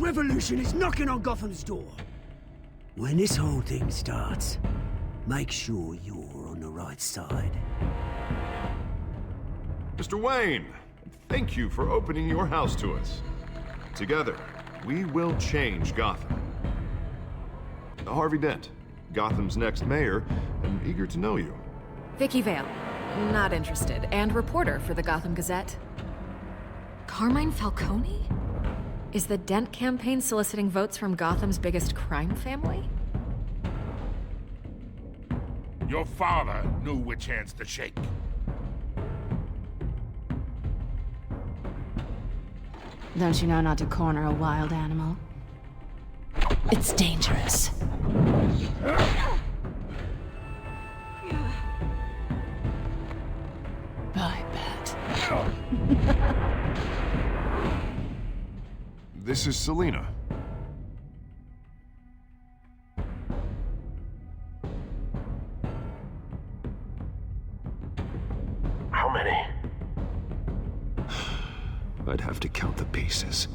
revolution is knocking on Gotham's door. When this whole thing starts, make sure you're on the right side. Mr. Wayne, thank you for opening your house to us. Together, we will change Gotham. Harvey Dent, Gotham's next mayor, and eager to know you. Vicky Vale, not interested, and reporter for the Gotham Gazette. Carmine Falcone? Is the Dent campaign soliciting votes from Gotham's biggest crime family? Your father knew which hands to shake. Don't you know not to corner a wild animal? It's dangerous. I bet. This is Selina. How many? I'd have to count the pieces.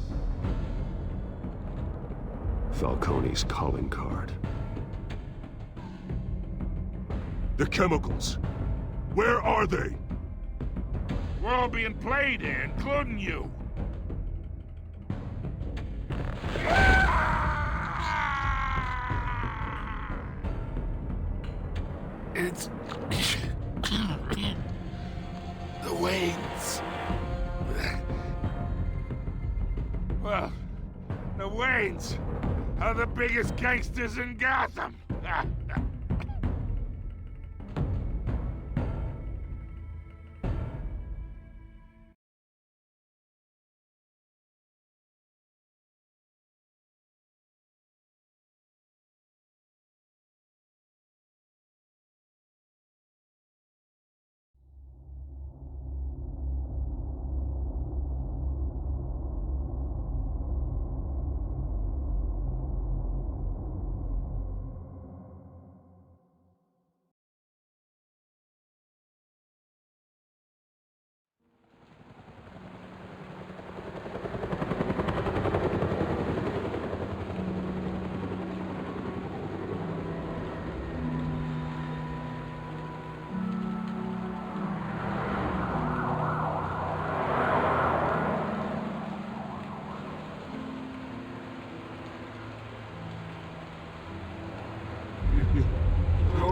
Falcone's calling card. The chemicals. Where are they? We're all being played here, including you. It's... the Waynes. Well, the Waynes are the biggest gangsters in Gotham.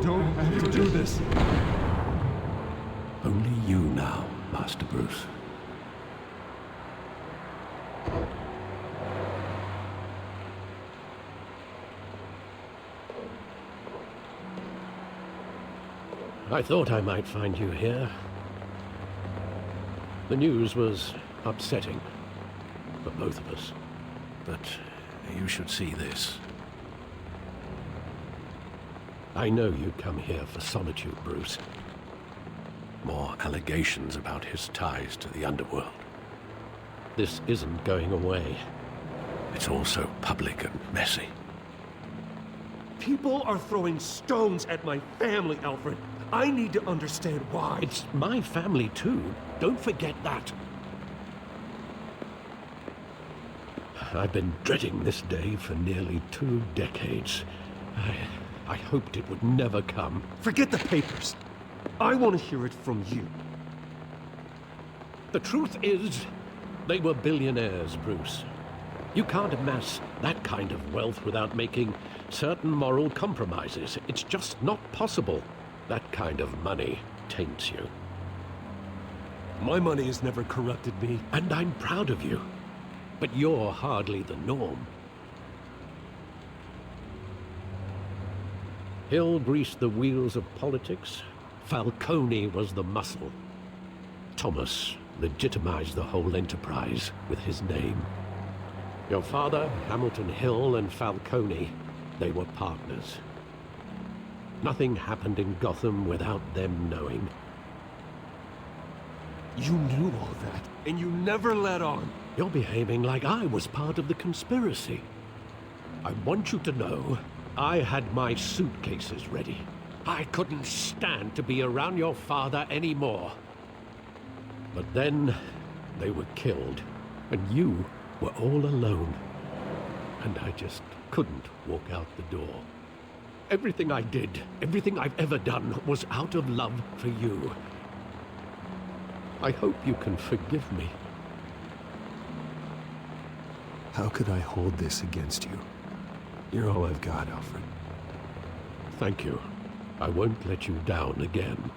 Don't have to do this. Only you now, Master Bruce. I thought I might find you here. The news was upsetting for both of us. But you should see this. I know you come here for solitude, Bruce. More allegations about his ties to the underworld. This isn't going away. It's all so public and messy. People are throwing stones at my family, Alfred. I need to understand why. It's my family too. Don't forget that. I've been dreading this day for nearly 2 decades. I hoped it would never come. Forget the papers. I want to hear it from you. The truth is, they were billionaires, Bruce. You can't amass that kind of wealth without making certain moral compromises. It's just not possible. That kind of money taints you. My money has never corrupted me. And I'm proud of you. But you're hardly the norm. Hill greased the wheels of politics. Falcone was the muscle. Thomas legitimized the whole enterprise with his name. Your father, Hamilton Hill, and Falcone, they were partners. Nothing happened in Gotham without them knowing. You knew all that, and you never let on. You're behaving like I was part of the conspiracy. I want you to know, I had my suitcases ready. I couldn't stand to be around your father anymore. But then, they were killed, and you were all alone. and I just couldn't walk out the door. Everything I did, everything I've ever done, was out of love for you. I hope you can forgive me. How could I hold this against you? You're all I've got, Alfred. Thank you. I won't let you down again.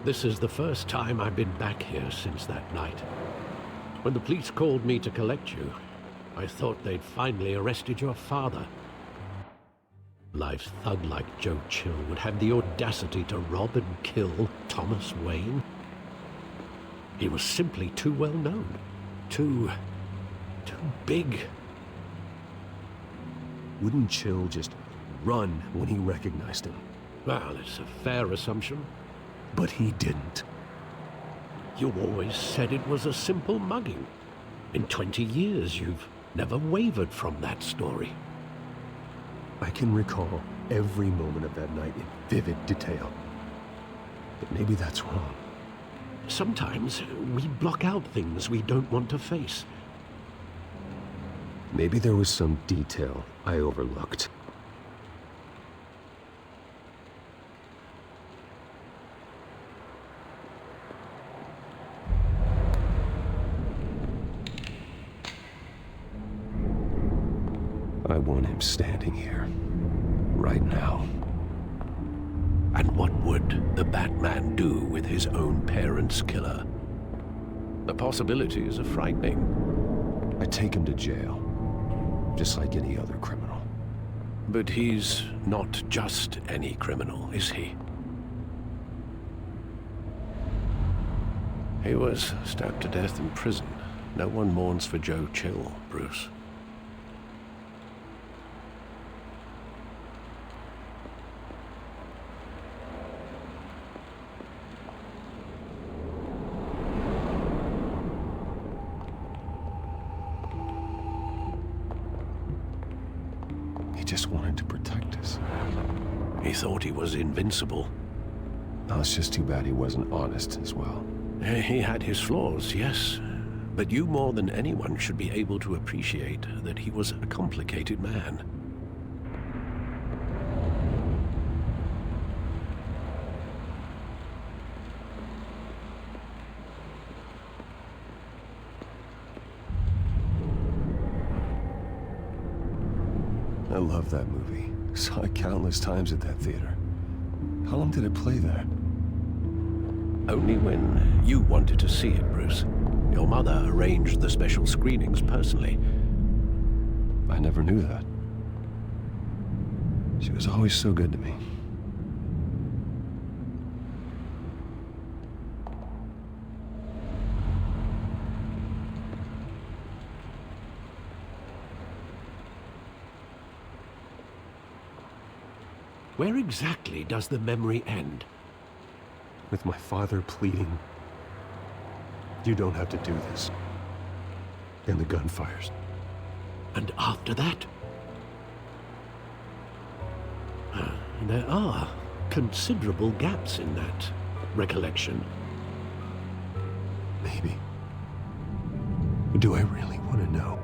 This is the first time I've been back here since that night. When the police called me to collect you, I thought they'd finally arrested your father. Life's thug like Joe Chill would have the audacity to rob and kill Thomas Wayne. He was simply too well known. Too big. Wouldn't Chill just run when he recognized him? Well, it's a fair assumption. But he didn't. You always said it was a simple mugging. In 20 years, you've never wavered from that story. I can recall every moment of that night in vivid detail. But maybe that's wrong. Sometimes we block out things we don't want to face. Maybe there was some detail I overlooked. I want him standing here, right now. And what would the Batman do with his own parents' killer? The possibilities are frightening. I take him to jail, just like any other criminal. But he's not just any criminal, is he? He was stabbed to death in prison. No one mourns for Joe Chill, Bruce. He just wanted to protect us. He thought he was invincible. No, it's just too bad he wasn't honest as well. He had his flaws, yes. But you more than anyone should be able to appreciate that he was a complicated man. I love that movie. Saw it countless times at that theater. How long did it play there? Only when you wanted to see it, Bruce. Your mother arranged the special screenings personally. I never knew that. She was always so good to me. Where exactly does the memory end? With my father pleading, "You don't have to do this." And the gun fires. And after that? There are considerable gaps in that recollection. Maybe. Do I really want to know?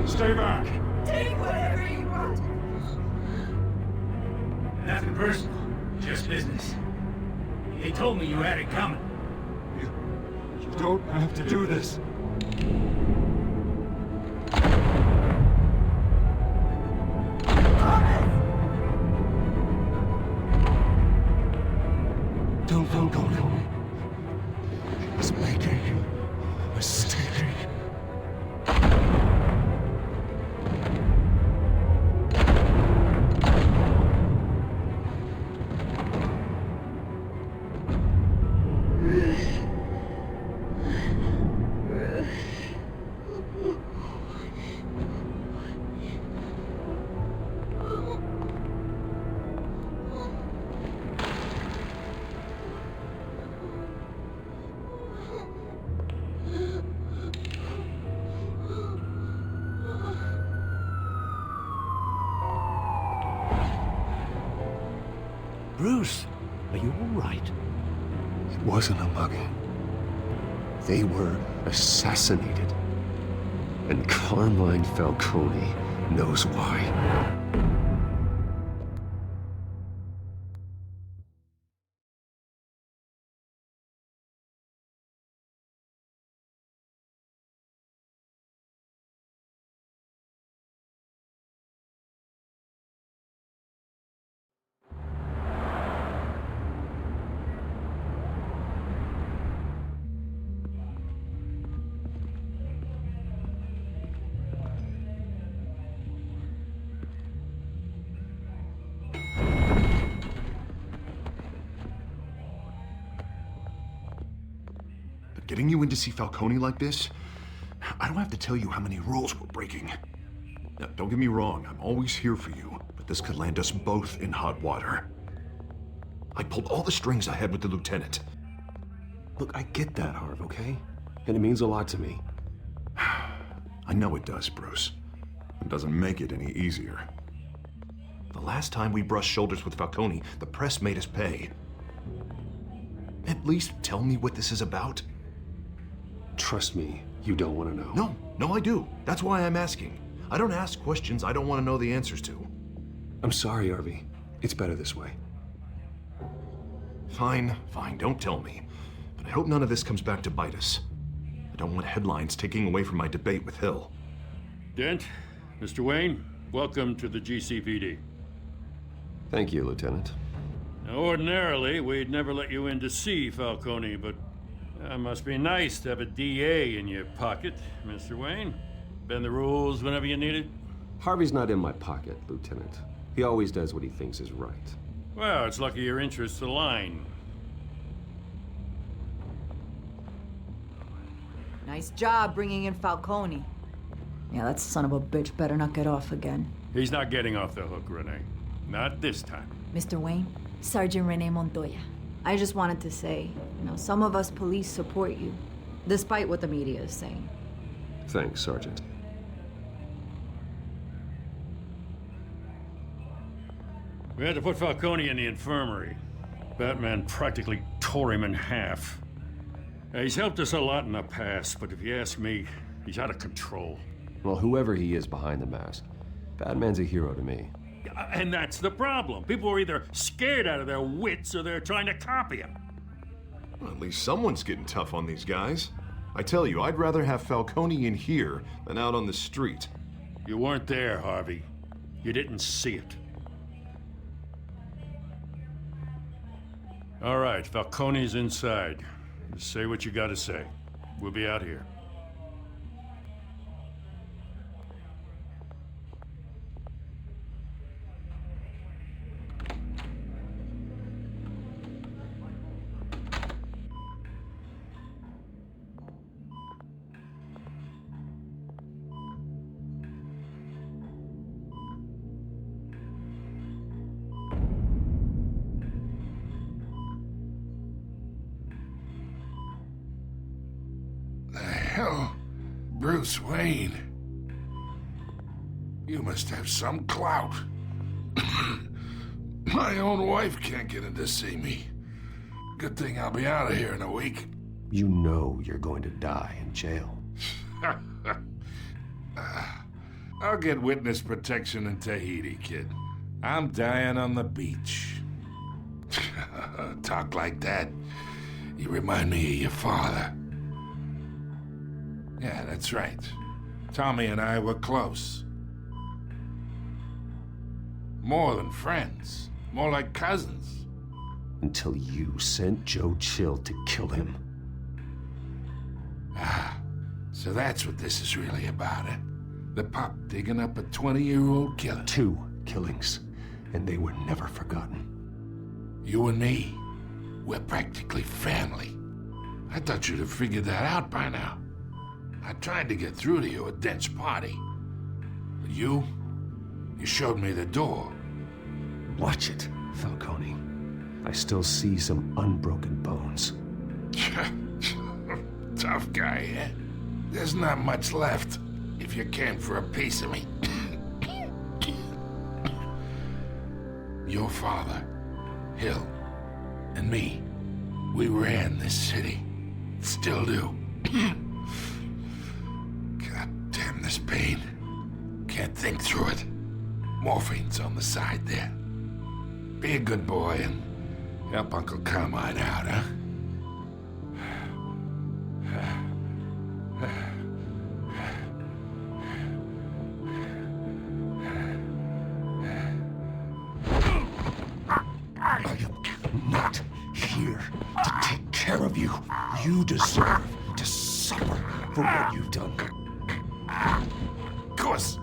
Stay back! Take whatever you want. Nothing personal, just business. They told me you had it coming. You don't have to do this. Don't go. He's making a mistake. Bruce, are you all right? It wasn't a mugging. They were assassinated. And Carmine Falcone knows why. Getting you in to see Falcone like this? I don't have to tell you how many rules we're breaking. Now, don't get me wrong, I'm always here for you, but this could land us both in hot water. I pulled all the strings I had with the lieutenant. Look, I get that, Harv, okay? And it means a lot to me. I know it does, Bruce. It doesn't make it any easier. The last time we brushed shoulders with Falcone, the press made us pay. At least tell me what this is about. Trust me, you don't want to know. No, I do. That's why I'm asking. I don't ask questions I don't want to know the answers to. I'm sorry, Harvey. It's better this way. Fine, don't tell me. But I hope none of this comes back to bite us. I don't want headlines taking away from my debate with Hill. Dent, Mr. Wayne, welcome to the GCPD. Thank you, Lieutenant. Now, ordinarily, we'd never let you in to see Falcone, but it must be nice to have a DA in your pocket, Mr. Wayne. Bend the rules whenever you need it. Harvey's not in my pocket, Lieutenant. He always does what he thinks is right. Well, it's lucky your interests align. Nice job bringing in Falcone. Yeah, that son of a bitch better not get off again. He's not getting off the hook, Renee. Not this time. Mr. Wayne, Sergeant Renee Montoya. I just wanted to say, some of us police support you, despite what the media is saying. Thanks, Sergeant. We had to put Falcone in the infirmary. Batman practically tore him in half. He's helped us a lot in the past, but if you ask me, he's out of control. Well, whoever he is behind the mask, Batman's a hero to me. And that's the problem. People are either scared out of their wits or they're trying to copy him. Well, at least someone's getting tough on these guys. I tell you, I'd rather have Falcone in here than out on the street. You weren't there, Harvey. You didn't see it. All right, Falcone's inside. Just say what you gotta say. We'll be out here. Hell, Bruce Wayne. You must have some clout. My own wife can't get in to see me. Good thing I'll be out of here in a week. You know you're going to die in jail. I'll get witness protection in Tahiti, kid. I'm dying on the beach. Talk like that. You remind me of your father. Yeah, that's right. Tommy and I were close. More than friends. More like cousins. Until you sent Joe Chill to kill him. Ah, so that's what this is really about, eh? The pop digging up a 20-year-old killer. 2 killings, and they were never forgotten. You and me, we're practically family. I thought you'd have figured that out by now. I tried to get through to you at Dent's party. But you showed me the door. Watch it, Falcone. I still see some unbroken bones. Tough guy, eh? There's not much left if you came for a piece of me. Your father, Hill, and me. We ran this city. Still do. God damn this pain. Can't think through it. Morphine's on the side there. Be a good boy and help Uncle Carmine out, huh? Not here to take care of you. You deserve to suffer for what you've done. Of course,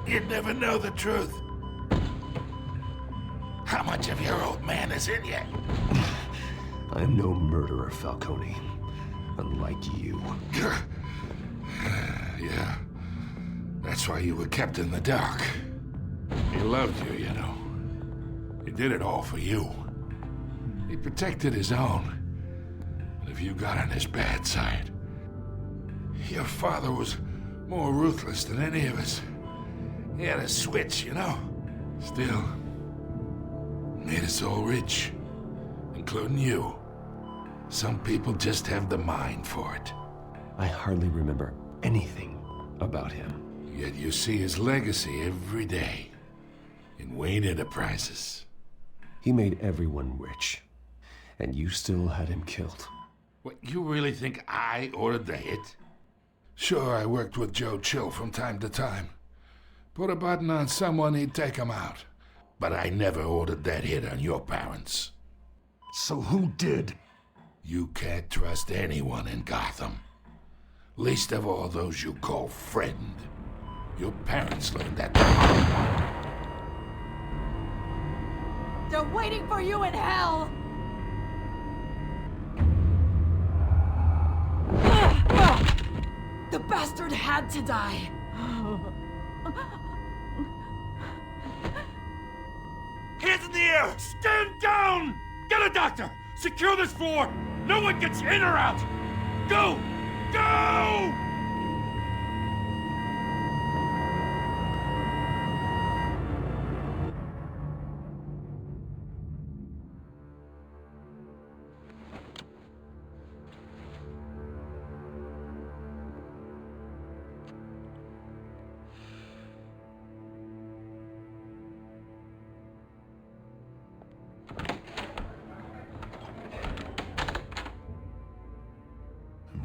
you'd never know the truth. How much of your old man is in you? I am no murderer, Falcone. Unlike you. Yeah. That's why you were kept in the dark. He loved you, you know. He did it all for you. He protected his own. And if you got on his bad side, your father was more ruthless than any of us. He had a switch, you know. Still, made us all rich, including you. Some people just have the mind for it. I hardly remember anything about him. Yet you see his legacy every day in Wayne Enterprises. He made everyone rich, and you still had him killed. What, you really think I ordered the hit? Sure, I worked with Joe Chill from time to time. Put a button on someone, he'd take him out. But I never ordered that hit on your parents. So who did? You can't trust anyone in Gotham. Least of all those you call friend. Your parents learned that. They're waiting for you in hell! The bastard had to die! Hands in the air! Stand down! Get a doctor! Secure this floor! No one gets in or out! Go! Go!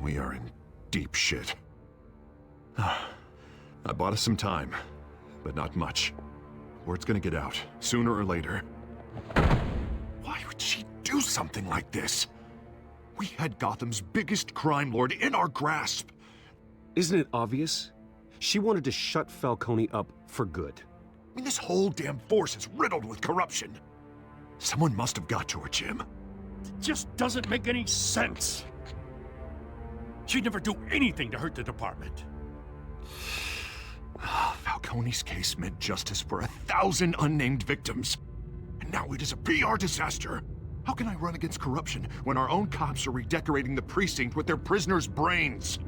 We are in deep shit. I bought us some time, but not much. Word's gonna get out, sooner or later. Why would she do something like this? We had Gotham's biggest crime lord in our grasp. Isn't it obvious? She wanted to shut Falcone up for good. I mean, this whole damn force is riddled with corruption. Someone must have got to her, Jim. It just doesn't make any sense. She'd never do anything to hurt the department. Falcone's case meant justice for 1,000 unnamed victims. And now it is a PR disaster. How can I run against corruption when our own cops are redecorating the precinct with their prisoners' brains?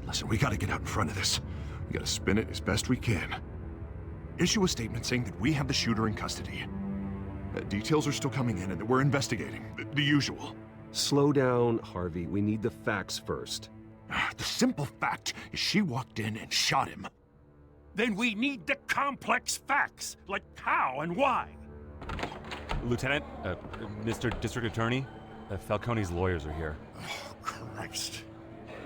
Listen, we gotta get out in front of this. We gotta spin it as best we can. Issue a statement saying that we have the shooter in custody. Details are still coming in and that we're investigating. The usual. Slow down, Harvey. We need the facts first. The simple fact is she walked in and shot him. Then we need the complex facts, like how and why. Lieutenant, Mr. District Attorney, Falcone's lawyers are here. Oh, Christ.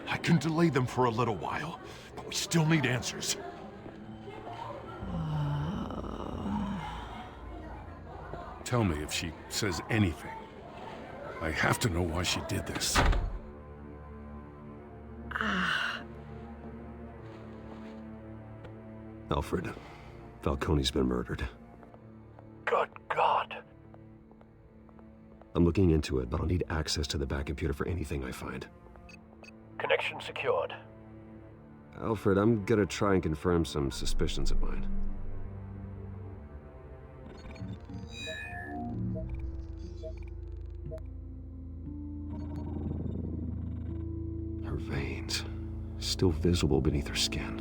I can delay them for a little while, but we still need answers. Tell me if she says anything. I have to know why she did this. Alfred, Falcone's been murdered. Good God. I'm looking into it, but I'll need access to the back computer for anything I find. Connection secured. Alfred, I'm gonna try and confirm some suspicions of mine. Her veins, still visible beneath her skin.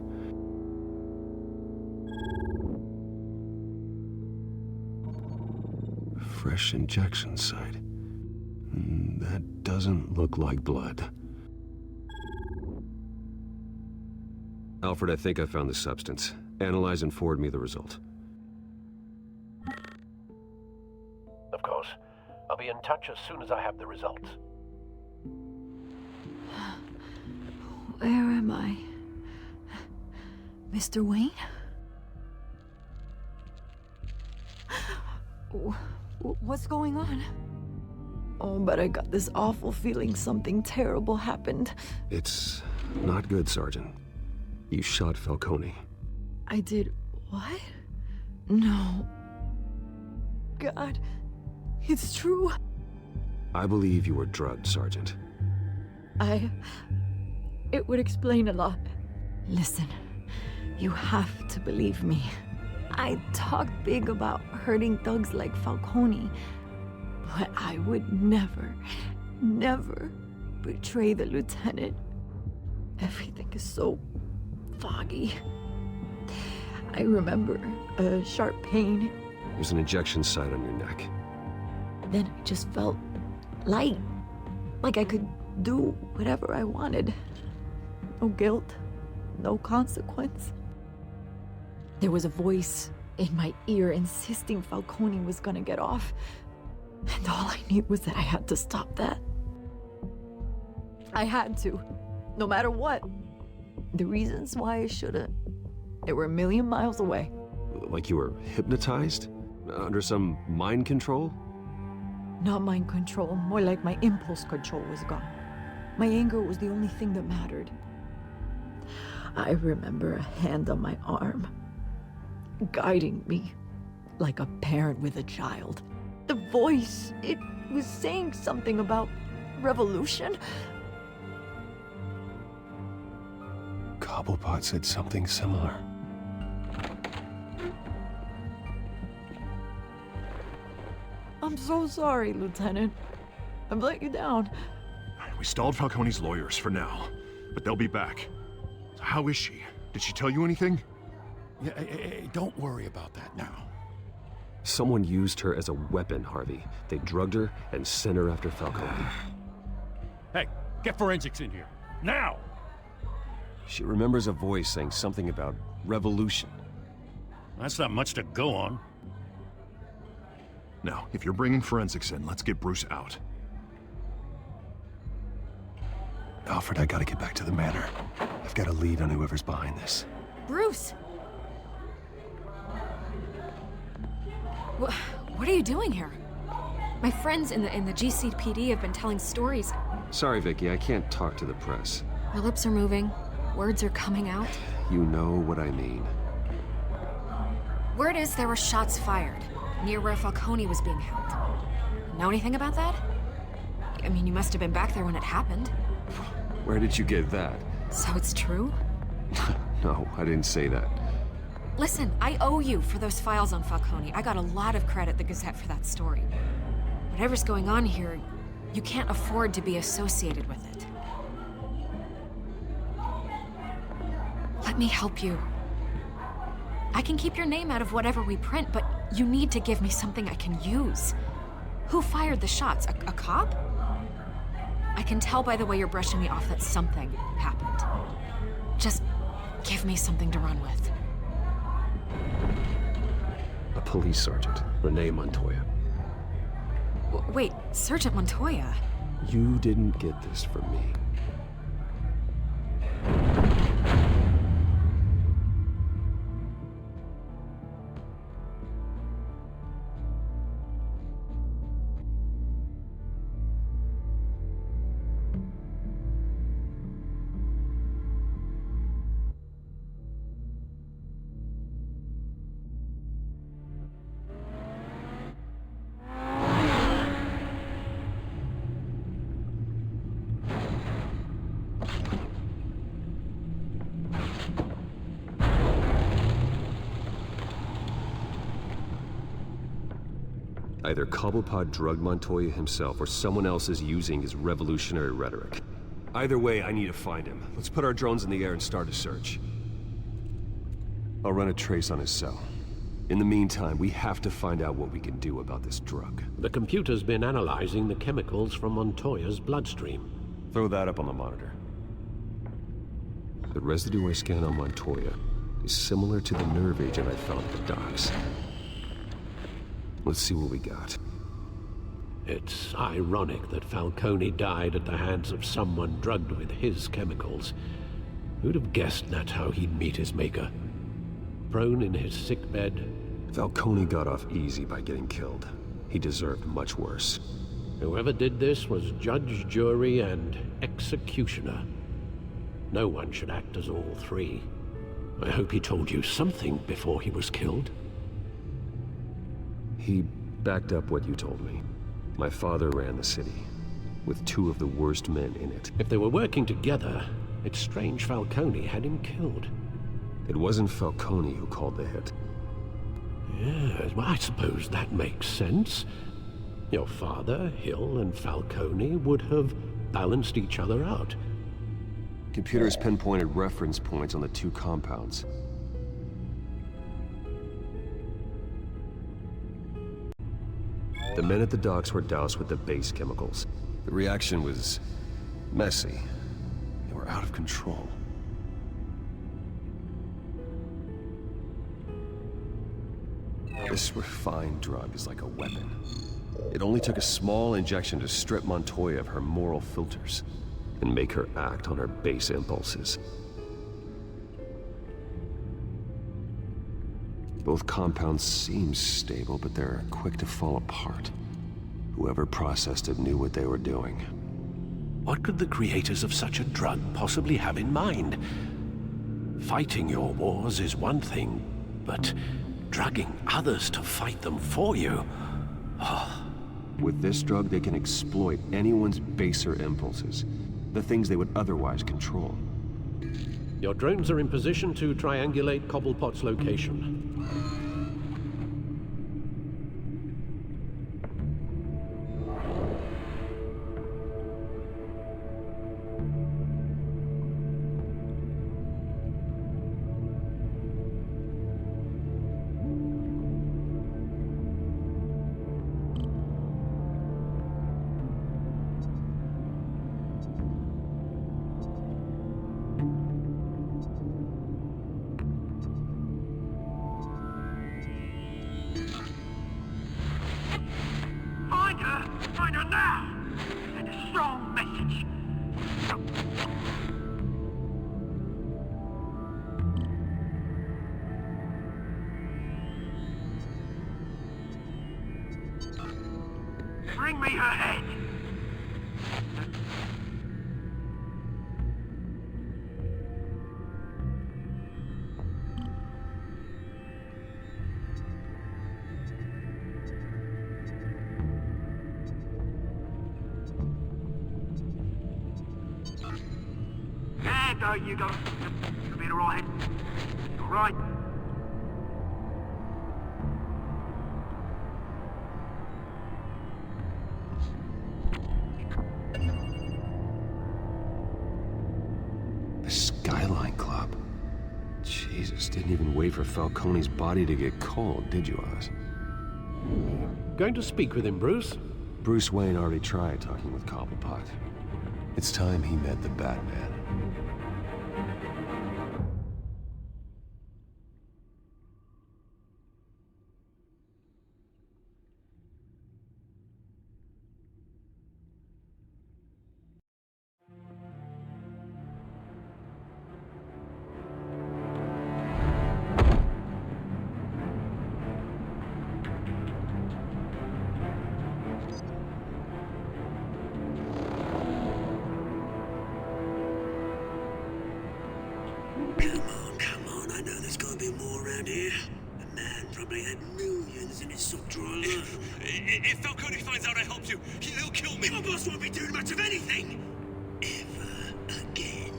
fresh injection site. That doesn't look like blood. Alfred, I think I found the substance. Analyze and forward me the result. Of course. I'll be in touch as soon as I have the results. Where am I? Mr. Wayne? What's going on? Oh, but I got this awful feeling something terrible happened. It's not good, Sergeant. You shot Falcone. I did what? No. God, it's true. I believe you were drugged, Sergeant. It would explain a lot. Listen, you have to believe me. I talked big about hurting thugs like Falcone, but I would never, never betray the lieutenant. Everything is so foggy. I remember a sharp pain. There's an injection site on your neck. Then I just felt light, like I could do whatever I wanted. No guilt, no consequence. There was a voice in my ear insisting Falcone was gonna get off. And all I knew was that I had to stop that. I had to, no matter what. The reasons why I shouldn't, they were a million miles away. Like you were hypnotized? Under some mind control? Not mind control, more like my impulse control was gone. My anger was the only thing that mattered. I remember a hand on my arm, guiding me like a parent with a child. The voice, it was saying something about revolution. Cobblepot said something similar. I'm so sorry, Lieutenant. I've let you down. We stalled Falcone's lawyers for now, but they'll be back. So how is she? Did she tell you anything? Yeah, don't worry about that now. Someone used her as a weapon, Harvey. They drugged her and sent her after Falcone. Hey, get forensics in here. Now! She remembers a voice saying something about revolution. That's not much to go on. Now, if you're bringing forensics in, let's get Bruce out. Alfred, I gotta get back to the manor. I've got a lead on whoever's behind this. Bruce! What are you doing here? My friends in the GCPD have been telling stories. Sorry, Vicky, I can't talk to the press. My lips are moving. Words are coming out. You know what I mean. Word is there were shots fired near where Falcone was being held. Know anything about that? I mean, you must have been back there when it happened. Where did you get that? So it's true? No, I didn't say that. Listen, I owe you for those files on Falcone. I got a lot of credit at the Gazette for that story. Whatever's going on here, you can't afford to be associated with it. Let me help you. I can keep your name out of whatever we print, but you need to give me something I can use. Who fired the shots? A cop? I can tell by the way you're brushing me off that something happened. Just give me something to run with. A police sergeant, Renee Montoya. Wait, Sergeant Montoya? You didn't get this from me. Either Cobblepot drugged Montoya himself, or someone else is using his revolutionary rhetoric. Either way, I need to find him. Let's put our drones in the air and start a search. I'll run a trace on his cell. In the meantime, we have to find out what we can do about this drug. The computer's been analyzing the chemicals from Montoya's bloodstream. Throw that up on the monitor. The residue I scanned on Montoya is similar to the nerve agent I found at the docks. Let's see what we got. It's ironic that Falcone died at the hands of someone drugged with his chemicals. Who'd have guessed that's how he'd meet his maker? Prone in his sickbed. Falcone got off easy by getting killed. He deserved much worse. Whoever did this was judge, jury, and executioner. No one should act as all three. I hope he told you something before he was killed. He backed up what you told me. My father ran the city, with 2 of the worst men in it. If they were working together, it's strange Falcone had him killed. It wasn't Falcone who called the hit. Yes, well, I suppose that makes sense. Your father, Hill, and Falcone would have balanced each other out. Computers pinpointed reference points on the 2 compounds. The men at the docks were doused with the base chemicals. The reaction was messy. They were out of control. This refined drug is like a weapon. It only took a small injection to strip Montoya of her moral filters and make her act on her base impulses. Both compounds seem stable, but they're quick to fall apart. Whoever processed it knew what they were doing. What could the creators of such a drug possibly have in mind? Fighting your wars is one thing, but drugging others to fight them for you? Oh. With this drug, they can exploit anyone's baser impulses, the things they would otherwise control. Your drones are in position to triangulate Cobblepot's location. Find her now! Send a strong message. Bring me her head. There you go. You'll be alright. Alright. The Skyline Club. Jesus, didn't even wait for Falcone's body to get cold, did you, Oz? Going to speak with him, Bruce? Bruce Wayne already tried talking with Cobblepot. It's time he met the Batman. Come on, I know there's gotta be more around here. The man probably had millions in his sock drawer alone. If Falcone finds out I helped you, he'll kill me. Your boss won't be doing much of anything! Ever again.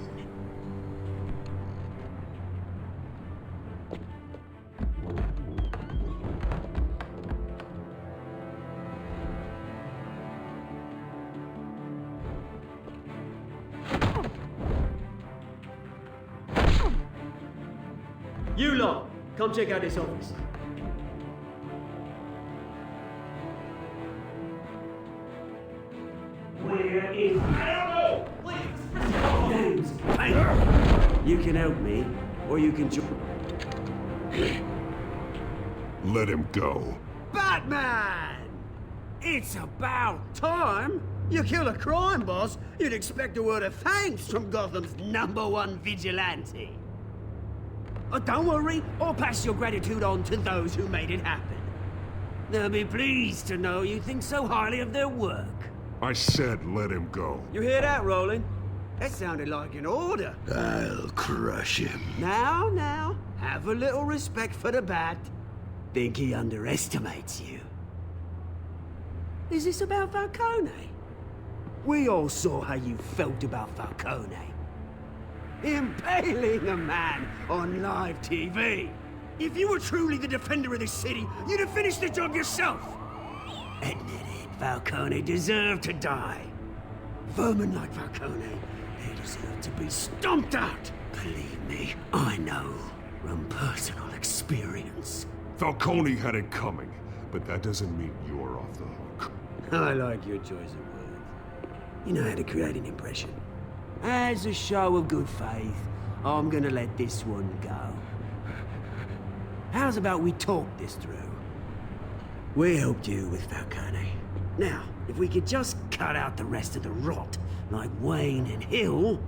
You lot, come check out this office. here is... James, hey, you can help me, or you can join... Let him go. Batman! It's about time! You kill a crime boss, you'd expect a word of thanks from Gotham's #1 vigilante. Oh, don't worry, I'll pass your gratitude on to those who made it happen. They'll be pleased to know you think so highly of their work. I said let him go. You hear that, Roland? That sounded like an order. I'll crush him. Now, have a little respect for the Bat. Think he underestimates you. Is this about Falcone? We all saw how you felt about Falcone. Impaling a man on live TV. If you were truly the defender of this city, you'd have finished the job yourself. Admit it, Falcone deserved to die. Vermin like Falcone, they deserve to be stomped out. Believe me, I know from personal experience. Falcone had it coming, but that doesn't mean you're off the hook. I like your choice of words. You know how to create an impression. As a show of good faith, I'm gonna let this one go. How's about we talk this through? We helped you with Falcone. Now, if we could just cut out the rest of the rot, like Wayne and Hill,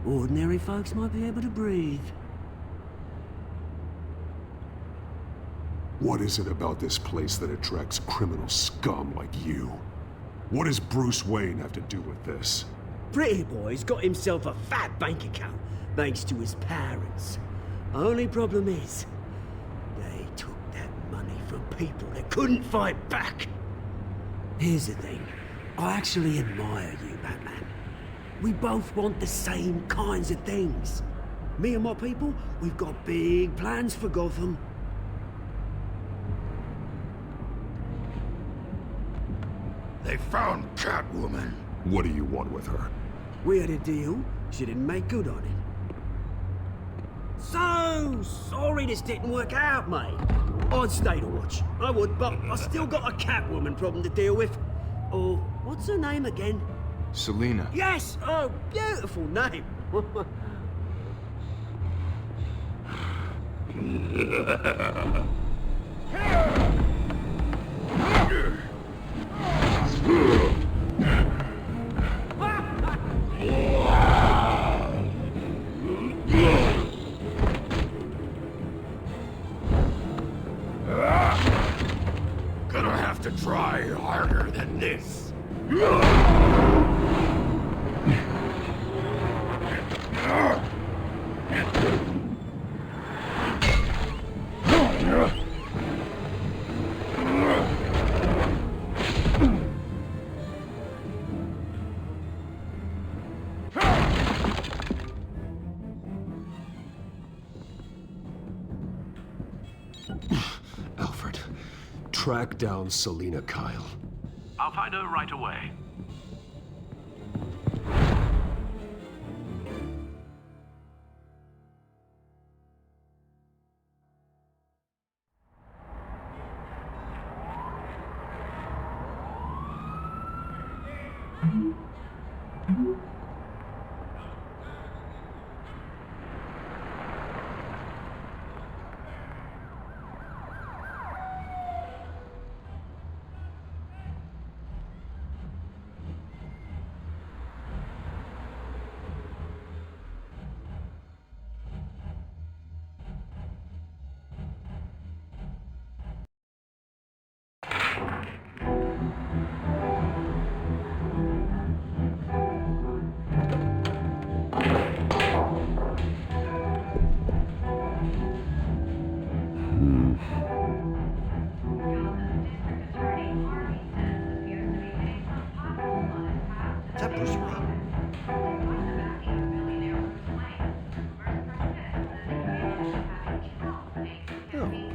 ordinary folks might be able to breathe. What is it about this place that attracts criminal scum like you? What does Bruce Wayne have to do with this? Pretty Boy's got himself a fat bank account, thanks to his parents. Only problem is, they took that money from people that couldn't fight back. Here's the thing, I actually admire you, Batman. We both want the same kinds of things. Me and my people, we've got big plans for Gotham. They found Catwoman. What do you want with her? We had a deal. She didn't make good on it. So sorry this didn't work out, mate. I'd stay to watch. I would, but I still got a Catwoman problem to deal with. Oh, what's her name again? Selina. Yes! Oh, beautiful name. Gonna have to try harder than this. Alfred, track down Selina Kyle. I'll find her right away.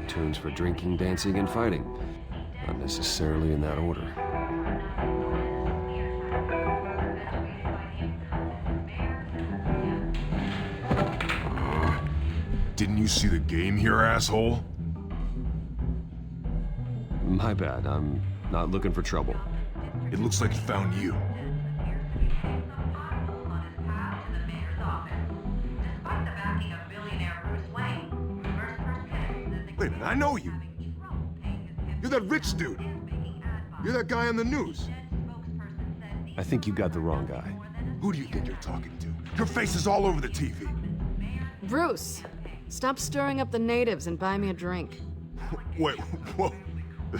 Tunes for drinking, dancing, and fighting. Not necessarily in that order. Didn't you see the game here, asshole? My bad, I'm not looking for trouble. It looks like he found you. minute, I know you. You're that rich dude. You're that guy on the news. I think you got the wrong guy. Who do you think you're talking to? Your face is all over the TV. Bruce, stop stirring up the natives and buy me a drink. Wait, whoa.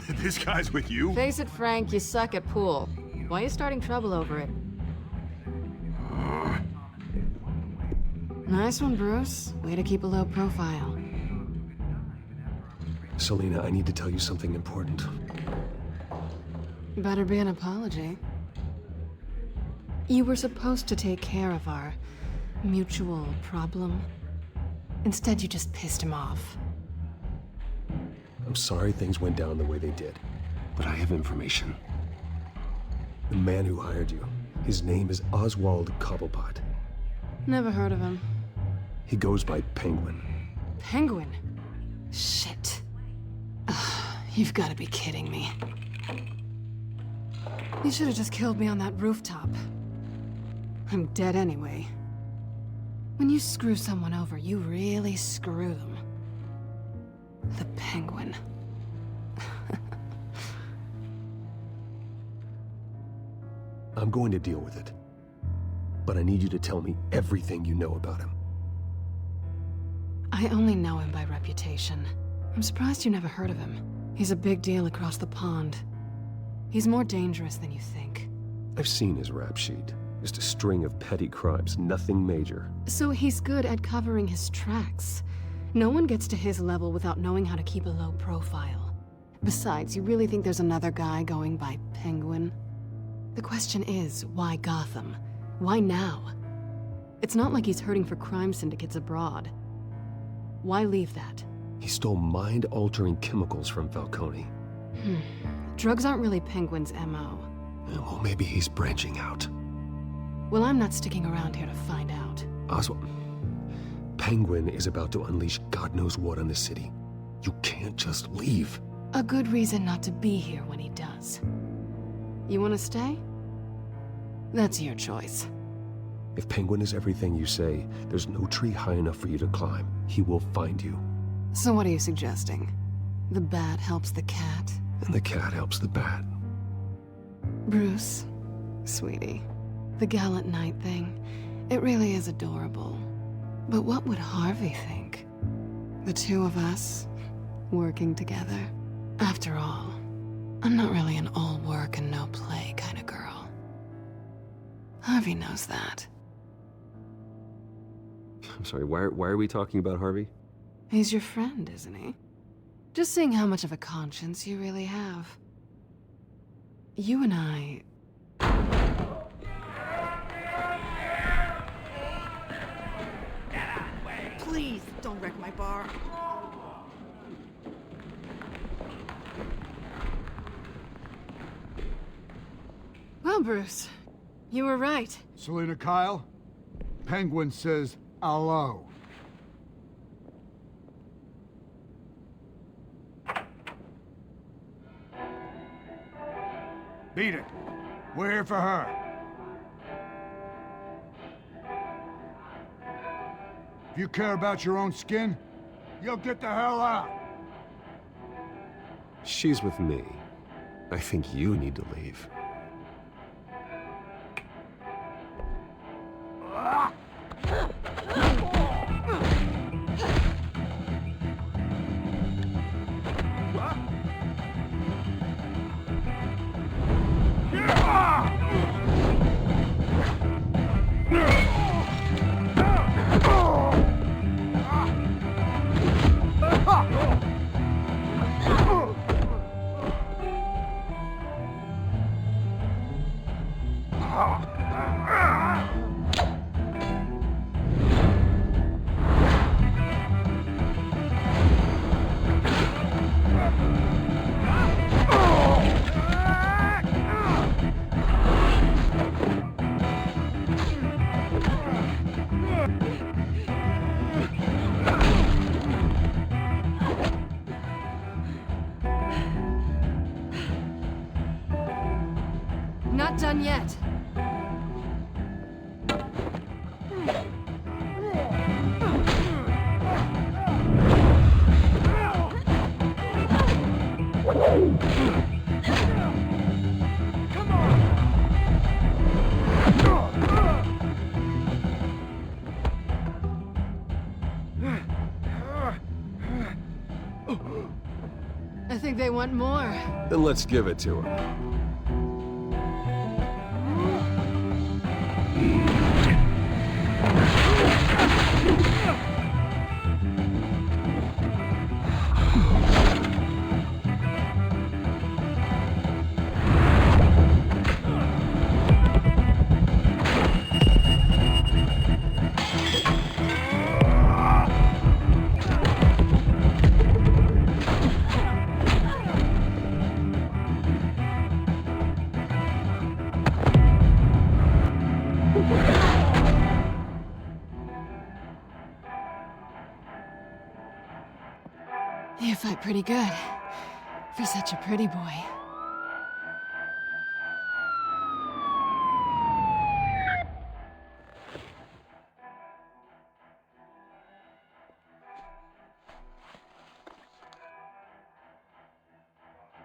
This guy's with you? Face it, Frank, you suck at pool. Why are you starting trouble over it? Nice one, Bruce. Way to keep a low profile. Selena, I need to tell you something important. Better be an apology. You were supposed to take care of our mutual problem. Instead, you just pissed him off. I'm sorry things went down the way they did, but I have information. The man who hired you, his name is Oswald Cobblepot. Never heard of him. He goes by Penguin. Penguin? Shit. Ugh, you've got to be kidding me. You should have just killed me on that rooftop. I'm dead anyway. When you screw someone over, you really screw them. The Penguin. I'm going to deal with it. But I need you to tell me everything you know about him. I only know him by reputation. I'm surprised you never heard of him. He's a big deal across the pond. He's more dangerous than you think. I've seen his rap sheet. Just a string of petty crimes, nothing major. So he's good at covering his tracks. No one gets to his level without knowing how to keep a low profile. Besides, you really think there's another guy going by Penguin? The question is, why Gotham? Why now? It's not like he's hurting for crime syndicates abroad. Why leave that? He stole mind-altering chemicals from Falcone. Drugs aren't really Penguin's MO. Well, maybe he's branching out. Well, I'm not sticking around here to find out. Oswald, Penguin is about to unleash God knows what on the city. You can't just leave. A good reason not to be here when he does. You want to stay? That's your choice. If Penguin is everything you say, there's no tree high enough for you to climb. He will find you. So what are you suggesting? The bat helps the cat? And the cat helps the bat. Bruce, sweetie, the gallant knight thing, it really is adorable. But what would Harvey think? The two of us, working together? After all, I'm not really an all work and no play kind of girl. Harvey knows that. I'm sorry, why are we talking about Harvey? He's your friend, isn't he? Just seeing how much of a conscience you really have. You and I... Please, don't wreck my bar. Well, Bruce, you were right. Selena Kyle, Penguin says hello. Beat it. We're here for her. If you care about your own skin, you'll get the hell out. She's with me. I think you need to leave. Not done yet. want more. Then let's give it to him. You fight pretty good. For such a pretty boy.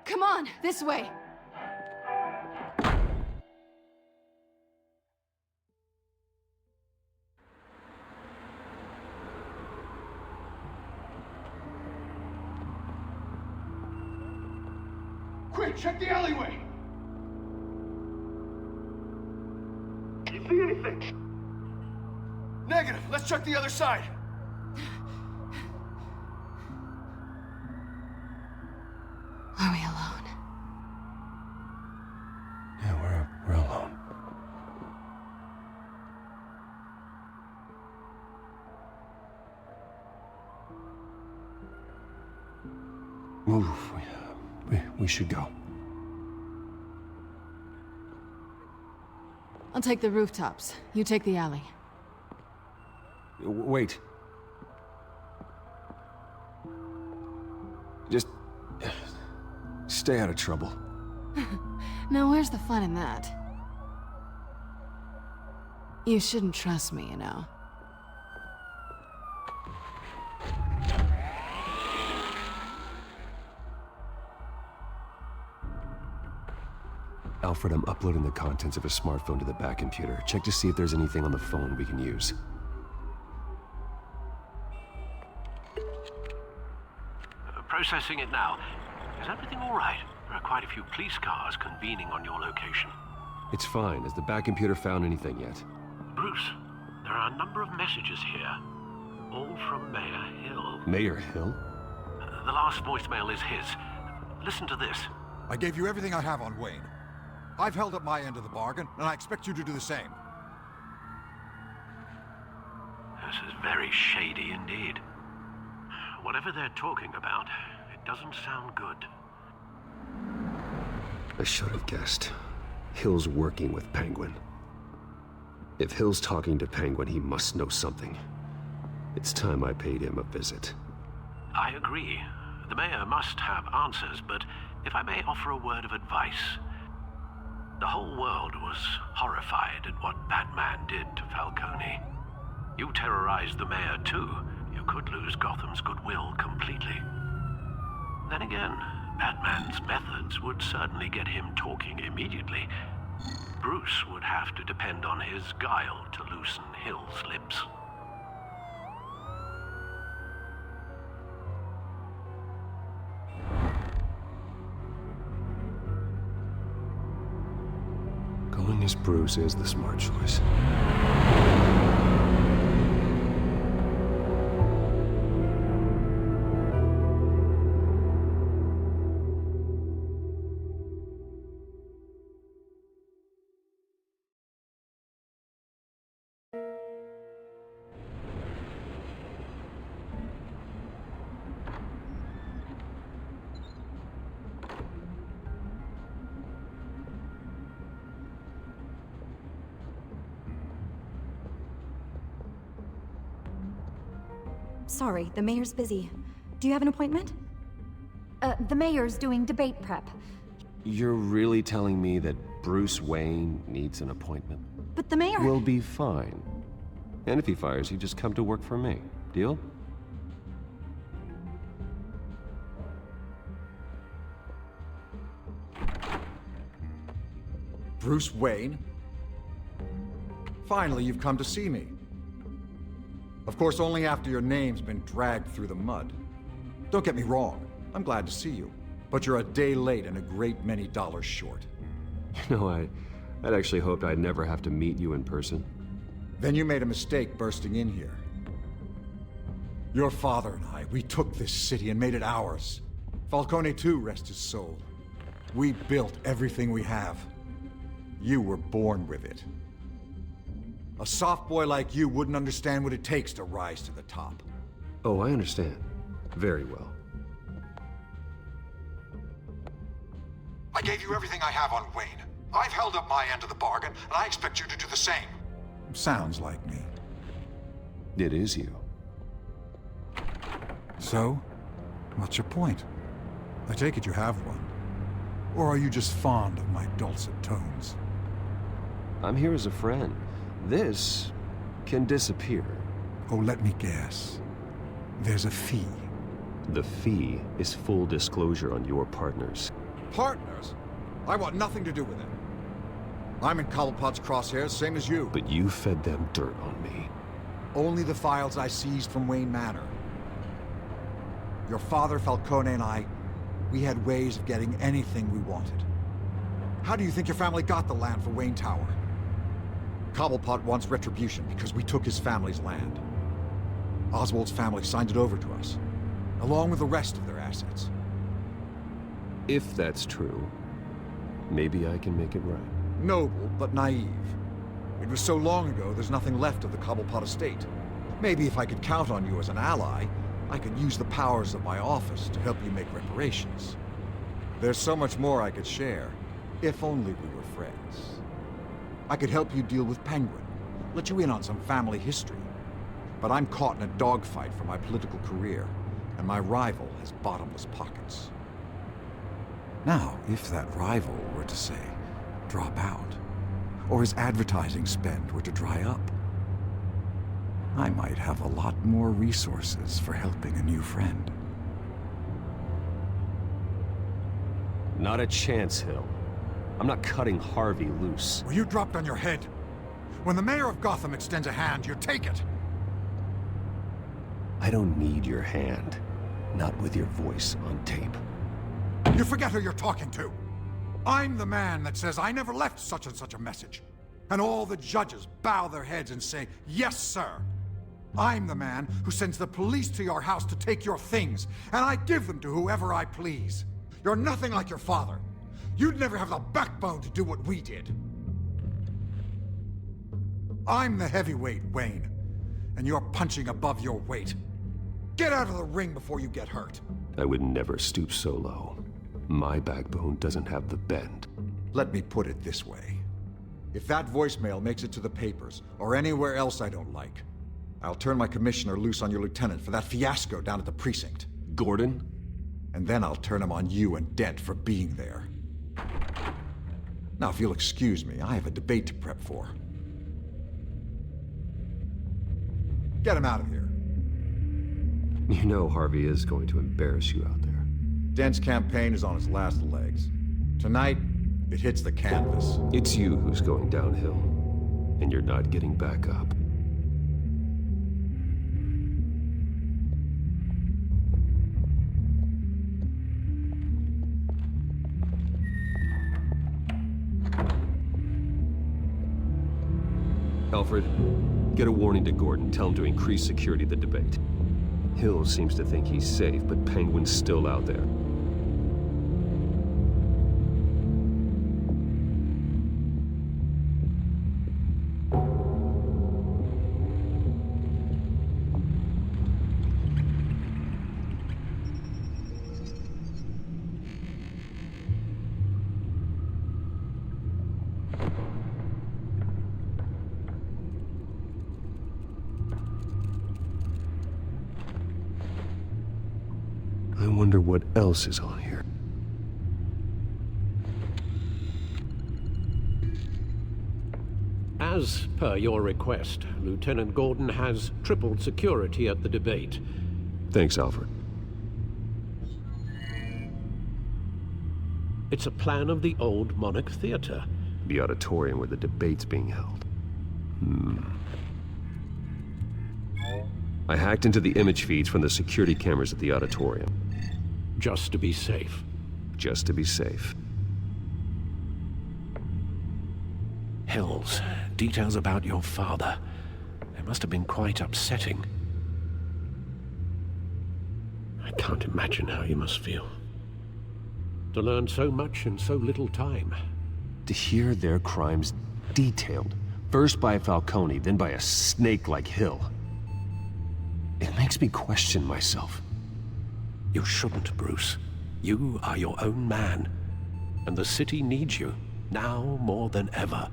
Come on, this way. Quick, check the alleyway! You see anything? Negative. Let's check the other side. Are we alone? Yeah, we're alone. Move. We should go. I'll take the rooftops. You take the alley. Wait. Just stay out of trouble. Now where's the fun in that? You shouldn't trust me, you know. Alfred, I'm uploading the contents of a smartphone to the back computer. Check to see if there's anything on the phone we can use. Processing it now. Is everything all right? There are quite a few police cars convening on your location. It's fine. Has the back computer found anything yet? Bruce, there are a number of messages here. All from Mayor Hill. Mayor Hill? The last voicemail is his. Listen to this. I gave you everything I have on Wayne. I've held up my end of the bargain, and I expect you to do the same. This is very shady indeed. Whatever they're talking about, it doesn't sound good. I should have guessed. Hill's working with Penguin. If Hill's talking to Penguin, he must know something. It's time I paid him a visit. I agree. The mayor must have answers, but if I may offer a word of advice. The whole world was horrified at what Batman did to Falcone. You terrorized the mayor too. You could lose Gotham's goodwill completely. Then again, Batman's methods would certainly get him talking immediately. Bruce would have to depend on his guile to loosen Hill's lips. Going as Bruce is the smart choice. Sorry, the mayor's busy. Do you have an appointment? The mayor's doing debate prep. You're really telling me that Bruce Wayne needs an appointment? But the mayor... We'll be fine. And if he fires you, just come to work for me. Deal? Bruce Wayne? Finally, you've come to see me. Of course, only after your name's been dragged through the mud. Don't get me wrong, I'm glad to see you. But you're a day late and a great many dollars short. You know, I'd actually hoped I'd never have to meet you in person. Then you made a mistake bursting in here. Your father and I, we took this city and made it ours. Falcone too, rest his soul. We built everything we have. You were born with it. A soft boy like you wouldn't understand what it takes to rise to the top. Oh, I understand. Very well. I gave you everything I have on Wayne. I've held up my end of the bargain, and I expect you to do the same. Sounds like me. It is you. So, what's your point? I take it you have one. Or are you just fond of my dulcet tones? I'm here as a friend. This can disappear. Oh, let me guess. There's a fee. The fee is full disclosure on your partners. Partners? I want nothing to do with it. I'm in Cobblepot's crosshairs, same as you. But you fed them dirt on me. Only the files I seized from Wayne Manor. Your father, Falcone, and I, we had ways of getting anything we wanted. How do you think your family got the land for Wayne Tower? Cobblepot wants retribution because we took his family's land. Oswald's family signed it over to us, along with the rest of their assets. If that's true, maybe I can make it right. Noble, but naive. It was so long ago, there's nothing left of the Cobblepot estate. Maybe if I could count on you as an ally, I could use the powers of my office to help you make reparations. There's so much more I could share, if only we were friends. I could help you deal with Penguin, let you in on some family history. But I'm caught in a dogfight for my political career, and my rival has bottomless pockets. Now, if that rival were to say, drop out, or his advertising spend were to dry up, I might have a lot more resources for helping a new friend. Not a chance, Hill. I'm not cutting Harvey loose. Well, you dropped on your head. When the mayor of Gotham extends a hand, you take it. I don't need your hand. Not with your voice on tape. You forget who you're talking to. I'm the man that says I never left such and such a message. And all the judges bow their heads and say, yes, sir. I'm the man who sends the police to your house to take your things, and I give them to whoever I please. You're nothing like your father. You'd never have the backbone to do what we did. I'm the heavyweight, Wayne, and you're punching above your weight. Get out of the ring before you get hurt. I would never stoop so low. My backbone doesn't have the bend. Let me put it this way. If that voicemail makes it to the papers, or anywhere else I don't like, I'll turn my commissioner loose on your lieutenant for that fiasco down at the precinct. Gordon? And then I'll turn him on you and Dent for being there. Now, if you'll excuse me, I have a debate to prep for. Get him out of here. You know Harvey is going to embarrass you out there. Dent's campaign is on its last legs. Tonight, it hits the canvas. It's you who's going downhill, and you're not getting back up. Alfred, get a warning to Gordon. Tell him to increase security of the debate. Hill seems to think he's safe, but Penguin's still out there. I wonder what else is on here. As per your request, Lieutenant Gordon has tripled security at the debate. Thanks, Alfred. It's a plan of the old Monarch Theater. The auditorium where the debate's being held. I hacked into the image feeds from the security cameras at the auditorium. Just to be safe. just to be safe. Hells, details about your father. They must have been quite upsetting. I can't imagine how you must feel. To learn so much in so little time. To hear their crimes detailed, first by Falcone, then by a snake like Hill. It makes me question myself. You shouldn't, Bruce. You are your own man. And the city needs you, now more than ever.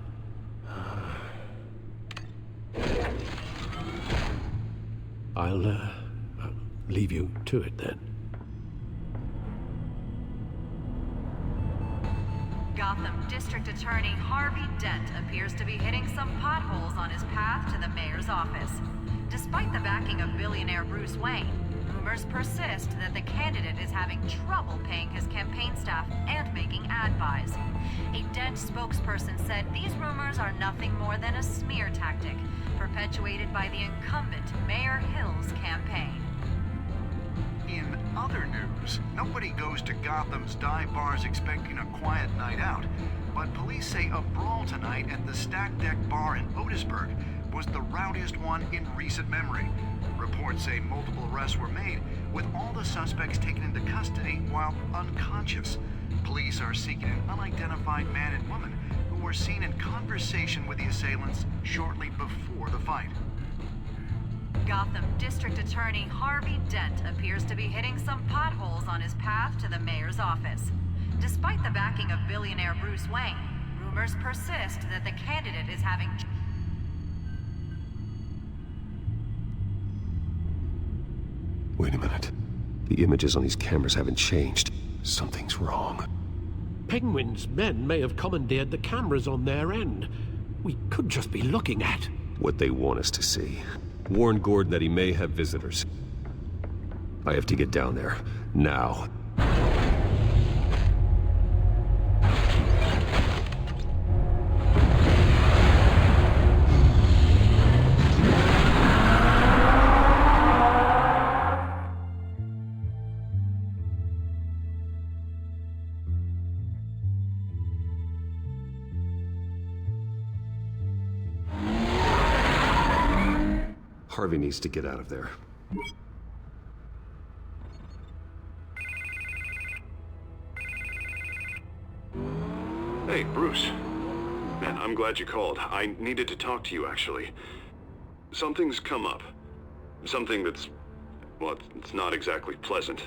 I'll leave you to it then. Gotham District Attorney Harvey Dent appears to be hitting some potholes on his path to the mayor's office. Despite the backing of billionaire Bruce Wayne, rumors persist that the candidate is having trouble paying his campaign staff and making ad buys. A Dent spokesperson said these rumors are nothing more than a smear tactic, perpetuated by the incumbent Mayor Hill's campaign. In other news, nobody goes to Gotham's dive bars expecting a quiet night out, but police say a brawl tonight at the Stack Deck Bar in Otisburg was the rowdiest one in recent memory. Reports say multiple arrests were made, with all the suspects taken into custody while unconscious. Police are seeking an unidentified man and woman who were seen in conversation with the assailants shortly before the fight. Gotham District Attorney Harvey Dent appears to be hitting some potholes on his path to the mayor's office. Despite the backing of billionaire Bruce Wayne, rumors persist that the candidate is having... Wait a minute. The images on these cameras haven't changed. Something's wrong. Penguin's men may have commandeered the cameras on their end. We could just be looking at what they want us to see. Warn Gordon that he may have visitors. I have to get down there. Now. Harvey needs to get out of there. Hey, Bruce. Man, I'm glad you called. I needed to talk to you, actually. Something's come up. Something that's... well, it's not exactly pleasant.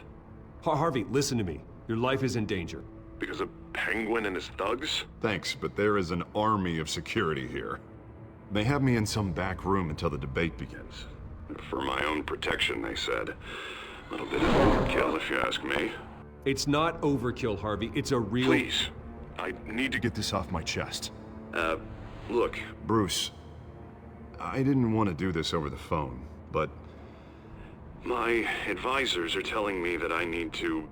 Harvey, listen to me. Your life is in danger. Because of Penguin and his thugs? Thanks, but there is an army of security here. They have me in some back room until the debate begins. For my own protection, they said. A little bit of overkill, if you ask me. It's not overkill, Harvey. It's a real... Please. I need to get this off my chest. Look. Bruce, I didn't want to do this over the phone, but... my advisors are telling me that I need to...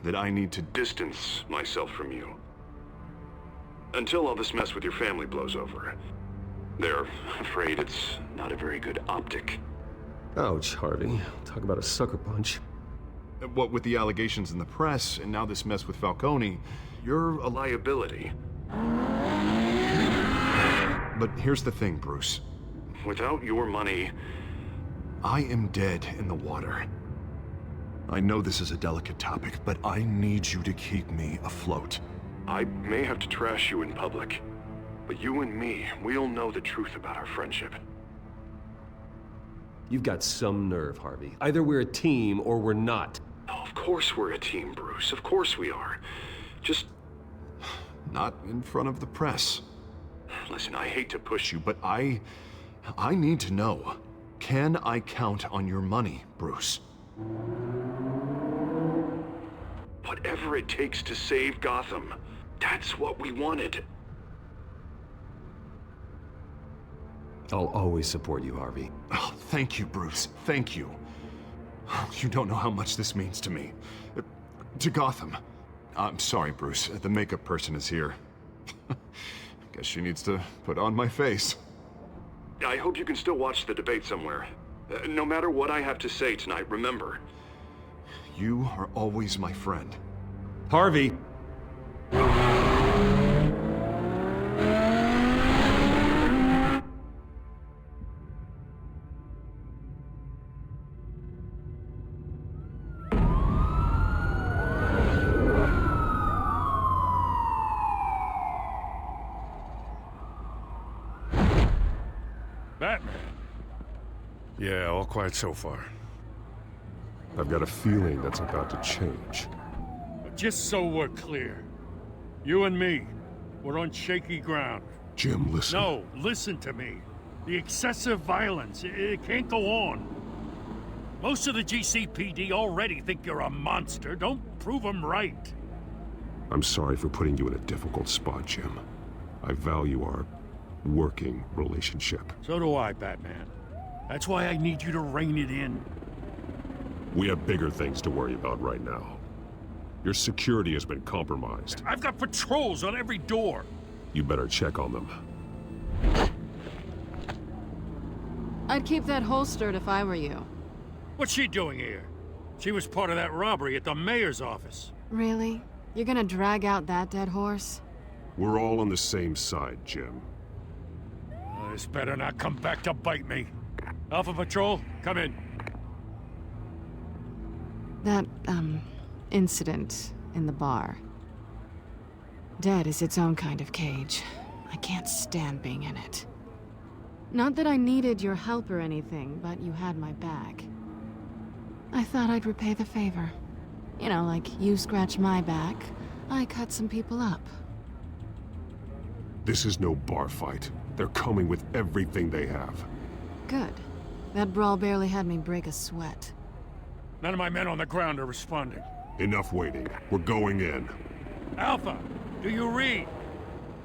that I need to distance myself from you. Until all this mess with your family blows over. They're afraid it's not a very good optic. Ouch, Harvey. Talk about a sucker punch. What with the allegations in the press, and now this mess with Falcone, you're a liability. But here's the thing, Bruce. Without your money, I am dead in the water. I know this is a delicate topic, but I need you to keep me afloat. I may have to trash you in public, but you and me, we'll know the truth about our friendship. You've got some nerve, Harvey. Either we're a team or we're not. Oh, of course we're a team, Bruce. Of course we are. Just... not in front of the press. Listen, I hate to push you, but I need to know. Can I count on your money, Bruce? Whatever it takes to save Gotham. That's what we wanted. I'll always support you, Harvey. Oh, thank you, Bruce. Thank you. You don't know how much this means to me. To Gotham. I'm sorry, Bruce. The makeup person is here. Guess she needs to put on my face. I hope you can still watch the debate somewhere. No matter what I have to say tonight, remember, You are always my friend. Harvey! Batman? Yeah, all quiet so far. I've got a feeling that's about to change. Just so we're clear, you and me, we're on shaky ground. Jim, listen. No, listen to me. The excessive violence, it can't go on. Most of the GCPD already think you're a monster. Don't prove them right. I'm sorry for putting you in a difficult spot, Jim. I value our working relationship. So do I, Batman. That's why I need you to rein it in. We have bigger things to worry about right now. Your security has been compromised. I've got patrols on every door. You better check on them. I'd keep that holstered if I were you. What's she doing here? She was part of that robbery at the mayor's office. Really? You're gonna drag out that dead horse? We're all on the same side, Jim. This better not come back to bite me. Alpha Patrol, come in. That, incident in the bar. Dead is its own kind of cage. I can't stand being in it. Not that I needed your help or anything, but you had my back. I thought I'd repay the favor. You know, like you scratch my back, I cut some people up. This is no bar fight. They're coming with everything they have. Good. That brawl barely had me break a sweat. None of my men on the ground are responding. Enough waiting. We're going in. Alpha, do you read?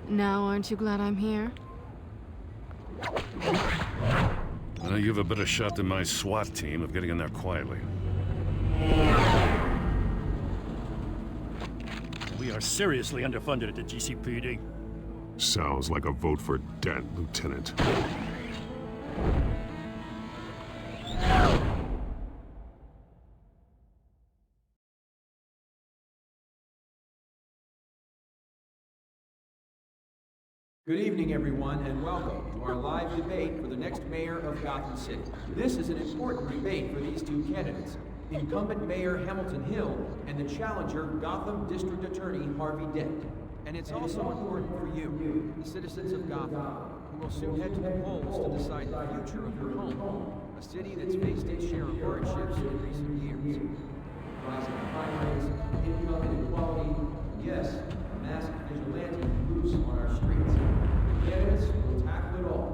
Now, aren't you glad I'm here? I know you have a better shot than my SWAT team of getting in there quietly. We are seriously underfunded at the GCPD. Sounds like a vote for Dent, Lieutenant. Good evening, everyone, and welcome to our live debate for the next mayor of Gotham City. This is an important debate for these two candidates, incumbent Mayor Hamilton Hill and the challenger Gotham District Attorney Harvey Dent. And it's also important for you, the citizens of Gotham, who will soon head to the polls to decide the future of your home, a city that's faced its share of hardships in recent years. Rising crime rates, income inequality, and yes, a masked vigilante loose on our streets. The candidates will tackle it all.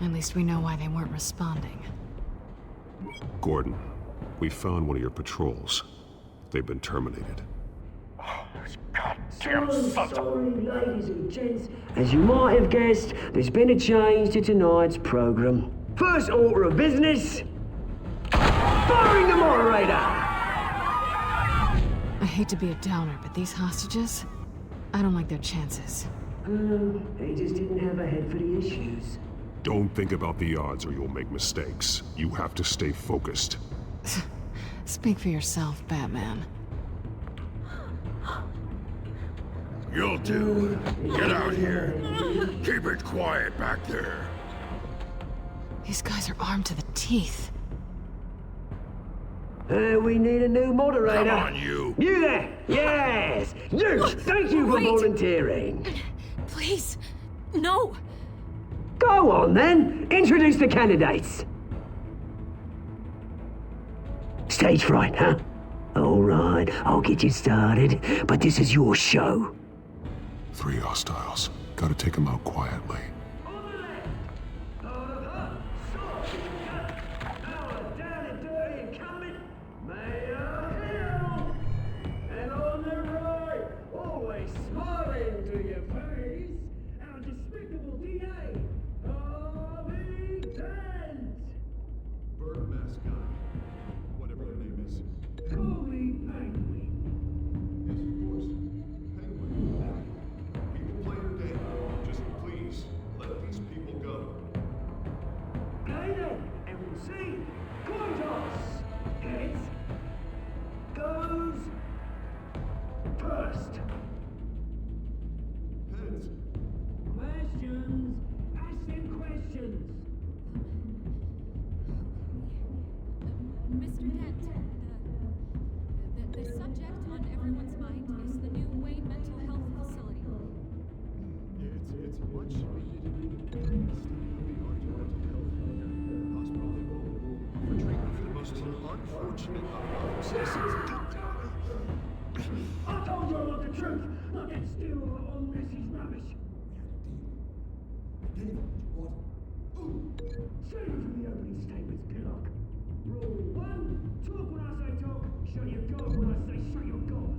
At least we know why they weren't responding. Gordon, we found one of your patrols. They've been terminated. Goddamn son. Sorry, ladies and gents. As you might have guessed, there's been a change to tonight's program. First order of business, firing the moderator! I hate to be a downer, but these hostages, I don't like their chances. They just didn't have a head for the issues. Don't think about the odds or you'll make mistakes. You have to stay focused. Speak for yourself, Batman. You'll do. Get out here. Keep it quiet back there. These guys are armed to the teeth. We need a new moderator. Come on, you. You there! Yes! You! Thank you for Wait. volunteering. Please, no. Go on then. Introduce the candidates. Stage fright, huh? All right, I'll get you started, but this is your show. 3 hostiles. Gotta take them out quietly. And on the right, always smiling to your face. See? Cointos! Heads goes first. Heads. Questions. Ask them questions. Mr. Dent, the subject on everyone's mind is the new Wayne mental health facility. It's much needed hospital for treatment for the most unfortunate of citizens. I told you all the truth, not that still on Messie's rubbish. Say from the opening statements, Pillock. Rule 1, talk when I say talk, shut your gob when I say shut your gob.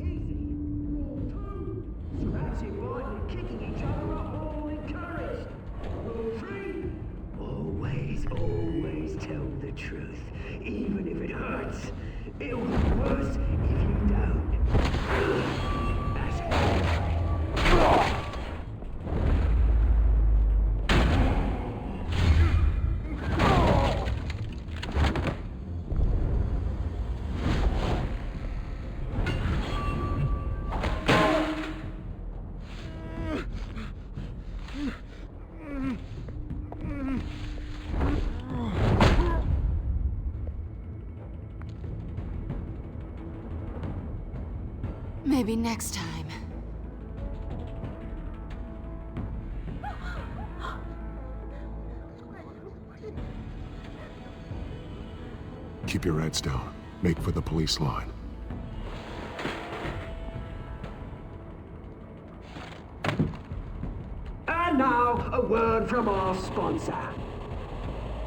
Easy. Rule 2, scratching, biting, and kicking each other up, all encouraged. Rule 3, always tell the truth, even if it hurts. It'll be worse if you don't. That's it. Maybe next time. Keep your heads down. Make for the police line. And now, a word from our sponsor.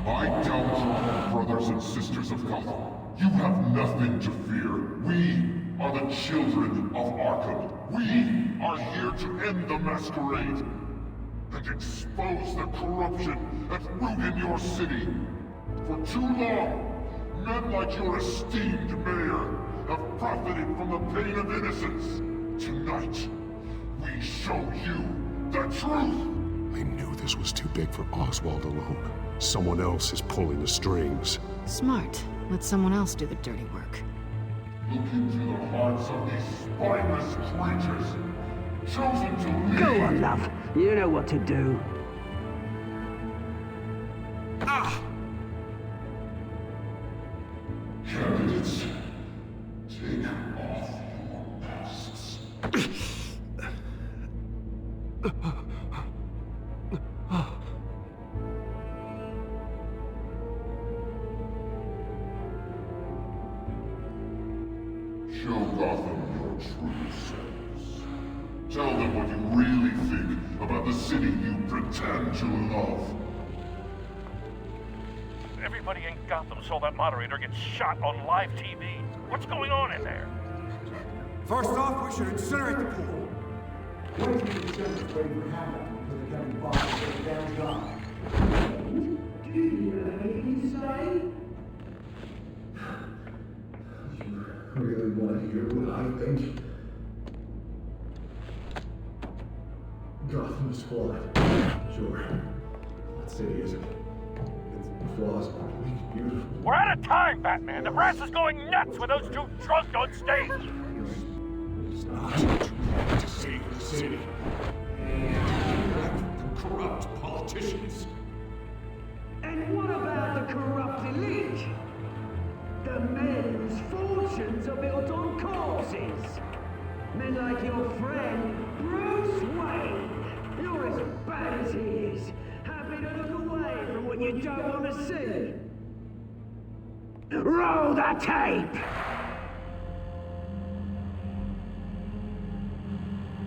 My downtrodden brothers and sisters of Gotham, you have nothing to fear. We are the children of Arkham. We are here to end the masquerade and expose the corruption that ruined your city. For too long, men like your esteemed mayor have profited from the pain of innocence. Tonight, we show you the truth. I knew this was too big for Oswald alone. Someone else is pulling the strings. Smart. Let someone else do the dirty work. Look into the hearts of these spineless creatures, chosen to lead. Go on, love. You know what to do. Ah! Candidates, take off your masks. Show Gotham your true selves. Tell them what you really think about the city you pretend to love. Everybody in Gotham saw that moderator get shot on live TV. What's going on in there? First off, we should incinerate the pool. Wait till the sheriff's waiting for Hannah until they come by and get the damn job. Do you hear anything say? Really want to hear what I think? Gotham is flawed. Sure. What city is it? Its flaws are beautiful. We're out of time, Batman! The press is going nuts with those two drunk on stage! It's not to save the city. And corrupt politicians. And what about the corrupt elite? The men whose fortunes are built on corpses. Men like your friend, Bruce Wayne. You're as bad as he is. Happy to look away from what you don't want to see. Roll the tape!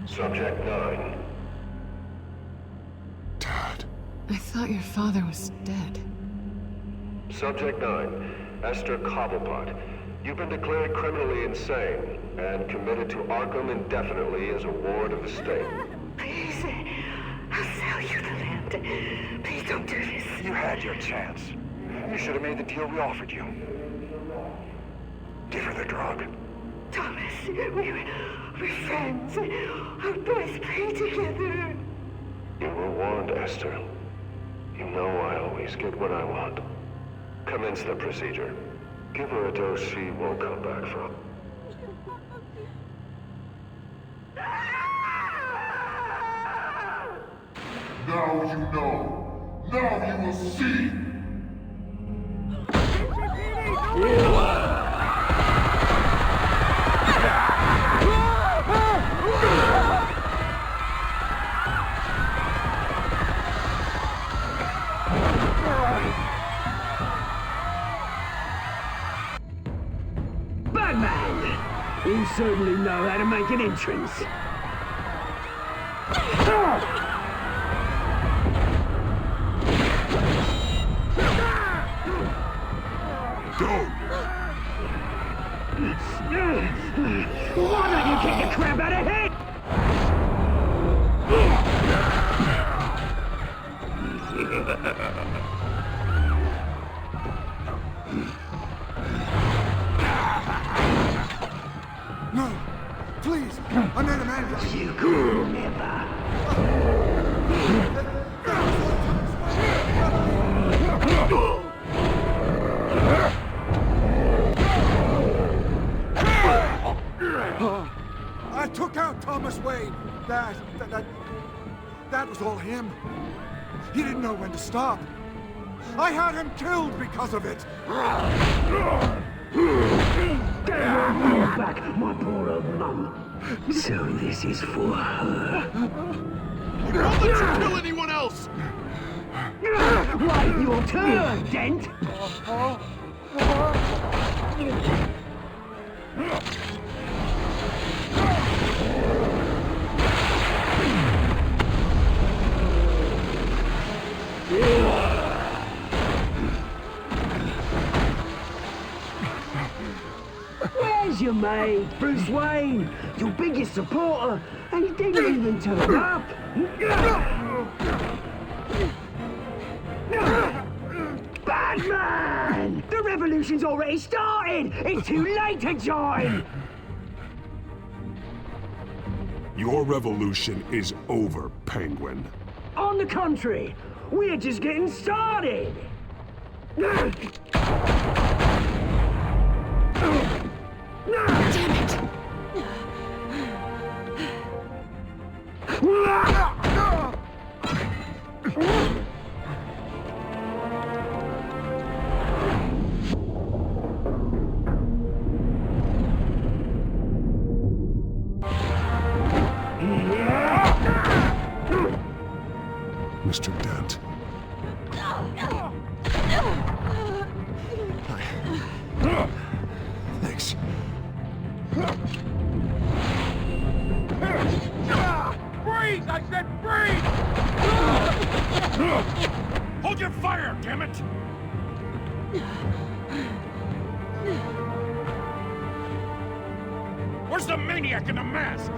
Subject 9. Dad. I thought your father was dead. Subject 9. Esther Cobblepot. You've been declared criminally insane and committed to Arkham indefinitely as a ward of the state. Please, I'll sell you the land. Please don't do this. You had your chance. You should have made the deal we offered you. Give her the drug. Thomas, we're friends. Our boys play together. You were warned, Esther. You know I always get what I want. Commence the procedure. Give her a dose she won't come back from. Now you know. Now you will see. Batman! You certainly know how to make an entrance. Why don't you kick the crap out of him? No! Please! I made a man! You could never. I took out Thomas Wayne. That was all him. He didn't know when to stop. I had him killed because of it. Back, my poor old mum. So this is for her. Don't let you kill anyone else! Right, your turn, Dent! Where's your mate, Bruce Wayne? Your biggest supporter, and he didn't even turn up. Batman! The revolution's already started! It's too late to join! Your revolution is over, Penguin. On the contrary, we're just getting started! Damn it! Mr. Dent. Thanks. Freeze! I said freeze! Hold your fire, damn it! Where's the maniac in the mask?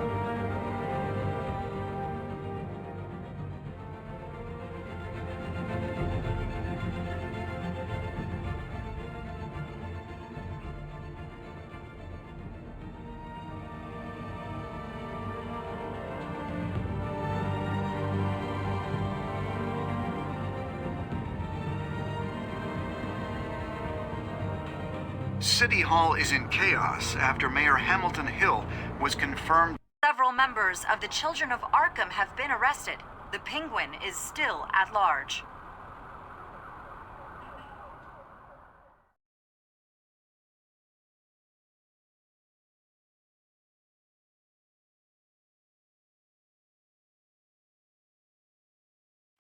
City Hall is in chaos after Mayor Hamilton Hill was confirmed. Several members of the Children of Arkham have been arrested. The Penguin is still at large.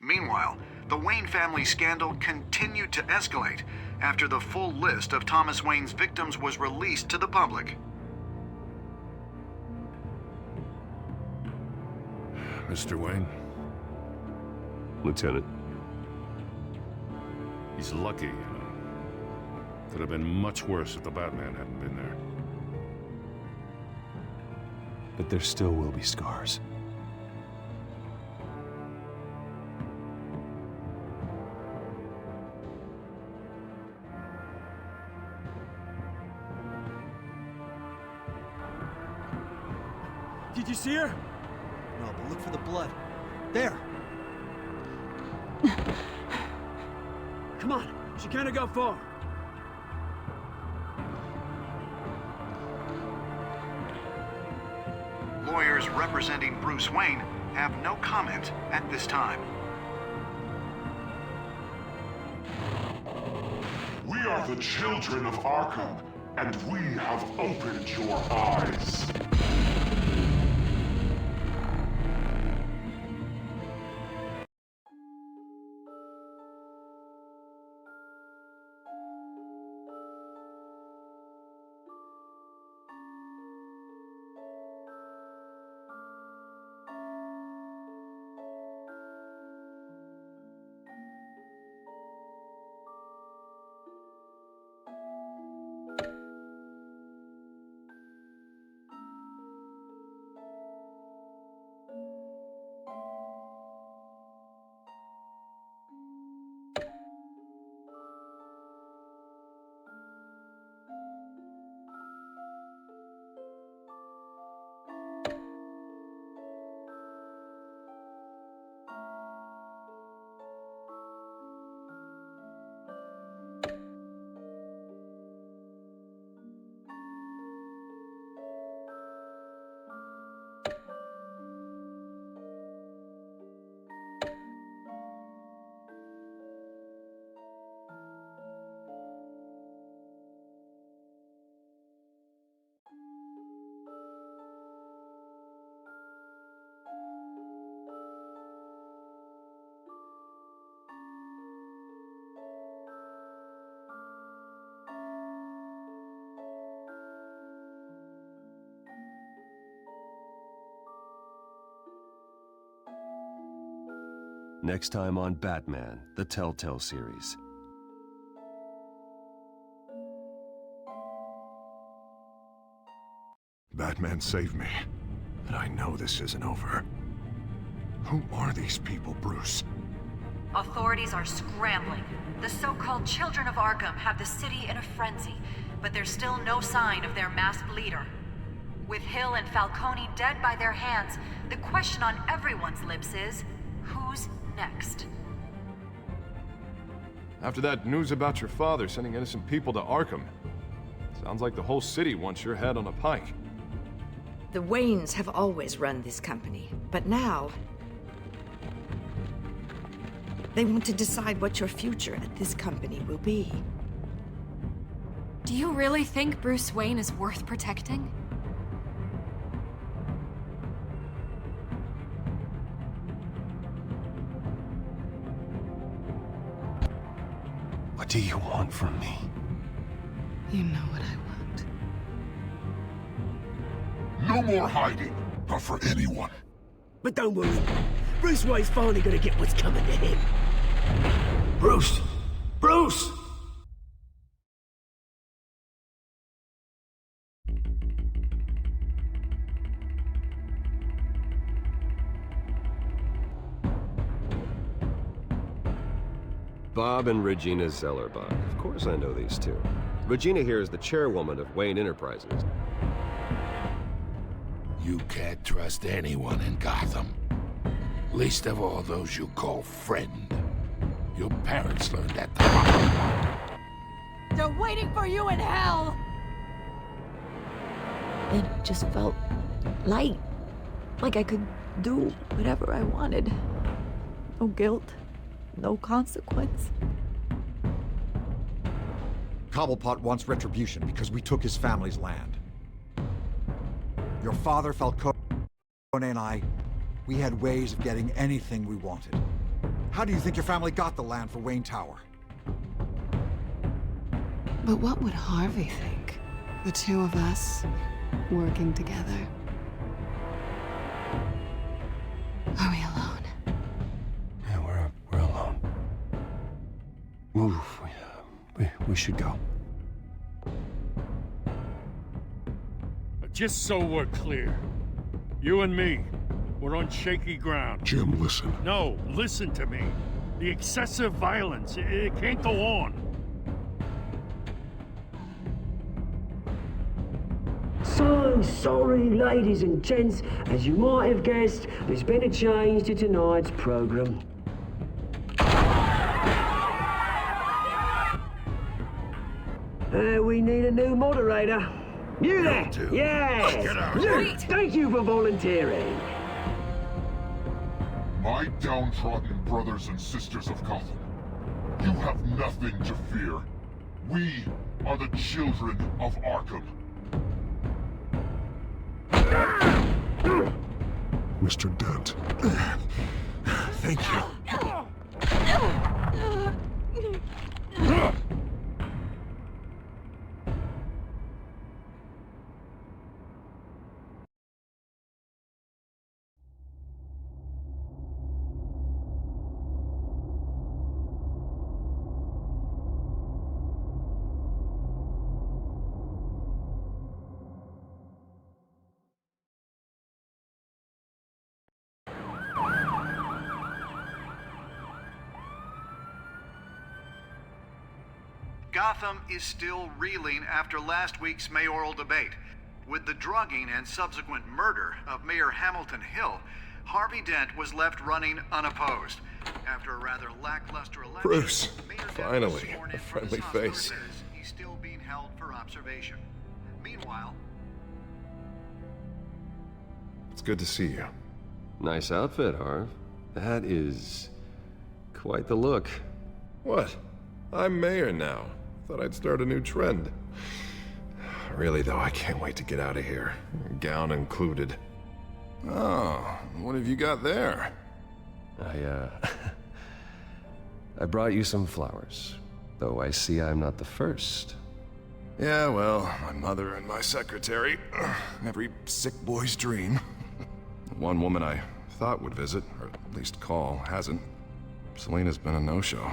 Meanwhile, the Wayne family scandal continued to escalate after the full list of Thomas Wayne's victims was released to the public. Mr. Wayne? Lieutenant. He's lucky, you know. Could have been much worse if the Batman hadn't been there. But there still will be scars. Did you see her? No, but look for the blood. There! Come on, she can't have got far. lawyers representing Bruce Wayne have no comment at this time. We are the children of Arkham, and we have opened your eyes. Next time on Batman, the Telltale series. Batman saved me, but I know this isn't over. Who are these people, Bruce? Authorities are scrambling. The so-called Children of Arkham have the city in a frenzy, but there's still no sign of their masked leader. With Hill and Falcone dead by their hands, the question on everyone's lips is, who's next? After that news about your father sending innocent people to Arkham, sounds like the whole city wants your head on a pike. The Waynes have always run this company, but now they want to decide what your future at this company will be. Do you really think Bruce Wayne is worth protecting? What do you want from me? You know what I want. No more hiding, not for anyone. But don't worry, Bruce Wayne's finally gonna get what's coming to him. Bruce! Bruce! Bob and Regina Zellerbach. Of course I know these two. Regina here is the chairwoman of Wayne Enterprises. You can't trust anyone in Gotham. Least of all those you call friend. Your parents learned that the hard way. They're waiting for you in hell! Then it just felt light. Like I could do whatever I wanted. No guilt, no consequence. Cobblepot wants retribution because we took his family's land. Your father, Falcone, and I, we had ways of getting anything we wanted. How do you think your family got the land for Wayne Tower? But what would Harvey think? The two of us working together. Are we alone? Yeah, we're alone. Move. We should go. Just so we're clear, you and me, we're on shaky ground. Jim, listen. No, listen to me. The excessive violence, it can't go on. So sorry, ladies and gents. As you might have guessed, there's been a change to tonight's program. We need a new moderator. You there! Yes! Get out. Wait! Thank you for volunteering. My downtrodden brothers and sisters of Gotham, you have nothing to fear. We are the children of Arkham. Mr. Dent. Thank you. Gotham is still reeling after last week's mayoral debate. With the drugging and subsequent murder of Mayor Hamilton Hill, Harvey Dent was left running unopposed. After a rather lackluster election, Bruce, Mayor Dent was finally, sworn a in for friendly his hospital face. visits. He's still being held for observation. Meanwhile, It's good to see you. Nice outfit, Harv. That is quite the look. What? I'm mayor now. Thought I'd start a new trend. Really, though, I can't wait to get out of here. Gown included. Oh, what have you got there? I brought you some flowers. Though I see I'm not the first. Yeah, well, my mother and my secretary. Every sick boy's dream. One woman I thought would visit, or at least call, hasn't. Selena's been a no-show.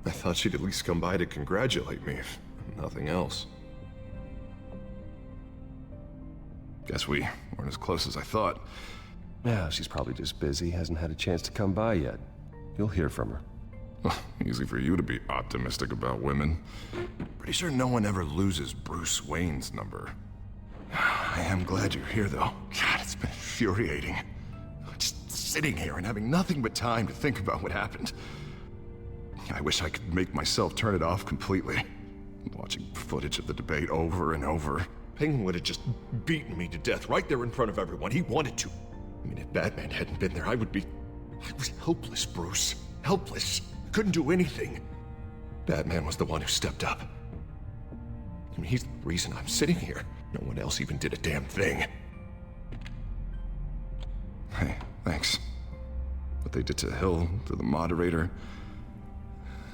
I thought she'd at least come by to congratulate me, if nothing else. Guess we weren't as close as I thought. Yeah, she's probably just busy, hasn't had a chance to come by yet. You'll hear from her. Easy for you to be optimistic about women. Pretty sure no one ever loses Bruce Wayne's number. I am glad you're here, though. God, it's been infuriating. Just sitting here and having nothing but time to think about what happened. I wish I could make myself turn it off completely. Watching footage of the debate over and over. Penguin would have just beaten me to death right there in front of everyone. He wanted to. I mean, if Batman hadn't been there, I was helpless, Bruce. Helpless. Couldn't do anything. Batman was the one who stepped up. I mean, he's the reason I'm sitting here. No one else even did a damn thing. Hey, thanks. What they did to Hill, to the moderator,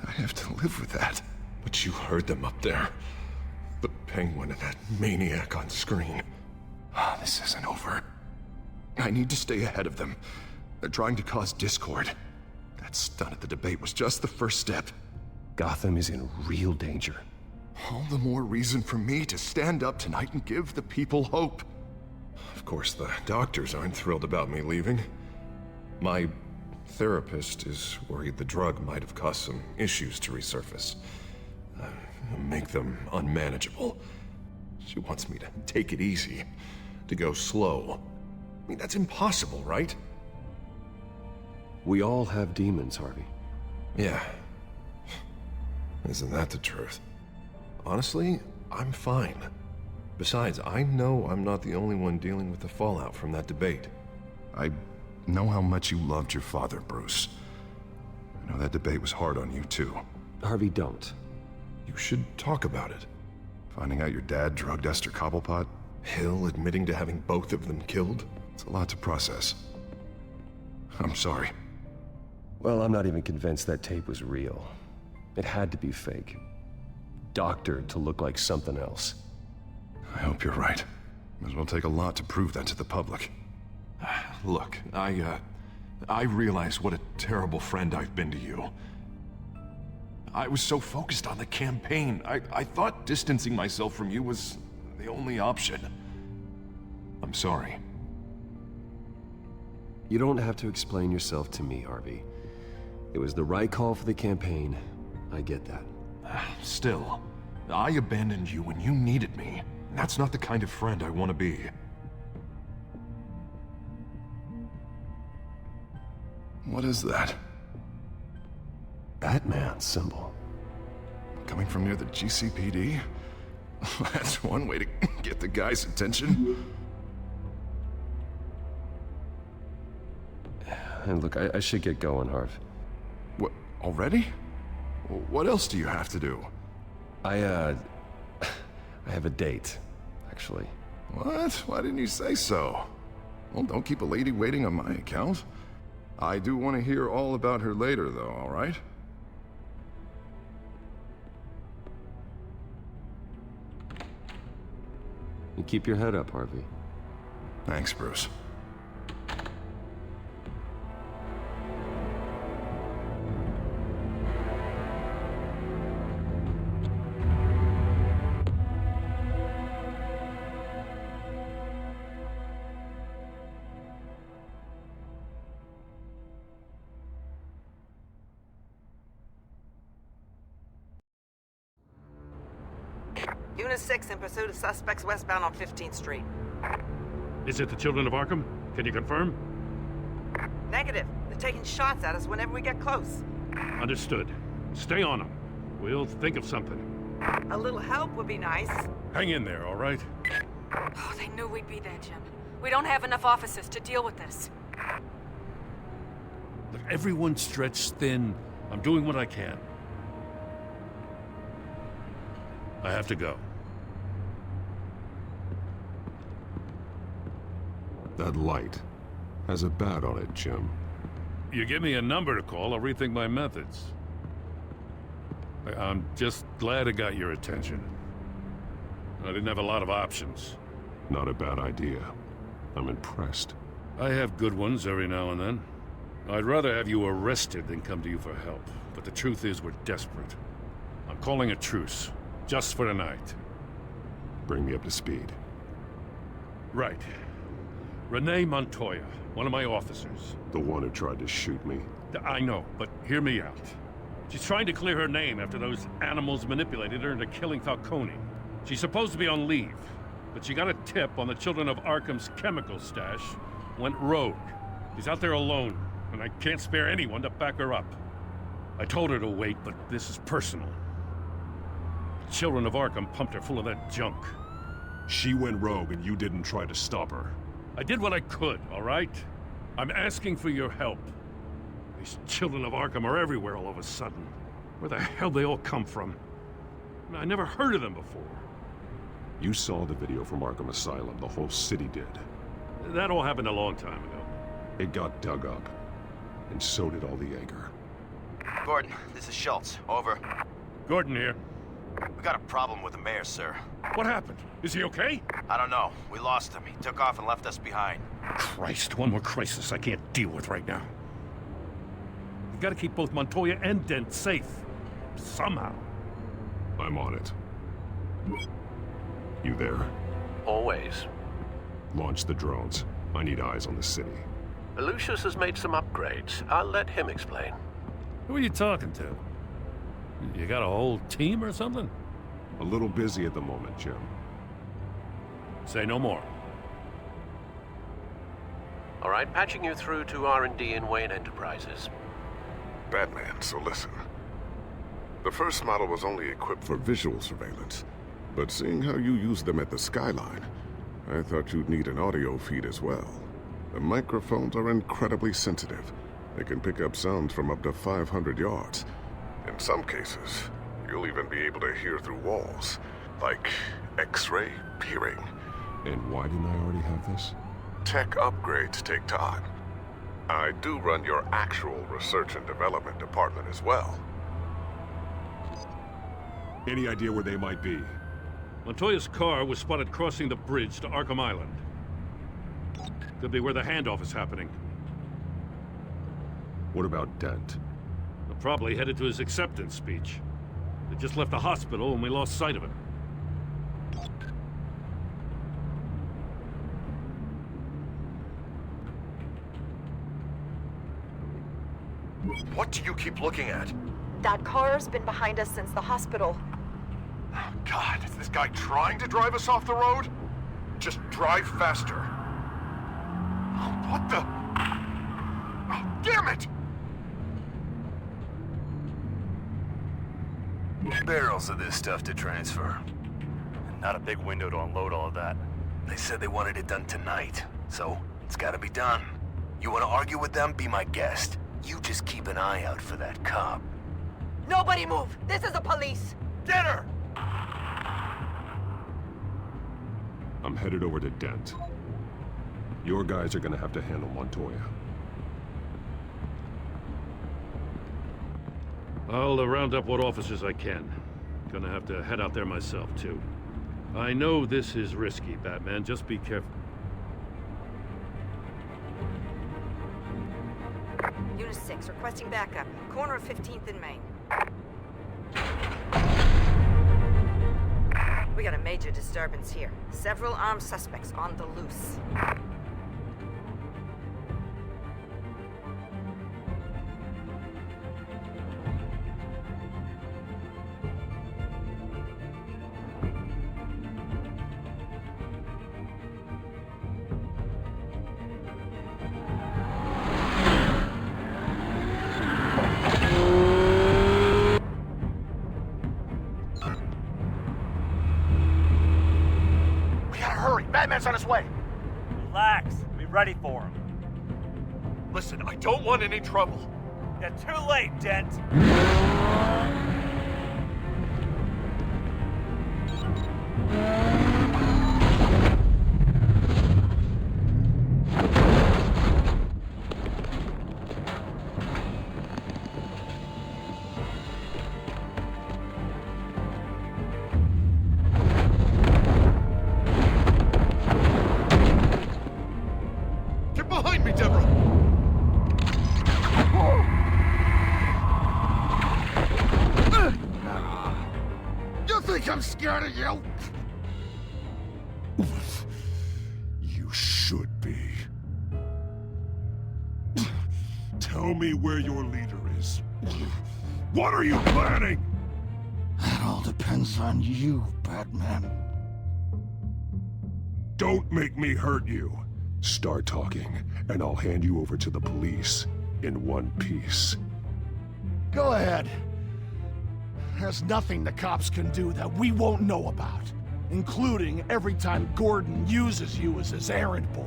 I have to live with that. But you heard them up there. The Penguin and that maniac on screen. This isn't over. I need to stay ahead of them. They're trying to cause discord. That stunt at the debate was just the first step. Gotham is in real danger. All the more reason for me to stand up tonight and give the people hope. Of course, the doctors aren't thrilled about me leaving. My therapist is worried the drug might have caused some issues to resurface. Make them unmanageable. She wants me to take it easy, to go slow. I mean, that's impossible, right? We all have demons, Harvey. Yeah. Isn't that the truth? Honestly, I'm fine. Besides, I know I'm not the only one dealing with the fallout from that debate. I know how much you loved your father, Bruce. I know that debate was hard on you, too. Harvey, don't. You should talk about it. Finding out your dad drugged Esther Cobblepot, Hill admitting to having both of them killed. It's a lot to process. I'm sorry. Well, I'm not even convinced that tape was real. It had to be fake. Doctored to look like something else. I hope you're right. Might as well take a lot to prove that to the public. Look, I realize what a terrible friend I've been to you. I was so focused on the campaign. I thought distancing myself from you was the only option. I'm sorry. You don't have to explain yourself to me, Harvey. It was the right call for the campaign. I get that. Still, I abandoned you when you needed me. That's not the kind of friend I want to be. What is that? Batman symbol. Coming from near the GCPD? That's one way to get the guy's attention. And look, I should get going, Harv. What, already? What else do you have to do? I have a date, actually. What? Why didn't you say so? Well, don't keep a lady waiting on my account. I do want to hear all about her later, though, all right? You keep your head up, Harvey. Thanks, Bruce. Unit 6 in pursuit of suspects westbound on 15th Street. Is it the children of Arkham? Can you confirm? Negative. They're taking shots at us whenever we get close. Understood. Stay on them. We'll think of something. A little help would be nice. Hang in there, all right? Oh, they knew we'd be there, Jim. We don't have enough officers to deal with this. Look, everyone's stretched thin. I'm doing what I can. I have to go. That light has a bat on it, Jim. You give me a number to call, I'll rethink my methods. I'm just glad it got your attention. I didn't have a lot of options. Not a bad idea. I'm impressed. I have good ones every now and then. I'd rather have you arrested than come to you for help. But the truth is, we're desperate. I'm calling a truce. Just for tonight. Bring me up to speed. Right. Renee Montoya, one of my officers. The one who tried to shoot me? I know, but hear me out. She's trying to clear her name after those animals manipulated her into killing Falcone. She's supposed to be on leave, but she got a tip on the children of Arkham's chemical stash, went rogue. She's out there alone, and I can't spare anyone to back her up. I told her to wait, but this is personal. Children of Arkham pumped her full of that junk. She went rogue and you didn't try to stop her. I did what I could, all right? I'm asking for your help. These children of Arkham are everywhere all of a sudden. Where the hell they all come from? I never heard of them before. You saw the video from Arkham Asylum. The whole city did. That all happened a long time ago. It got dug up. And so did all the anger. Gordon, this is Schultz. Over. Gordon here. We got a problem with the mayor, sir. What happened? Is he okay? I don't know. We lost him. He took off and left us behind. Christ, one more crisis I can't deal with right now. We've got to keep both Montoya and Dent safe. Somehow. I'm on it. You there? Always. Launch the drones. I need eyes on the city. Lucius has made some upgrades. I'll let him explain. Who are you talking to? You got a whole team or something? A little busy at the moment, Jim. Say no more. All right, patching you through to R&D in Wayne Enterprises. Batman, so listen. The first model was only equipped for visual surveillance, but seeing how you use them at the skyline, I thought you'd need an audio feed as well. The microphones are incredibly sensitive. They can pick up sounds from up to 500 yards. In some cases, you'll even be able to hear through walls, like X-ray peering. And why didn't I already have this? Tech upgrades take time. I do run your actual research and development department as well. Any idea where they might be? Montoya's car was spotted crossing the bridge to Arkham Island. Could be where the handoff is happening. What about Dent? They're probably headed to his acceptance speech. They just left the hospital and we lost sight of him. What do you keep looking at? That car's been behind us since the hospital. Oh, God, is this guy trying to drive us off the road? Just drive faster. Oh, what the? Oh, damn it! Barrels of this stuff to transfer. Not a big window to unload all of that. They said they wanted it done tonight, so it's gotta be done. You wanna argue with them? Be my guest. You just keep an eye out for that cop. Nobody move! This is the police! Dinner! I'm headed over to Dent. Your guys are gonna have to handle Montoya. I'll round up what officers I can. Gonna have to head out there myself, too. I know this is risky, Batman. Just be careful. Unit 6, requesting backup. Corner of 15th and Main. We got a major disturbance here. Several armed suspects on the loose. Batman's on his way. Relax. Be ready for him. Listen, I don't want any trouble. You're too late, Dent. I'm scared of you. You should be. Tell me where your leader is. What are you planning? That all depends on you, Batman. Don't make me hurt you. Start talking, and I'll hand you over to the police in one piece. Go ahead. There's nothing the cops can do that we won't know about, including every time Gordon uses you as his errand boy.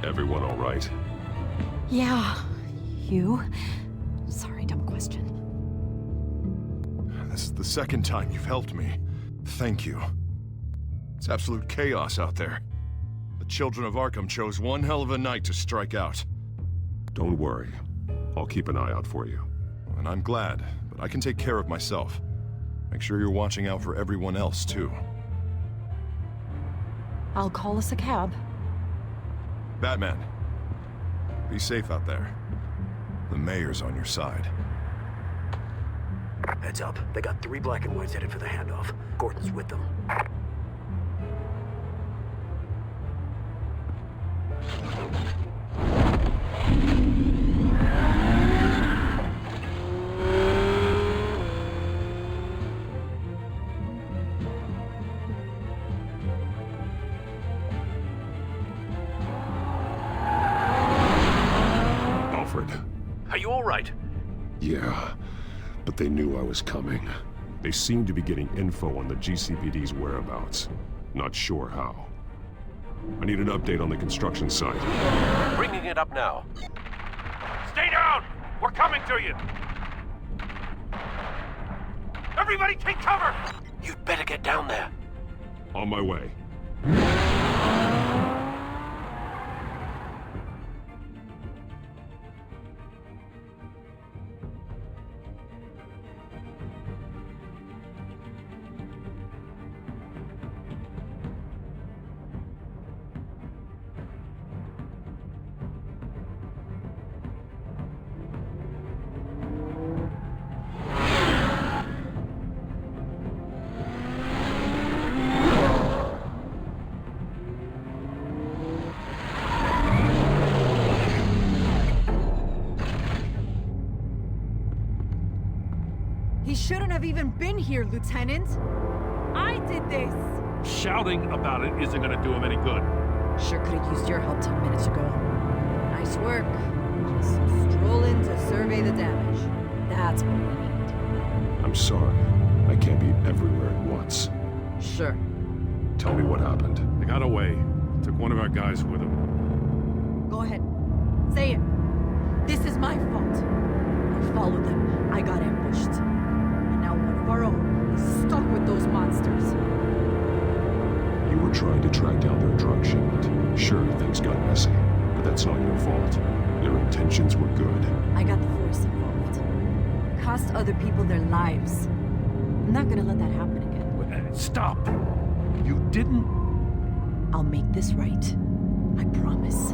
Everyone all right? Yeah. You? Sorry, dumb question. This is the second time you've helped me. Thank you. It's absolute chaos out there. The children of Arkham chose one hell of a night to strike out. Don't worry. I'll keep an eye out for you. And I'm glad, but I can take care of myself. Make sure you're watching out for everyone else, too. I'll call us a cab. Batman, be safe out there. The mayor's on your side. Heads up. They got 3 black and whites headed for the handoff. Gordon's with them. Are you all right? Yeah, but they knew I was coming. They seemed to be getting info on the GCPD's whereabouts. Not sure how. I need an update on the construction site. Bringing it up now. Stay down! We're coming to you! Everybody take cover! You'd better get down there. On my way. He shouldn't have even been here, Lieutenant. I did this. Shouting about it isn't gonna do him any good. Sure could have used your help 10 minutes ago. Nice work. Just stroll in to survey the damage. That's what we need. I'm sorry. I can't be everywhere at once. Sure. Tell me what happened. They got away. Took one of our guys with them. Go ahead. Say it. This is my fault. I followed them. I got ambushed. And now one of our own is stuck with those monsters. You were trying to track down their drug shipment. Sure, things got messy, but that's not your fault. Their intentions were good. I got the force involved. Cost other people their lives. I'm not gonna let that happen again. Stop! You didn't... I'll make this right. I promise.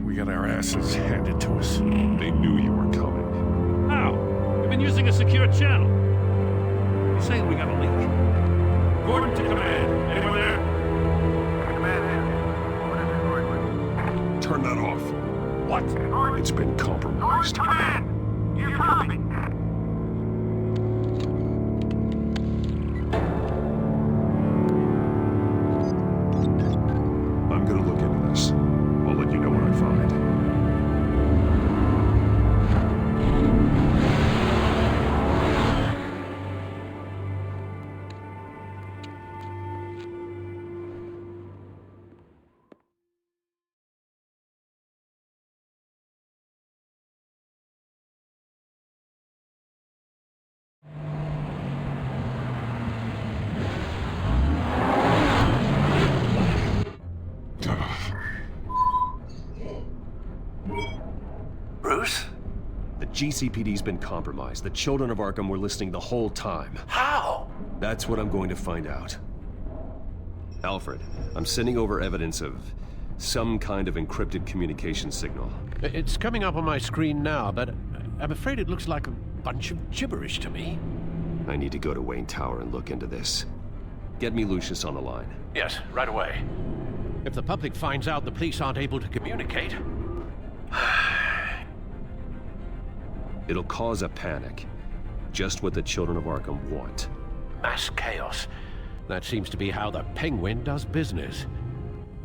We got our asses handed to us. They knew you were coming. How? We've been using a secure channel. You saying we got a leak? Gordon to command. Anyone there? Turn that off. What? It's been compromised. You copy? I'm gonna look into this. I'll let you know what I find. Bruce? The GCPD's been compromised. The children of Arkham were listening the whole time. How? That's what I'm going to find out. Alfred, I'm sending over evidence of some kind of encrypted communication signal. It's coming up on my screen now, but I'm afraid it looks like a bunch of gibberish to me. I need to go to Wayne Tower and look into this. Get me Lucius on the line. Yes, right away. If the public finds out the police aren't able to communicate... It'll cause a panic. Just what the children of Arkham want. Mass chaos. That seems to be how the Penguin does business.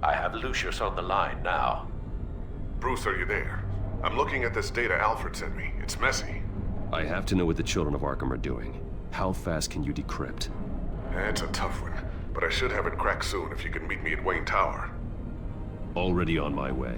I have Lucius on the line now. Bruce, are you there? I'm looking at this data Alfred sent me. It's messy. I have to know what the children of Arkham are doing. How fast can you decrypt? It's a tough one, but I should have it cracked soon if you can meet me at Wayne Tower. Already on my way.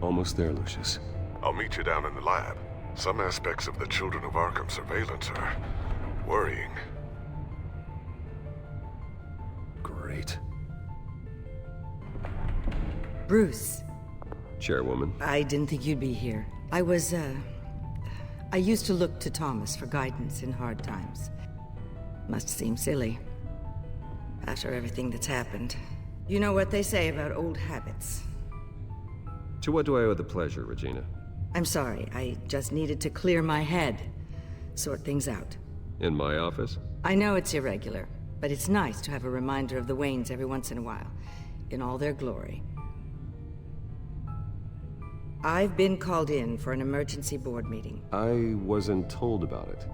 Almost there, Lucius. I'll meet you down in the lab. Some aspects of the Children of Arkham surveillance are worrying. Great. Bruce. Chairwoman. I didn't think you'd be here. I used to look to Thomas for guidance in hard times. Must seem silly. After everything that's happened. You know what they say about old habits. To what do I owe the pleasure, Regina? I'm sorry, I just needed to clear my head. Sort things out. In my office? I know it's irregular, but it's nice to have a reminder of the Waynes every once in a while. In all their glory. I've been called in for an emergency board meeting. I wasn't told about it.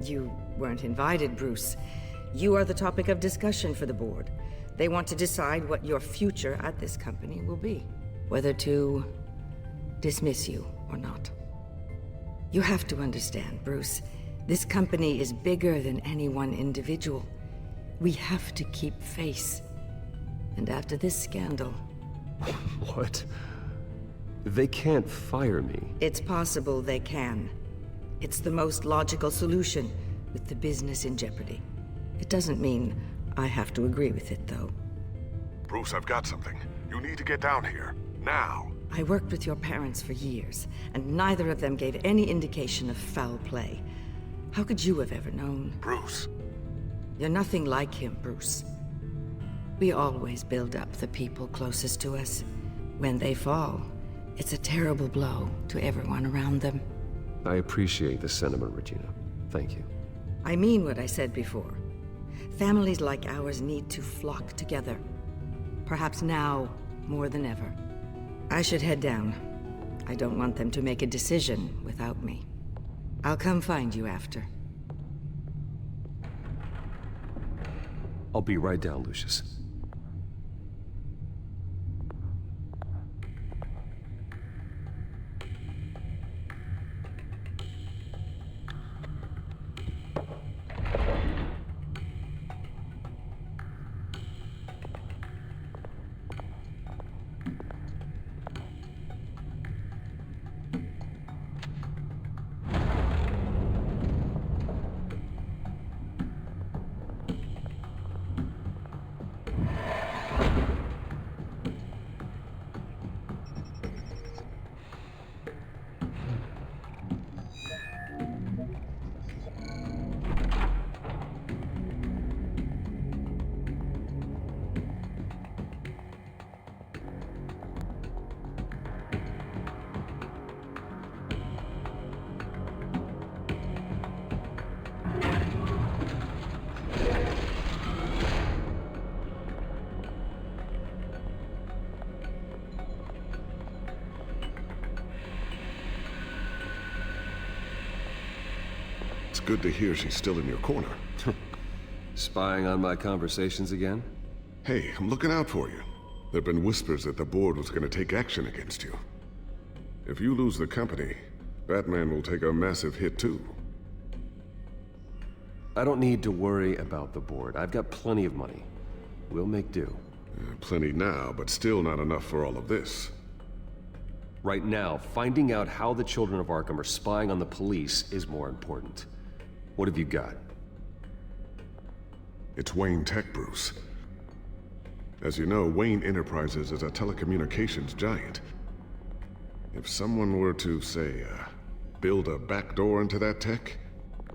You weren't invited, Bruce. You are the topic of discussion for the board. They want to decide what your future at this company will be. Whether to dismiss you or not. You have to understand, Bruce. This company is bigger than any one individual. We have to keep face. And after this scandal... What? They can't fire me. It's possible they can. It's the most logical solution, with the business in jeopardy. It doesn't mean I have to agree with it, though. Bruce, I've got something. You need to get down here. Now. I worked with your parents for years, and neither of them gave any indication of foul play. How could you have ever known? Bruce. You're nothing like him, Bruce. We always build up the people closest to us. When they fall, it's a terrible blow to everyone around them. I appreciate the sentiment, Regina. Thank you. I mean what I said before. Families like ours need to flock together. Perhaps now, more than ever. I should head down. I don't want them to make a decision without me. I'll come find you after. I'll be right down, Lucius. It's good to hear she's still in your corner. Spying on my conversations again? Hey, I'm looking out for you. There've been whispers that the board was gonna take action against you. If you lose the company, Batman will take a massive hit too. I don't need to worry about the board. I've got plenty of money. We'll make do. Plenty now, but still not enough for all of this. Right now, finding out how the children of Arkham are spying on the police is more important. What have you got? It's Wayne Tech, Bruce. As you know, Wayne Enterprises is a telecommunications giant. If someone were to, say, build a backdoor into that tech...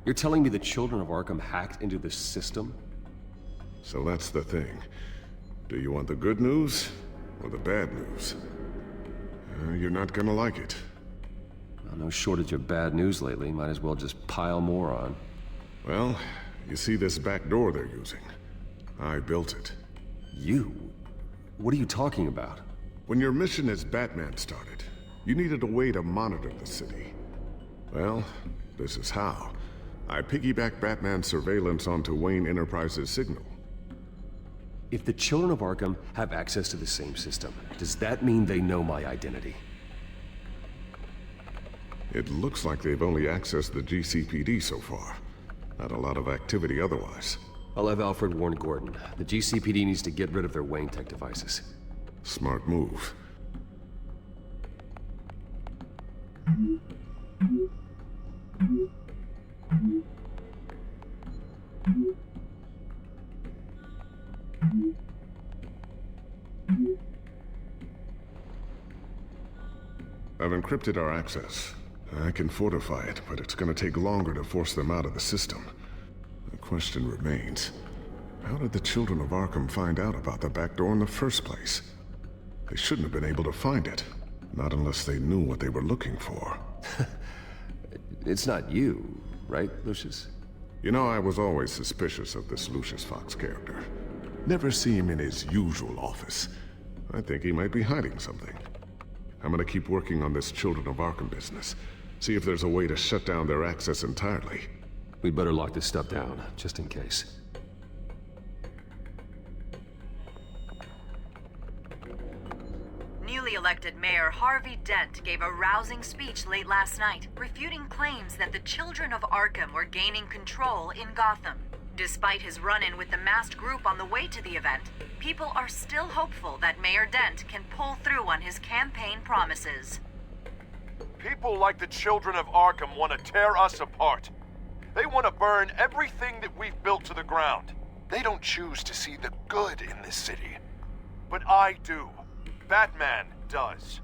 You're telling me the children of Arkham hacked into this system? So that's the thing. Do you want the good news or the bad news? You're not gonna like it. Well, no shortage of bad news lately. Might as well just pile more on. Well, you see this back door they're using? I built it. You? What are you talking about? When your mission as Batman started, you needed a way to monitor the city. Well, this is how. I piggybacked Batman's surveillance onto Wayne Enterprises' signal. If the children of Arkham have access to the same system, does that mean they know my identity? It looks like they've only accessed the GCPD so far. Not a lot of activity otherwise. I'll have Alfred warn Gordon. The GCPD needs to get rid of their Wayne Tech devices. Smart move. I've encrypted our access. I can fortify it, but it's gonna take longer to force them out of the system. The question remains, how did the children of Arkham find out about the back door in the first place? They shouldn't have been able to find it. Not unless they knew what they were looking for. It's not you, right, Lucius? You know, I was always suspicious of this Lucius Fox character. Never see him in his usual office. I think he might be hiding something. I'm gonna keep working on this Children of Arkham business. See if there's a way to shut down their access entirely. We'd better lock this stuff down, just in case. Newly elected Mayor Harvey Dent gave a rousing speech late last night, refuting claims that the children of Arkham were gaining control in Gotham. Despite his run-in with the masked group on the way to the event, people are still hopeful that Mayor Dent can pull through on his campaign promises. People like the children of Arkham want to tear us apart. They want to burn everything that we've built to the ground. They don't choose to see the good in this city. But I do. Batman does.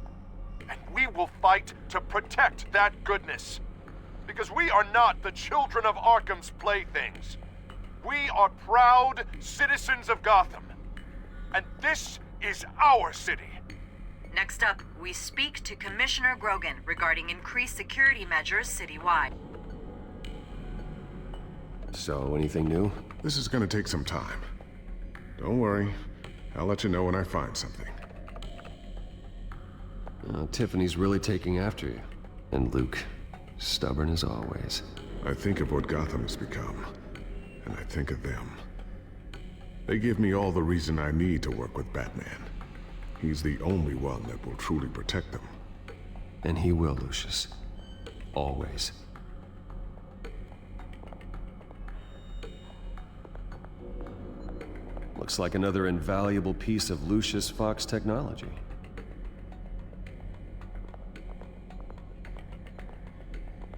And we will fight to protect that goodness. Because we are not the children of Arkham's playthings. We are proud citizens of Gotham. And this is our city. Next up, we speak to Commissioner Grogan regarding increased security measures citywide. So, anything new? This is gonna take some time. Don't worry. I'll let you know when I find something. Tiffany's really taking after you. And Luke, stubborn as always. I think of what Gotham has become, and I think of them. They give me all the reason I need to work with Batman. He's the only one that will truly protect them. And he will, Lucius. Always. Looks like another invaluable piece of Lucius Fox technology.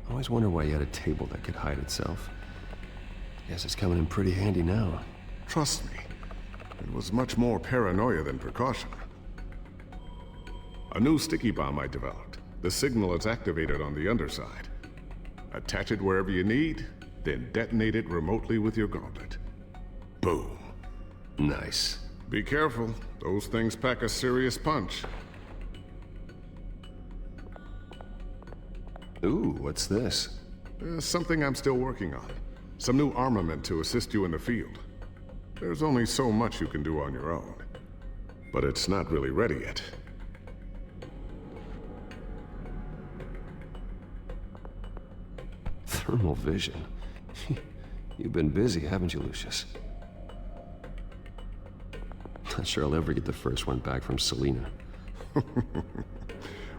I always wonder why you had a table that could hide itself. Guess it's coming in pretty handy now. Trust me, it was much more paranoia than precaution. A new sticky bomb I developed. The signal is activated on the underside. Attach it wherever you need, then detonate it remotely with your gauntlet. Boom. Nice. Be careful. Those things pack a serious punch. Ooh, what's this? Something I'm still working on. Some new armament to assist you in the field. There's only so much you can do on your own. But it's not really ready yet. Thermal vision. You've been busy, haven't you, Lucius? Not sure I'll ever get the first one back from Selina.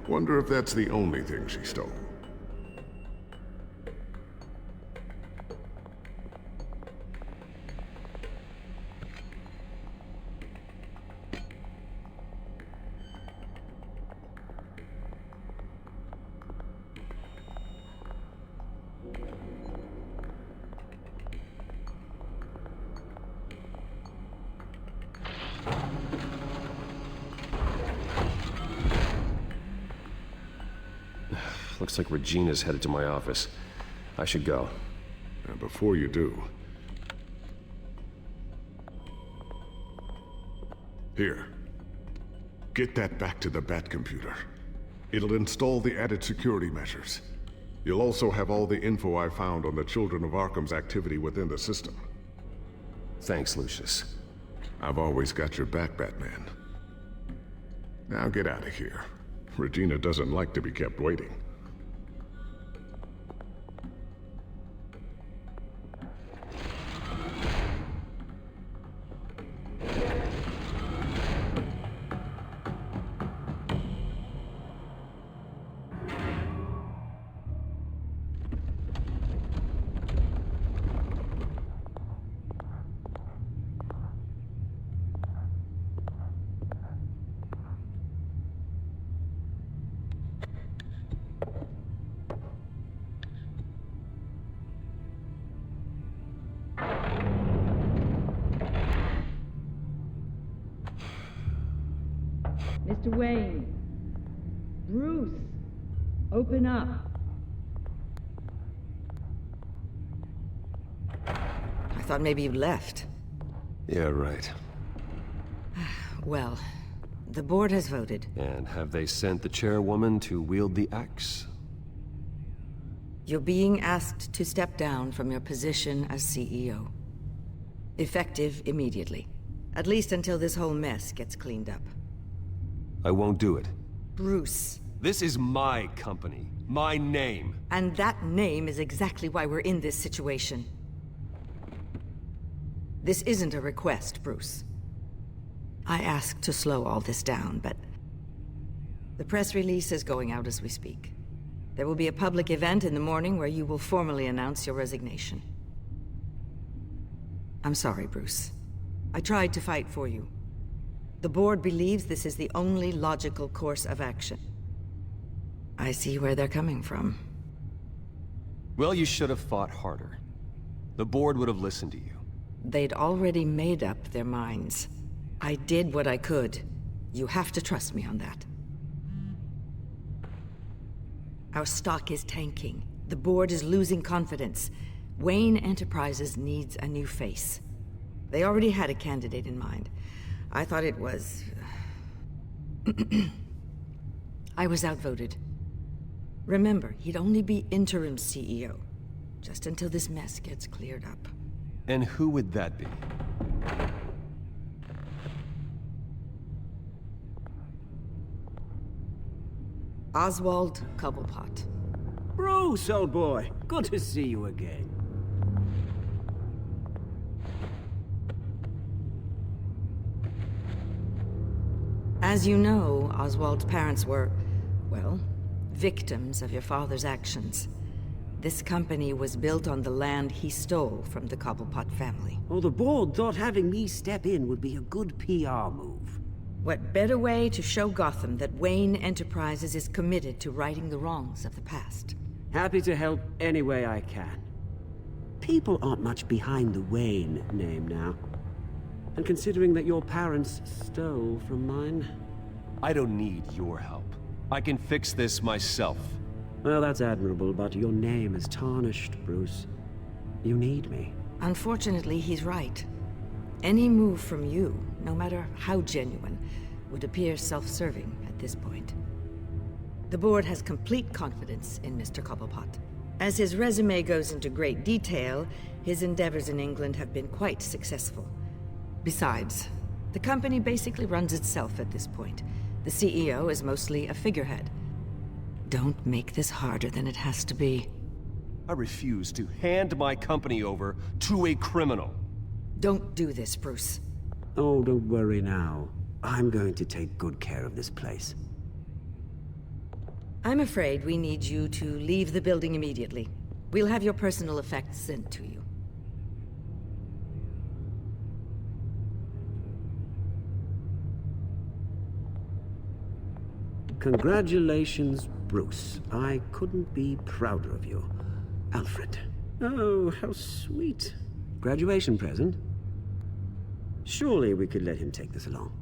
Wonder if that's the only thing she stole. Looks like Regina's headed to my office. I should go. And before you do... Here. Get that back to the Bat computer. It'll install the added security measures. You'll also have all the info I found on the Children of Arkham's activity within the system. Thanks, Lucius. I've always got your back, Batman. Now get out of here. Regina doesn't like to be kept waiting. Mr. Wayne. Bruce. Open up. I thought maybe you'd left. Yeah, right. Well, the board has voted. And have they sent the chairwoman to wield the axe? You're being asked to step down from your position as CEO. Effective immediately. At least until this whole mess gets cleaned up. I won't do it. Bruce. This is my company. My name. And that name is exactly why we're in this situation. This isn't a request, Bruce. I asked to slow all this down, but... the press release is going out as we speak. There will be a public event in the morning where you will formally announce your resignation. I'm sorry, Bruce. I tried to fight for you. The board believes this is the only logical course of action. I see where they're coming from. Well, you should have fought harder. The board would have listened to you. They'd already made up their minds. I did what I could. You have to trust me on that. Our stock is tanking. The board is losing confidence. Wayne Enterprises needs a new face. They already had a candidate in mind. I thought it was... I was outvoted. Remember, he'd only be interim CEO, just until this mess gets cleared up. And who would that be? Oswald Cobblepot. Bruce, old boy. Good to see you again. As you know, Oswald's parents were, well, victims of your father's actions. This company was built on the land he stole from the Cobblepot family. Well, the board thought having me step in would be a good PR move. What better way to show Gotham that Wayne Enterprises is committed to righting the wrongs of the past? Happy to help any way I can. People aren't much behind the Wayne name now. And considering that your parents stole from mine... I don't need your help. I can fix this myself. Well, that's admirable, but your name is tarnished, Bruce. You need me. Unfortunately, he's right. Any move from you, no matter how genuine, would appear self-serving at this point. The board has complete confidence in Mr. Cobblepot. As his resume goes into great detail, his endeavors in England have been quite successful. Besides, the company basically runs itself at this point. The CEO is mostly a figurehead. Don't make this harder than it has to be. I refuse to hand my company over to a criminal. Don't do this, Bruce. Oh, don't worry now. I'm going to take good care of this place. I'm afraid we need you to leave the building immediately. We'll have your personal effects sent to you. Congratulations, Bruce. I couldn't be prouder of you. Alfred. Oh, how sweet. Graduation present? Surely we could let him take this along.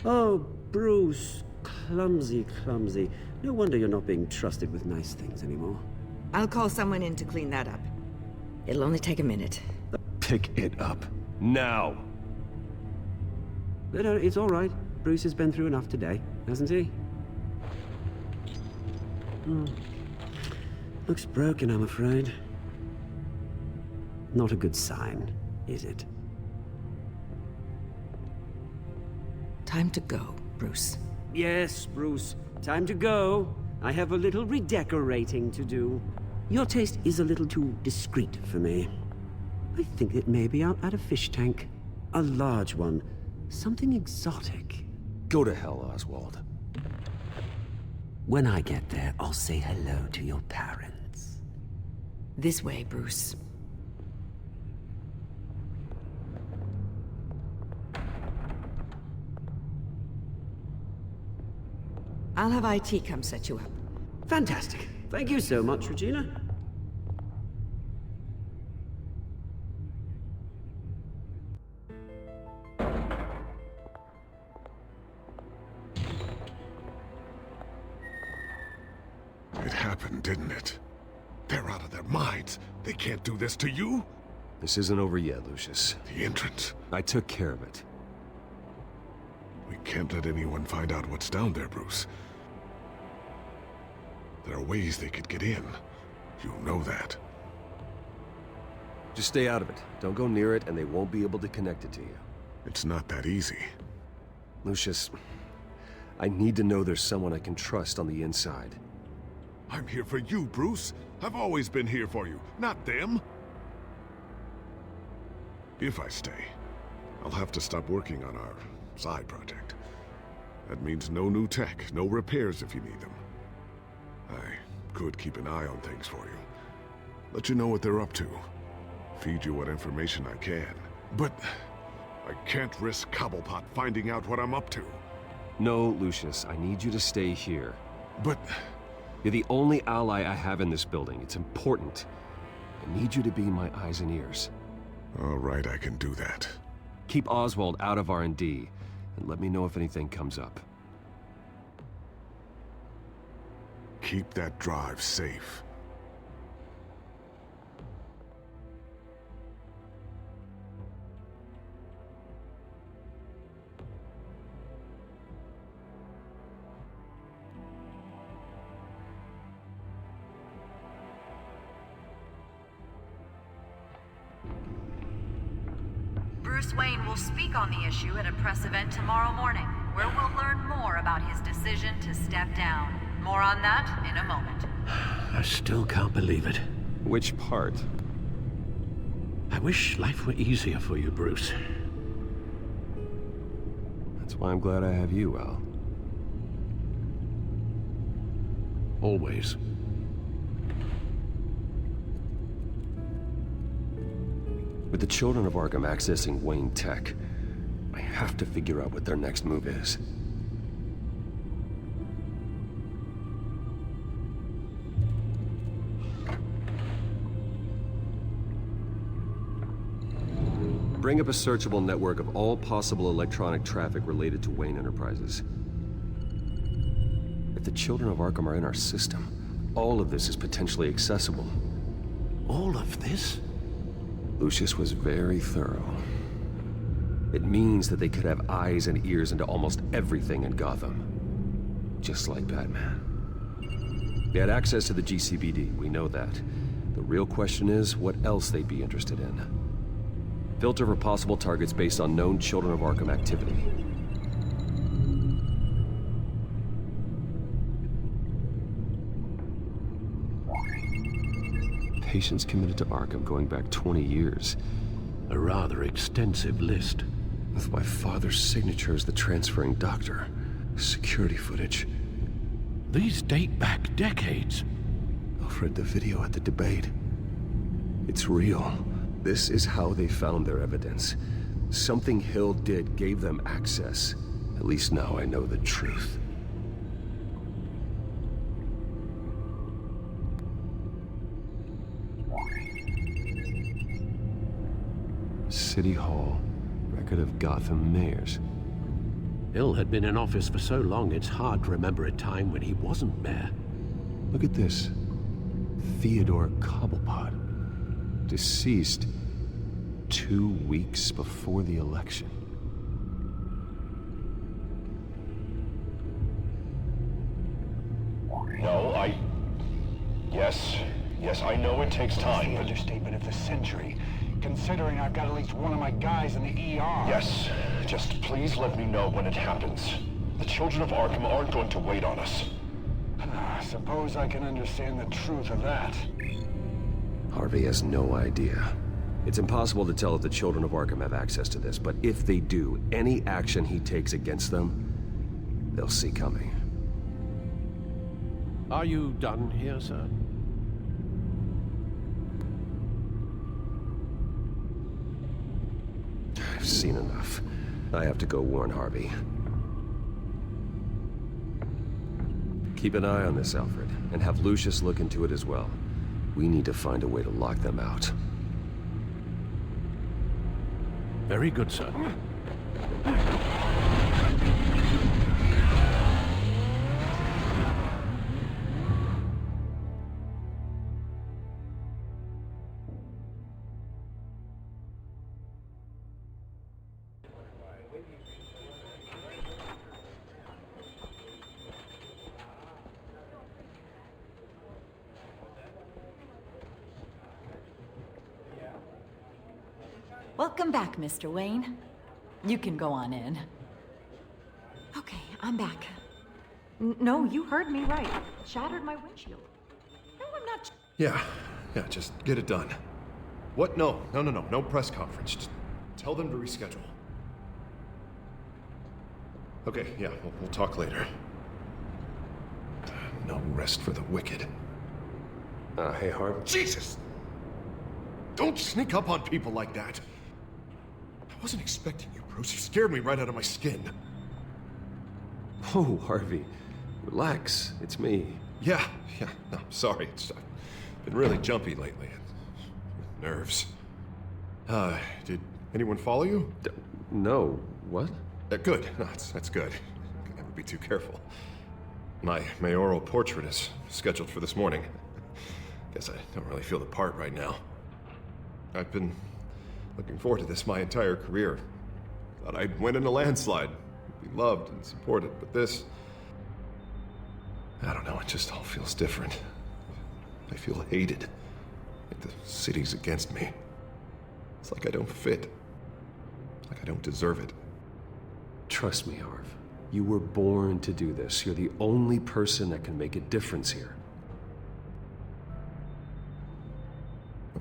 Oh, Bruce. Clumsy, clumsy. No wonder you're not being trusted with nice things anymore. I'll call someone in to clean that up. It'll only take a minute. Pick it up. Now! No, it's all right. Bruce has been through enough today, hasn't he? Looks broken, I'm afraid. Not a good sign, is it? Time to go, Bruce. Yes, Bruce. Time to go. I have a little redecorating to do. Your taste is a little too discreet for me. I think that maybe I'll add a fish tank. A large one. Something exotic. Go to hell, Oswald. When I get there, I'll say hello to your parents. This way, Bruce. I'll have IT come set you up. Fantastic. Thank you so much, Regina. It happened, didn't it? They're out of their minds. They can't do this to you. This isn't over yet, Lucius. The entrance. I took care of it. We can't let anyone find out what's down there, Bruce. There are ways they could get in. You know that. Just stay out of it. Don't go near it, and they won't be able to connect it to you. It's not that easy. Lucius, I need to know there's someone I can trust on the inside. I'm here for you, Bruce. I've always been here for you, not them. If I stay, I'll have to stop working on our side project. That means no new tech, no repairs if you need them. I could keep an eye on things for you. Let you know what they're up to. Feed you what information I can. But I can't risk Cobblepot finding out what I'm up to. No, Lucius, I need you to stay here. But... You're the only ally I have in this building. It's important. I need you to be my eyes and ears. All right, I can do that. Keep Oswald out of R&D. and let me know if anything comes up. Keep that drive safe. Bruce Wayne will speak on the issue at a press event tomorrow morning, where we'll learn more about his decision to step down. More on that in a moment. I still can't believe it. Which part? I wish life were easier for you, Bruce. That's why I'm glad I have you, Al. Always. With the children of Arkham accessing Wayne Tech, I have to figure out what their next move is. Bring up a searchable network of all possible electronic traffic related to Wayne Enterprises. If the children of Arkham are in our system, all of this is potentially accessible. All of this? Lucius was very thorough. It means that they could have eyes and ears into almost everything in Gotham. Just like Batman. They had access to the GCPD, we know that. The real question is, what else they'd be interested in. Filter for possible targets based on known Children of Arkham activity. Patients committed to Arkham going back 20 years. A rather extensive list. With my father's signature as the transferring doctor. Security footage. These date back decades. I've read the video at the debate. It's real. This is how they found their evidence. Something Hill did gave them access. At least now I know the truth. City Hall. Record of Gotham mayors. Hill had been in office for so long, it's hard to remember a time when he wasn't mayor. Look at this. Theodore Cobblepot. Deceased 2 weeks before the election. No, Yes, I know it takes time, The understatement of the century, considering I've got at least one of my guys in the ER. Yes, just please let me know when it happens. The children of Arkham aren't going to wait on us. Suppose I can understand the truth of that. Harvey has no idea. It's impossible to tell if the children of Arkham have access to this, but if they do, any action he takes against them, they'll see coming. Are you done here, sir? I've seen enough. I have to go warn Harvey. Keep an eye on this, Alfred, and have Lucius look into it as well. We need to find a way to lock them out. Very good, sir. Welcome back, Mr. Wayne. You can go on in. Okay, I'm back. No, you heard me right. Shattered my windshield. No, I'm not. Yeah, just get it done. What? No press conference. Just tell them to reschedule. Okay, yeah, we'll talk later. No rest for the wicked. Hey, Harv. Jesus! Don't sneak up on people like that. I wasn't expecting you, Bruce. You scared me right out of my skin. Oh, Harvey. Relax. It's me. Yeah. No, sorry. I've been really jumpy lately. Nerves. Did anyone follow you? No. What? Good. No, that's good. Can never be too careful. My mayoral portrait is scheduled for this morning. Guess I don't really feel the part right now. I've been looking forward to this my entire career. Thought I'd win in a landslide, be loved and supported, but this... I don't know, it just all feels different. I feel hated. Like the city's against me. It's like I don't fit. Like I don't deserve it. Trust me, Harv. You were born to do this. You're the only person that can make a difference here.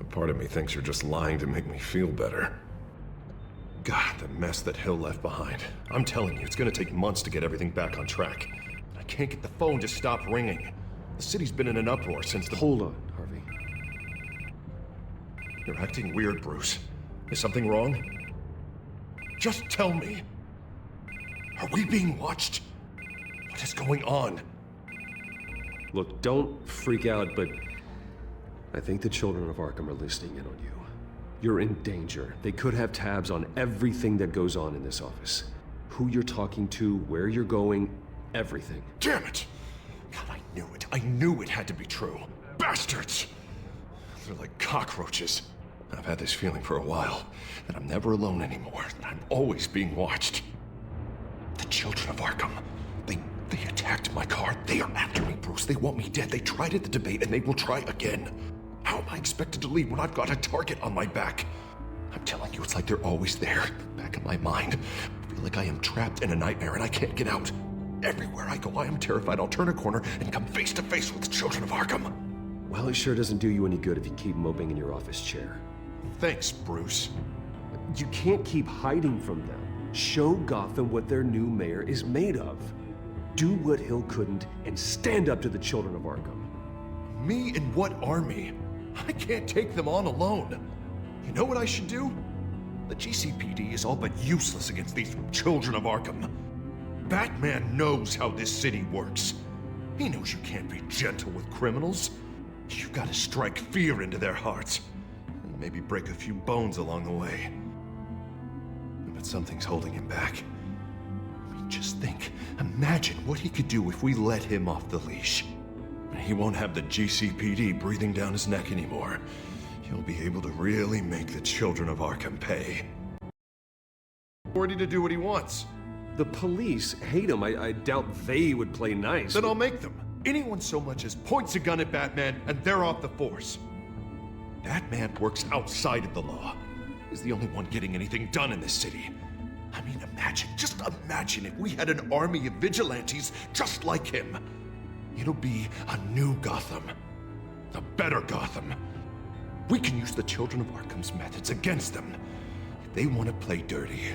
A part of me thinks you're just lying to make me feel better. God, the mess that Hill left behind. I'm telling you, it's gonna take months to get everything back on track. I can't get the phone to stop ringing. The city's been in an uproar since the... Hold on, Harvey. You're acting weird, Bruce. Is something wrong? Just tell me. Are we being watched? What is going on? Look, don't freak out, but I think the children of Arkham are listening in on you. You're in danger. They could have tabs on everything that goes on in this office. Who you're talking to, where you're going, everything. Damn it! God, I knew it. I knew it had to be true. Bastards! They're like cockroaches. I've had this feeling for a while, that I'm never alone anymore, that I'm always being watched. The children of Arkham. They attacked my car. They are after me, Bruce. They want me dead. They tried at the debate, and they will try again. How am I expected to leave when I've got a target on my back? I'm telling you, it's like they're always there, back of my mind. I feel like I am trapped in a nightmare, and I can't get out. Everywhere I go, I am terrified I'll turn a corner and come face to face with the children of Arkham. Well, it sure doesn't do you any good if you keep moping in your office chair. Thanks, Bruce. You can't keep hiding from them. Show Gotham what their new mayor is made of. Do what Hill couldn't and stand up to the children of Arkham. Me and what army? I can't take them on alone. You know what I should do? The GCPD is all but useless against these children of Arkham. Batman knows how this city works. He knows you can't be gentle with criminals. You've got to strike fear into their hearts. And maybe break a few bones along the way. But something's holding him back. I mean, just think. Imagine what he could do if we let him off the leash. He won't have the GCPD breathing down his neck anymore. He'll be able to really make the children of Arkham pay. Authority to do what he wants. The police hate him. I doubt they would play nice. Then I'll make them. Anyone so much as points a gun at Batman and they're off the force. Batman works outside of the law. He's the only one getting anything done in this city. I mean, just imagine if we had an army of vigilantes just like him. It'll be a new Gotham. A better Gotham. We can use the children of Arkham's methods against them. If they want to play dirty,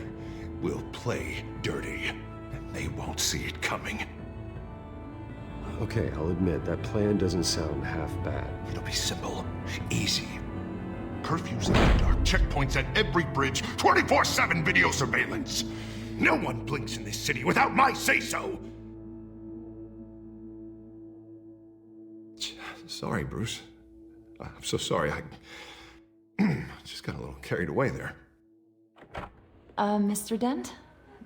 we'll play dirty. And they won't see it coming. Okay, I'll admit, that plan doesn't sound half bad. It'll be simple, easy. Curfews in the dark, checkpoints at every bridge, 24/7 video surveillance. No one blinks in this city without my say-so. Sorry, Bruce. I'm so sorry. I just got a little carried away there. Mr. Dent?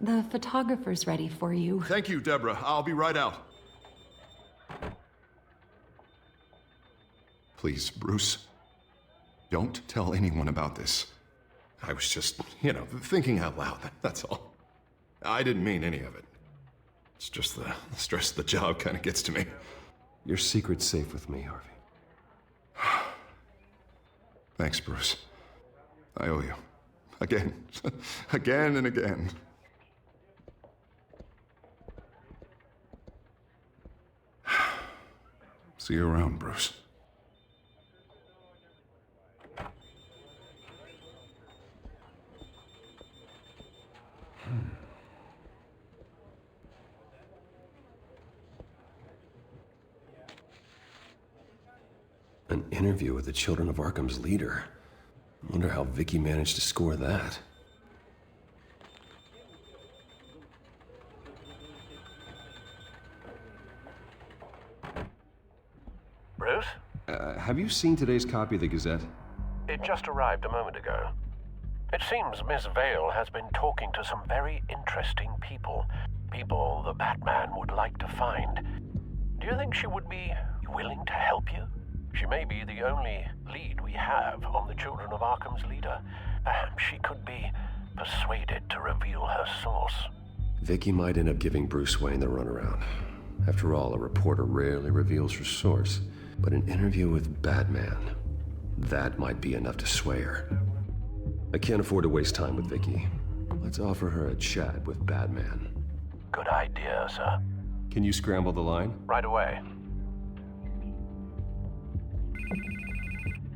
The photographer's ready for you. Thank you, Deborah. I'll be right out. Please, Bruce, don't tell anyone about this. I was just, thinking out loud, that's all. I didn't mean any of it. It's just the stress of the job kind of gets to me. Your secret's safe with me, Harvey. Thanks, Bruce. I owe you. Again. Again and again. See you around, Bruce. An interview with the Children of Arkham's leader. I wonder how Vicky managed to score that. Bruce? Have you seen today's copy of the Gazette? It just arrived a moment ago. It seems Miss Vale has been talking to some very interesting people. People the Batman would like to find. Do you think she would be willing to help you? She may be the only lead we have on the Children of Arkham's leader. Perhaps she could be persuaded to reveal her source. Vicky might end up giving Bruce Wayne the runaround. After all, a reporter rarely reveals her source. But an interview with Batman, that might be enough to sway her. I can't afford to waste time with Vicky. Let's offer her a chat with Batman. Good idea, sir. Can you scramble the line? Right away.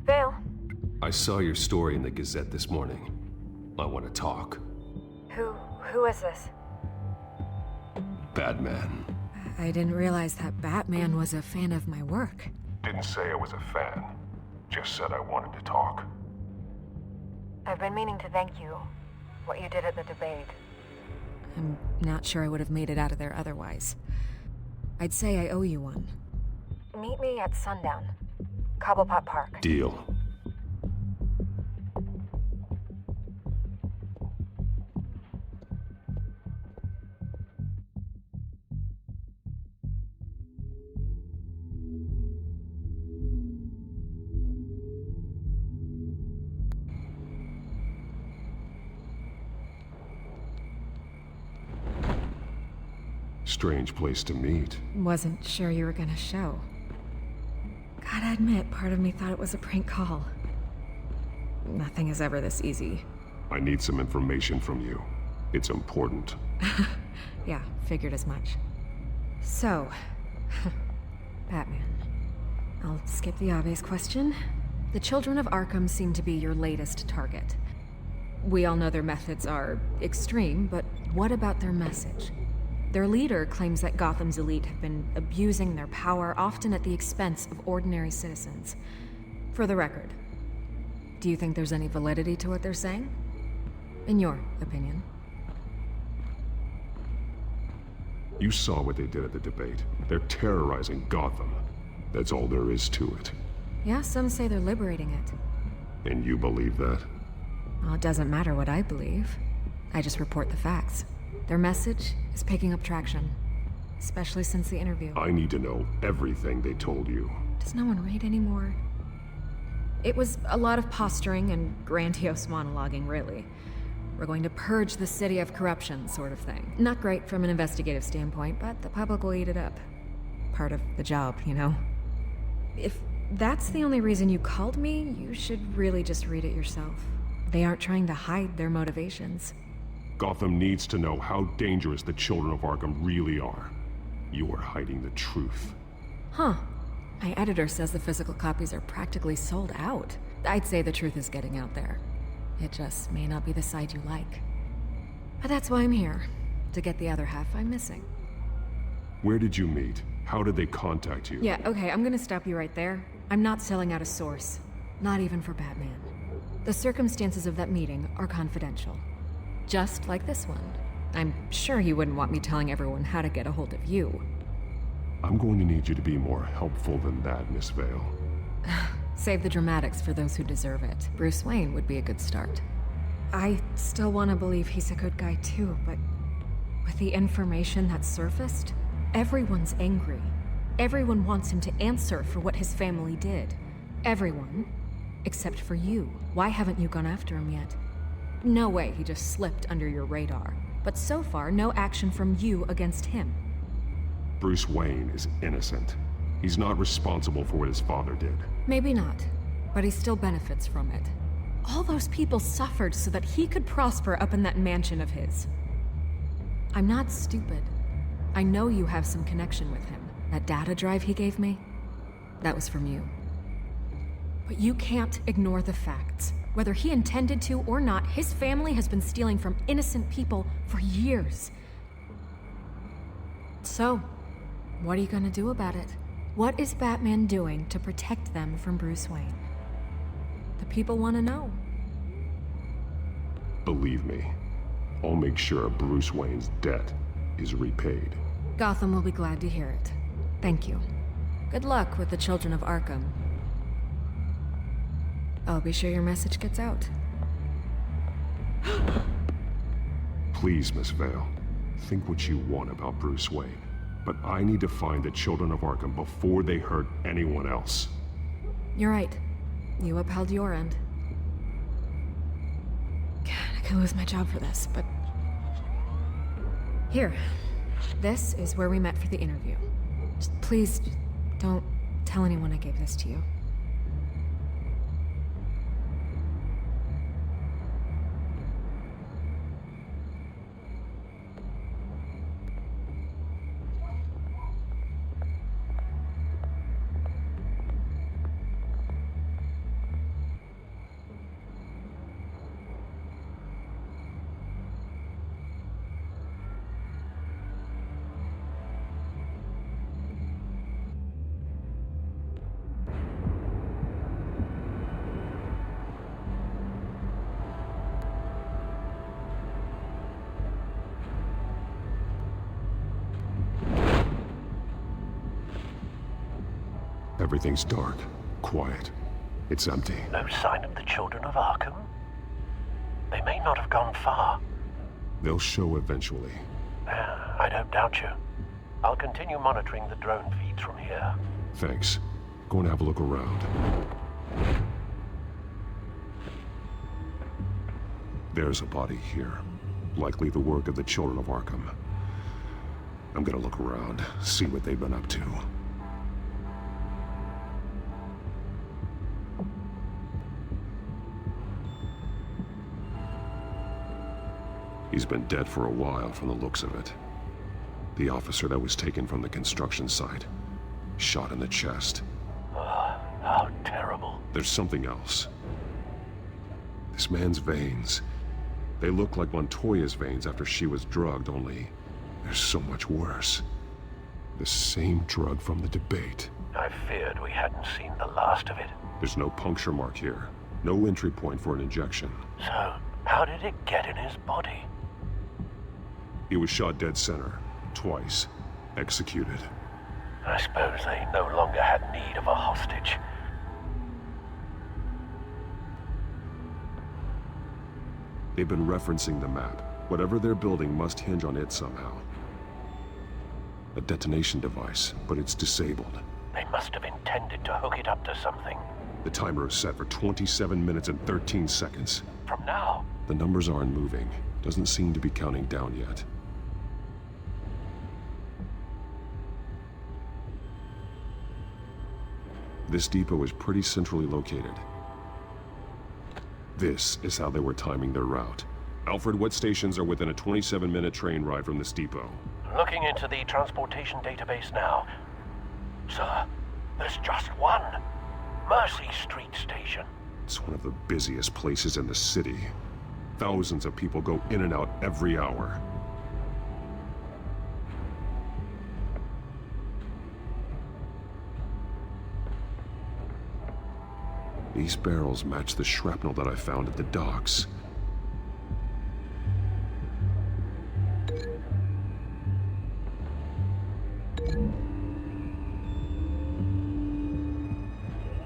Vale. I saw your story in the Gazette this morning. I want to talk. Who is this? Batman. I didn't realize that Batman was a fan of my work. Didn't say I was a fan. Just said I wanted to talk. I've been meaning to thank you. What you did at the debate. I'm not sure I would have made it out of there otherwise. I'd say I owe you one. Meet me at sundown. Cobblepot Park. Deal. Strange place to meet. Wasn't sure you were gonna show. Gotta admit, part of me thought it was a prank call. Nothing is ever this easy. I need some information from you. It's important. Yeah, figured as much. So, Batman. I'll skip the obvious question. The Children of Arkham seem to be your latest target. We all know their methods are extreme, but what about their message? Their leader claims that Gotham's elite have been abusing their power, often at the expense of ordinary citizens. For the record, do you think there's any validity to what they're saying? In your opinion? You saw what they did at the debate. They're terrorizing Gotham. That's all there is to it. Yeah, some say they're liberating it. And you believe that? Well, it doesn't matter what I believe. I just report the facts. Their message is picking up traction, especially since the interview. I need to know everything they told you. Does no one read anymore? It was a lot of posturing and grandiose monologuing, really. We're going to purge the city of corruption, sort of thing. Not great from an investigative standpoint, but the public will eat it up. Part of the job, you know? If that's the only reason you called me, you should really just read it yourself. They aren't trying to hide their motivations. Gotham needs to know how dangerous the Children of Arkham really are. You are hiding the truth. Huh. My editor says the physical copies are practically sold out. I'd say the truth is getting out there. It just may not be the side you like. But that's why I'm here, to get the other half I'm missing. Where did you meet? How did they contact you? Yeah, okay, I'm gonna stop you right there. I'm not selling out a source. Not even for Batman. The circumstances of that meeting are confidential. Just like this one. I'm sure you wouldn't want me telling everyone how to get a hold of you. I'm going to need you to be more helpful than that, Miss Vale. Save the dramatics for those who deserve it. Bruce Wayne would be a good start. I still want to believe he's a good guy too, but with the information that surfaced, everyone's angry. Everyone wants him to answer for what his family did. Everyone, except for you. Why haven't you gone after him yet? No way he just slipped under your radar. But so far, no action from you against him. Bruce Wayne is innocent. He's not responsible for what his father did. Maybe not, but he still benefits from it. All those people suffered so that he could prosper up in that mansion of his. I'm not stupid. I know you have some connection with him. That data drive he gave me, that was from you. But you can't ignore the facts. Whether he intended to or not, his family has been stealing from innocent people for years. So, what are you gonna do about it? What is Batman doing to protect them from Bruce Wayne? The people want to know. Believe me, I'll make sure Bruce Wayne's debt is repaid. Gotham will be glad to hear it. Thank you. Good luck with the Children of Arkham. I'll be sure your message gets out. Please, Miss Vale, think what you want about Bruce Wayne. But I need to find the children of Arkham before they hurt anyone else. You're right. You upheld your end. God, I could lose my job for this, but... Here. This is where we met for the interview. Just please, don't tell anyone I gave this to you. Everything's dark, quiet. It's empty. No sign of the children of Arkham? They may not have gone far. They'll show eventually. I don't doubt you. I'll continue monitoring the drone feeds from here. Thanks. Go and have a look around. There's a body here. Likely the work of the children of Arkham. I'm gonna look around, see what they've been up to. He's been dead for a while from the looks of it. The officer that was taken from the construction site. Shot in the chest. How terrible. There's something else. This man's veins. They look like Montoya's veins after she was drugged, only they're so much worse. The same drug from the debate. I feared we hadn't seen the last of it. There's no puncture mark here. No entry point for an injection. So, how did it get in his body? He was shot dead center. Twice. Executed. I suppose they no longer had need of a hostage. They've been referencing the map. Whatever they're building must hinge on it somehow. A detonation device, but it's disabled. They must have intended to hook it up to something. The timer is set for 27 minutes and 13 seconds. From now? The numbers aren't moving. Doesn't seem to be counting down yet. This depot is pretty centrally located. This is how they were timing their route. Alfred, what stations are within a 27-minute train ride from this depot? Looking into the transportation database now. Sir, there's just one. Mercy Street Station. It's one of the busiest places in the city. Thousands of people go in and out every hour. These barrels match the shrapnel that I found at the docks.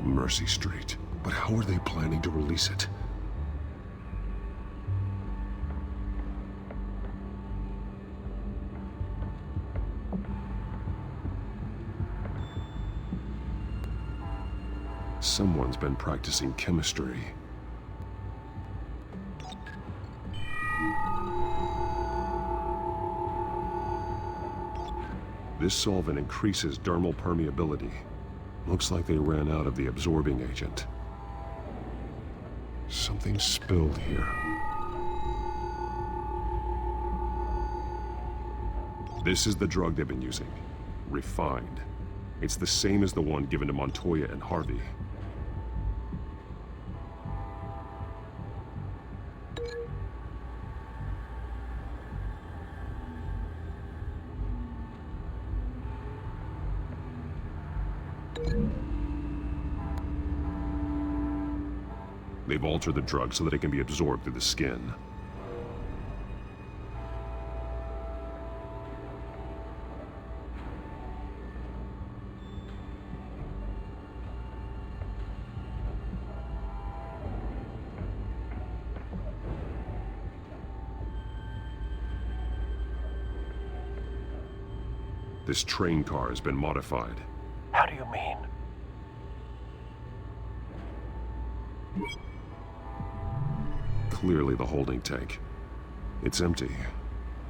Mercy Street. But how are they planning to release it? Someone's been practicing chemistry. This solvent increases dermal permeability. Looks like they ran out of the absorbing agent. Something spilled here. This is the drug they've been using. Refined. It's the same as the one given to Montoya and Harvey. They've altered the drug so that it can be absorbed through the skin. This train car has been modified. How do you mean? Clearly the holding tank. It's empty.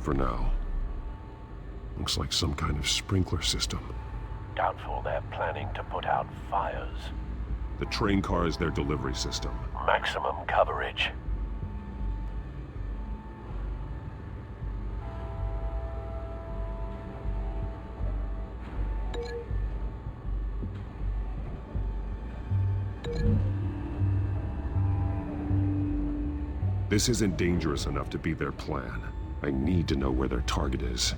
For now. Looks like some kind of sprinkler system. Doubtful they're planning to put out fires. The train car is their delivery system. Maximum coverage. This isn't dangerous enough to be their plan. I need to know where their target is.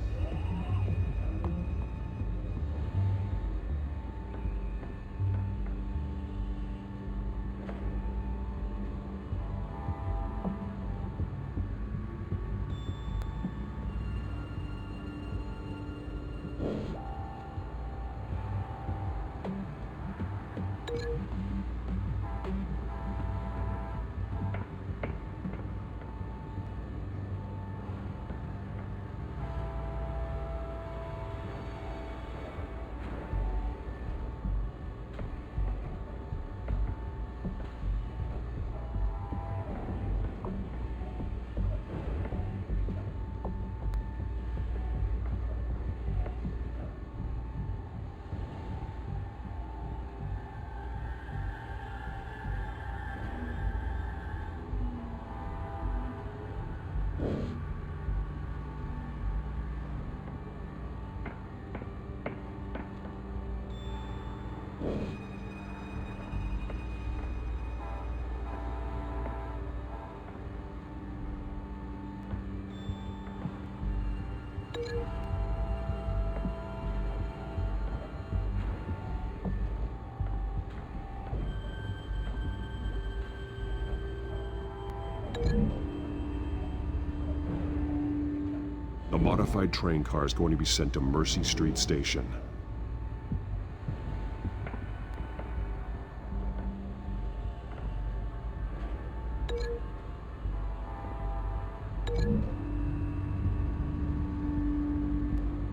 The modified train car is going to be sent to Mercy Street Station.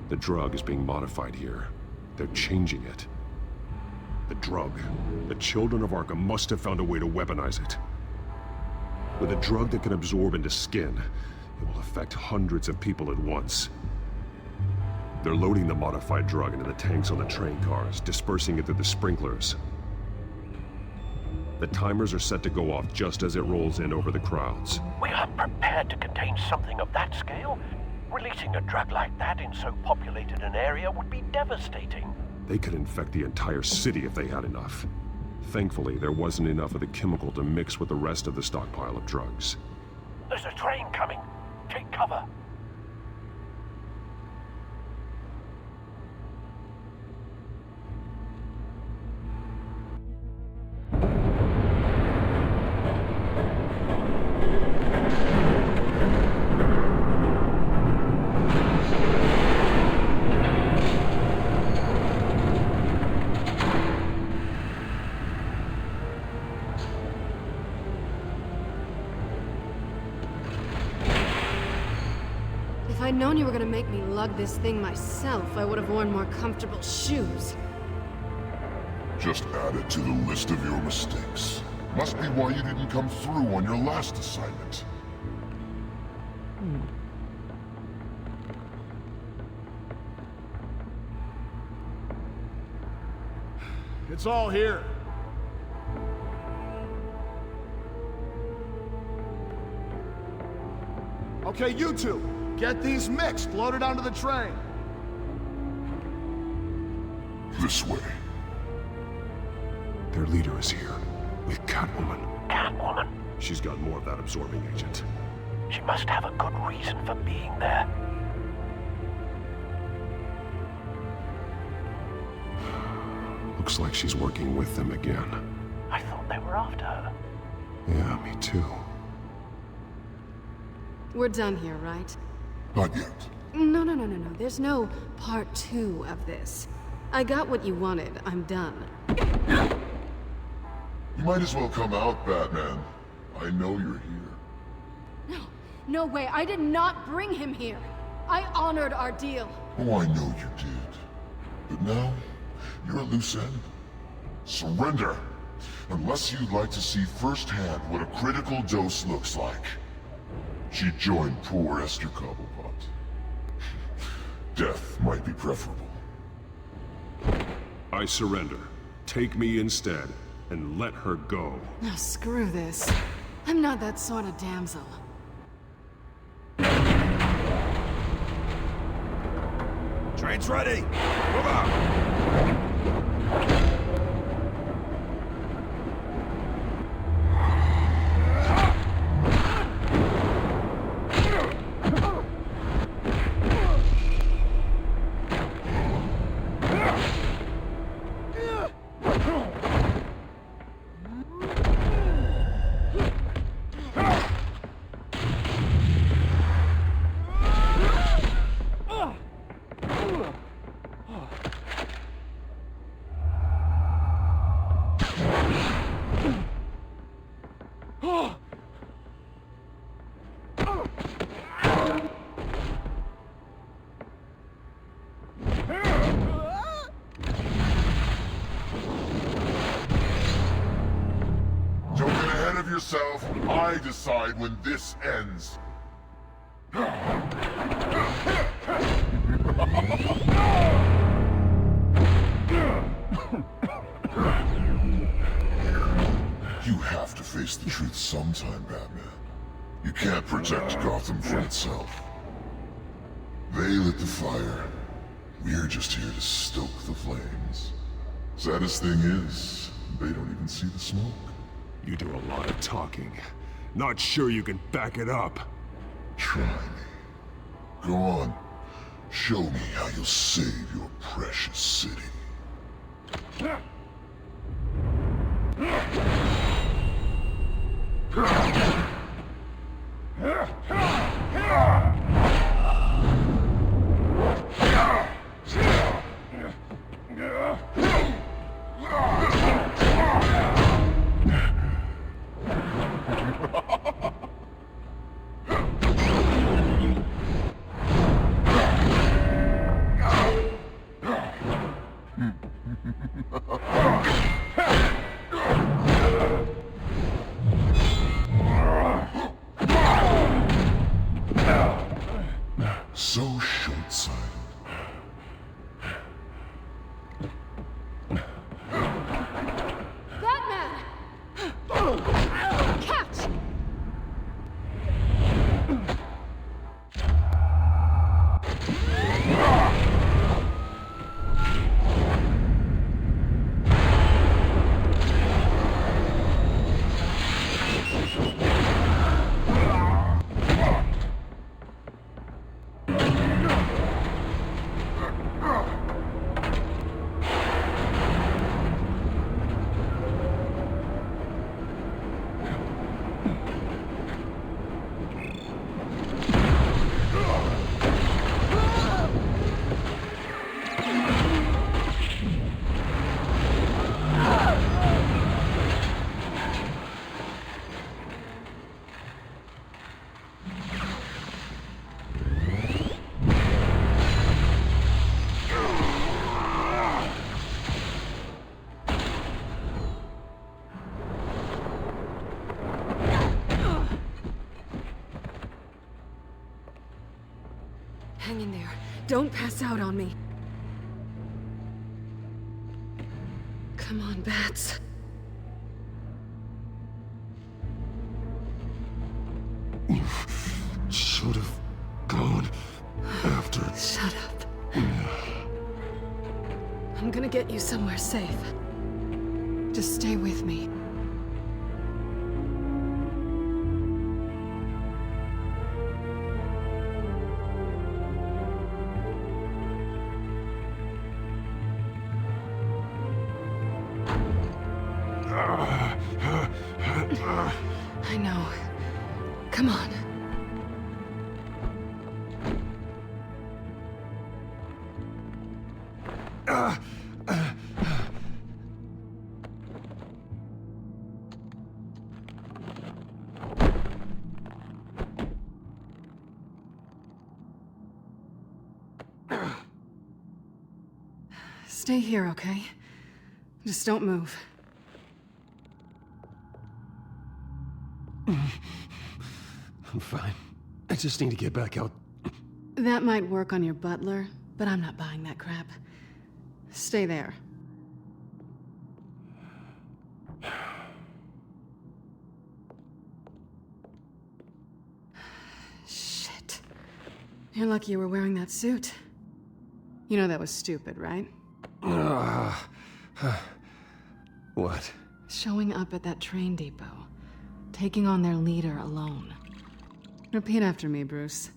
The drug is being modified here. They're changing it. The drug. The children of Arkham must have found a way to weaponize it. With a drug that can absorb into skin, it will affect hundreds of people at once. They're loading the modified drug into the tanks on the train cars, dispersing it through the sprinklers. The timers are set to go off just as it rolls in over the crowds. We aren't prepared to contain something of that scale. Releasing a drug like that in so populated an area would be devastating. They could infect the entire city if they had enough. Thankfully, there wasn't enough of the chemical to mix with the rest of the stockpile of drugs. There's a train coming. Take cover. If I'd known you were gonna make me lug this thing myself, I would have worn more comfortable shoes. Just add it to the list of your mistakes. Must be why you didn't come through on your last assignment. It's all here. Okay, you two, get these mixed, loaded onto the train. This way. Their leader is here, with Catwoman. Catwoman? She's got more of that absorbing agent. She must have a good reason for being there. Looks like she's working with them again. I thought they were after her. Yeah, me too. We're done here, right? Not yet. No. There's no part 2 of this. I got what you wanted. I'm done. You might as well come out, Batman. I know you're here. No way. I did not bring him here. I honored our deal. Oh, I know you did. But now, you're a loose end. Surrender! Unless you'd like to see firsthand what a critical dose looks like. She joined poor Esther Cobblepot. Death might be preferable. I surrender. Take me instead, and let her go. Now screw this. I'm not that sort of damsel. Train's ready! Move out! Yourself, I decide when this ends. You have to face the truth sometime, Batman. You can't protect Gotham from itself. They lit the fire. We're just here to stoke the flames. Saddest thing is, they don't even see the smoke. You do a lot of talking. Not sure you can back it up. Try me. Go on. Show me how you'll save your precious city. So short-sighted. Batman! Catch! Hang in there. Don't pass out on me. Come on, Bats. You should have gone after... Shut up. I'm gonna get you somewhere safe. Just stay with me. I know. Come on. Stay here, okay? Just don't move. I'm fine. I just need to get back out. That might work on your butler, but I'm not buying that crap. Stay there. Shit. You're lucky you were wearing that suit. You know that was stupid, right? What? Showing up at that train depot. Taking on their leader alone. Repeat after me, Bruce.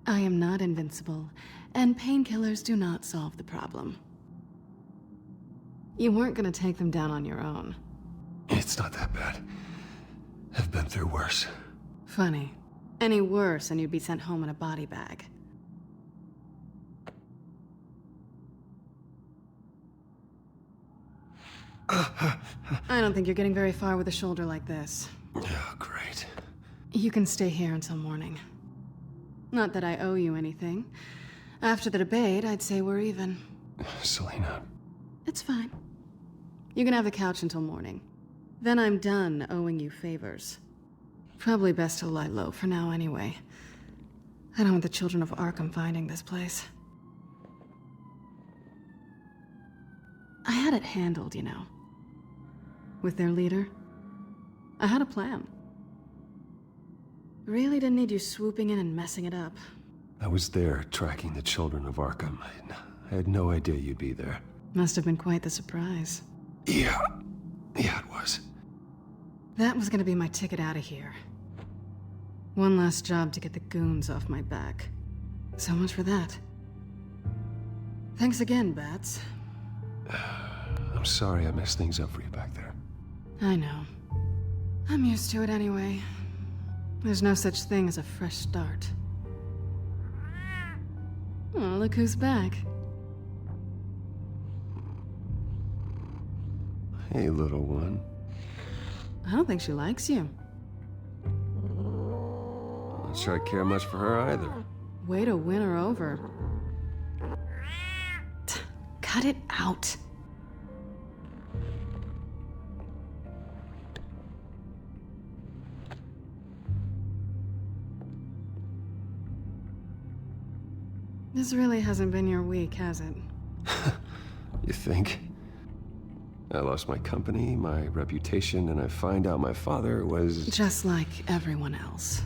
I am not invincible, and painkillers do not solve the problem. You weren't gonna take them down on your own. It's not that bad. I've been through worse. Funny. Any worse and you'd be sent home in a body bag. I don't think you're getting very far with a shoulder like this. Oh, great. You can stay here until morning. Not that I owe you anything. After the debate, I'd say we're even. Selena. It's fine. You can have the couch until morning. Then I'm done owing you favors. Probably best to lie low for now anyway. I don't want the children of Arkham finding this place. I had it handled, you know. With their leader. I had a plan. Really didn't need you swooping in and messing it up. I was there tracking the children of Arkham. I had no idea you'd be there. Must have been quite the surprise. Yeah, it was. That was gonna be my ticket out of here. One last job to get the goons off my back. So much for that. Thanks again, Bats. I'm sorry I messed things up for you back there. I know. I'm used to it anyway. There's no such thing as a fresh start. Oh, look who's back. Hey, little one. I don't think she likes you. Not sure I care much for her either. Way to win her over. Cut it out. This really hasn't been your week, has it? You think? I lost my company, my reputation, and I find out my father was... Just like everyone else.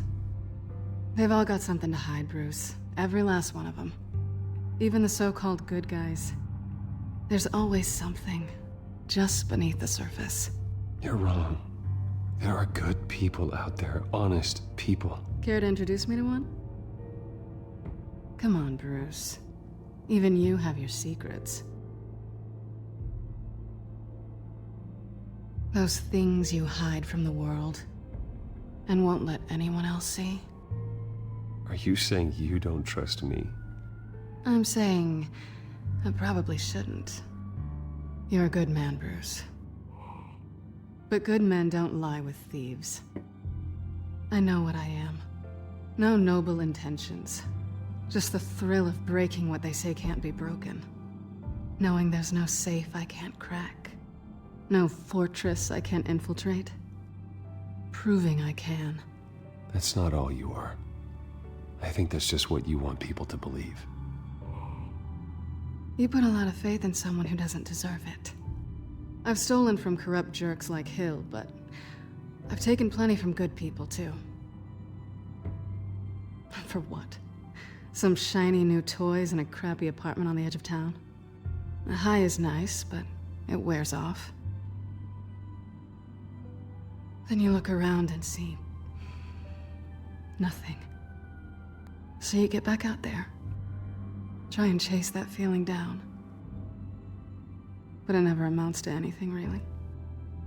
They've all got something to hide, Bruce. Every last one of them. Even the so-called good guys. There's always something, just beneath the surface. You're wrong. There are good people out there, honest people. Care to introduce me to one? Come on, Bruce. Even you have your secrets. Those things you hide from the world and won't let anyone else see. Are you saying you don't trust me? I'm saying I probably shouldn't. You're a good man, Bruce. But good men don't lie with thieves. I know what I am. No noble intentions. Just the thrill of breaking what they say can't be broken. Knowing there's no safe I can't crack. No fortress I can't infiltrate. Proving I can. That's not all you are. I think that's just what you want people to believe. You put a lot of faith in someone who doesn't deserve it. I've stolen from corrupt jerks like Hill, but I've taken plenty from good people, too. For what? Some shiny new toys and a crappy apartment on the edge of town? The high is nice, but it wears off. Then you look around and see nothing. So you get back out there. Try and chase that feeling down. But it never amounts to anything, really.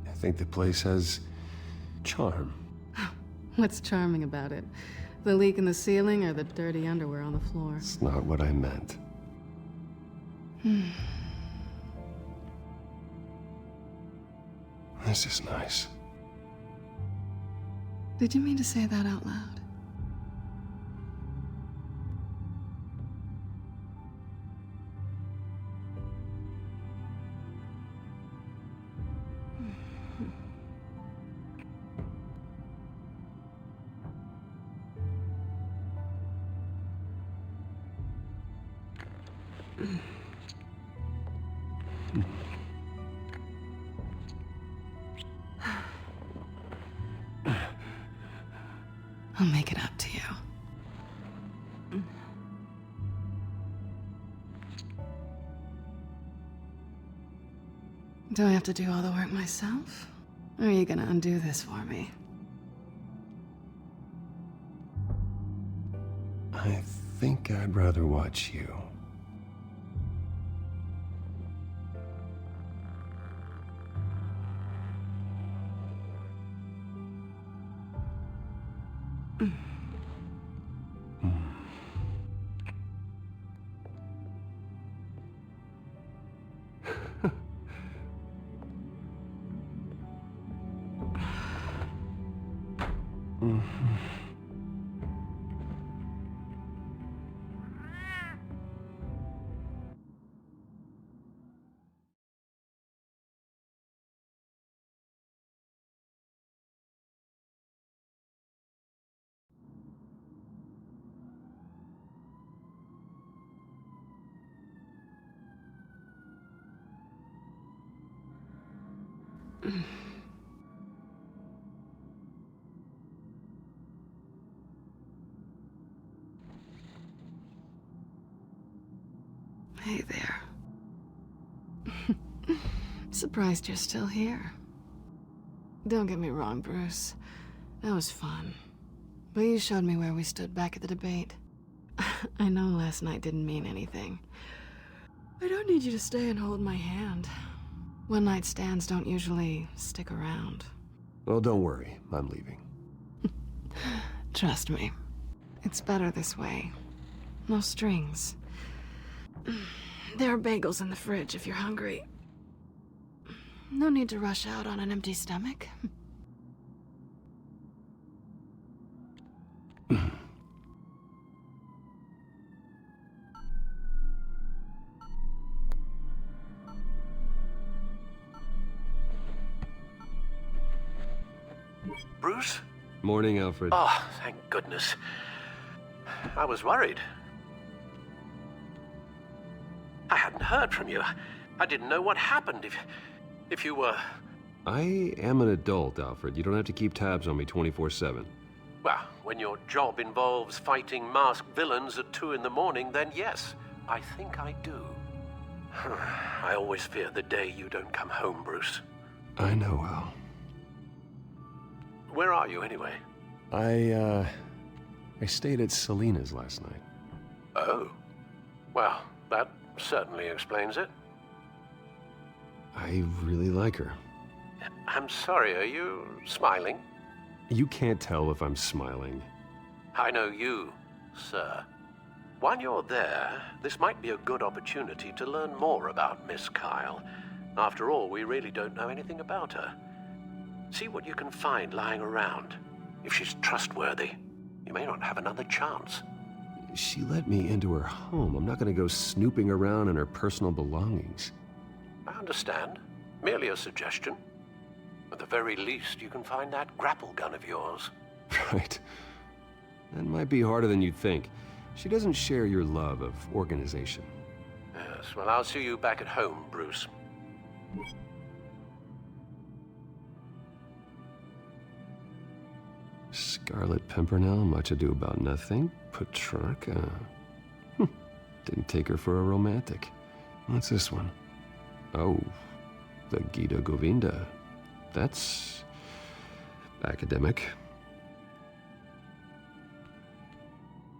I think the place has charm. What's charming about it? The leak in the ceiling or the dirty underwear on the floor? It's not what I meant. This is nice. Did you mean to say that out loud? I'll make it up to you. Do I have to do all the work myself? Or are you gonna undo this for me? I think I'd rather watch you. Hey there. Surprised you're still here. Don't get me wrong, Bruce. That was fun. But you showed me where we stood back at the debate. I know last night didn't mean anything. I don't need you to stay and hold my hand. One-night stands don't usually stick around. Well, don't worry. I'm leaving. Trust me. It's better this way. No strings. There are bagels in the fridge if you're hungry. No need to rush out on an empty stomach. Bruce? Morning, Alfred. Oh, thank goodness. I was worried. I hadn't heard from you. I didn't know what happened if you were... I am an adult, Alfred. You don't have to keep tabs on me 24/7. Well, when your job involves fighting masked villains at 2 in the morning, then yes, I think I do. I always fear the day you don't come home, Bruce. I know, Al. Where are you, anyway? I stayed at Selena's last night. Oh. Well, that certainly explains it. I really like her. I'm sorry, are you smiling? You can't tell if I'm smiling. I know you, sir. While you're there, this might be a good opportunity to learn more about Miss Kyle. After all, we really don't know anything about her. See what you can find lying around. If she's trustworthy, you may not have another chance. She let me into her home. I'm not going to go snooping around in her personal belongings. I understand. Merely a suggestion. At the very least, you can find that grapple gun of yours. Right. That might be harder than you'd think. She doesn't share your love of organization. Yes, well, I'll see you back at home, Bruce. Scarlet Pimpernel, much ado about nothing. Petrarca. Didn't take her for a romantic. What's this one? Oh, the Gita Govinda. That's academic.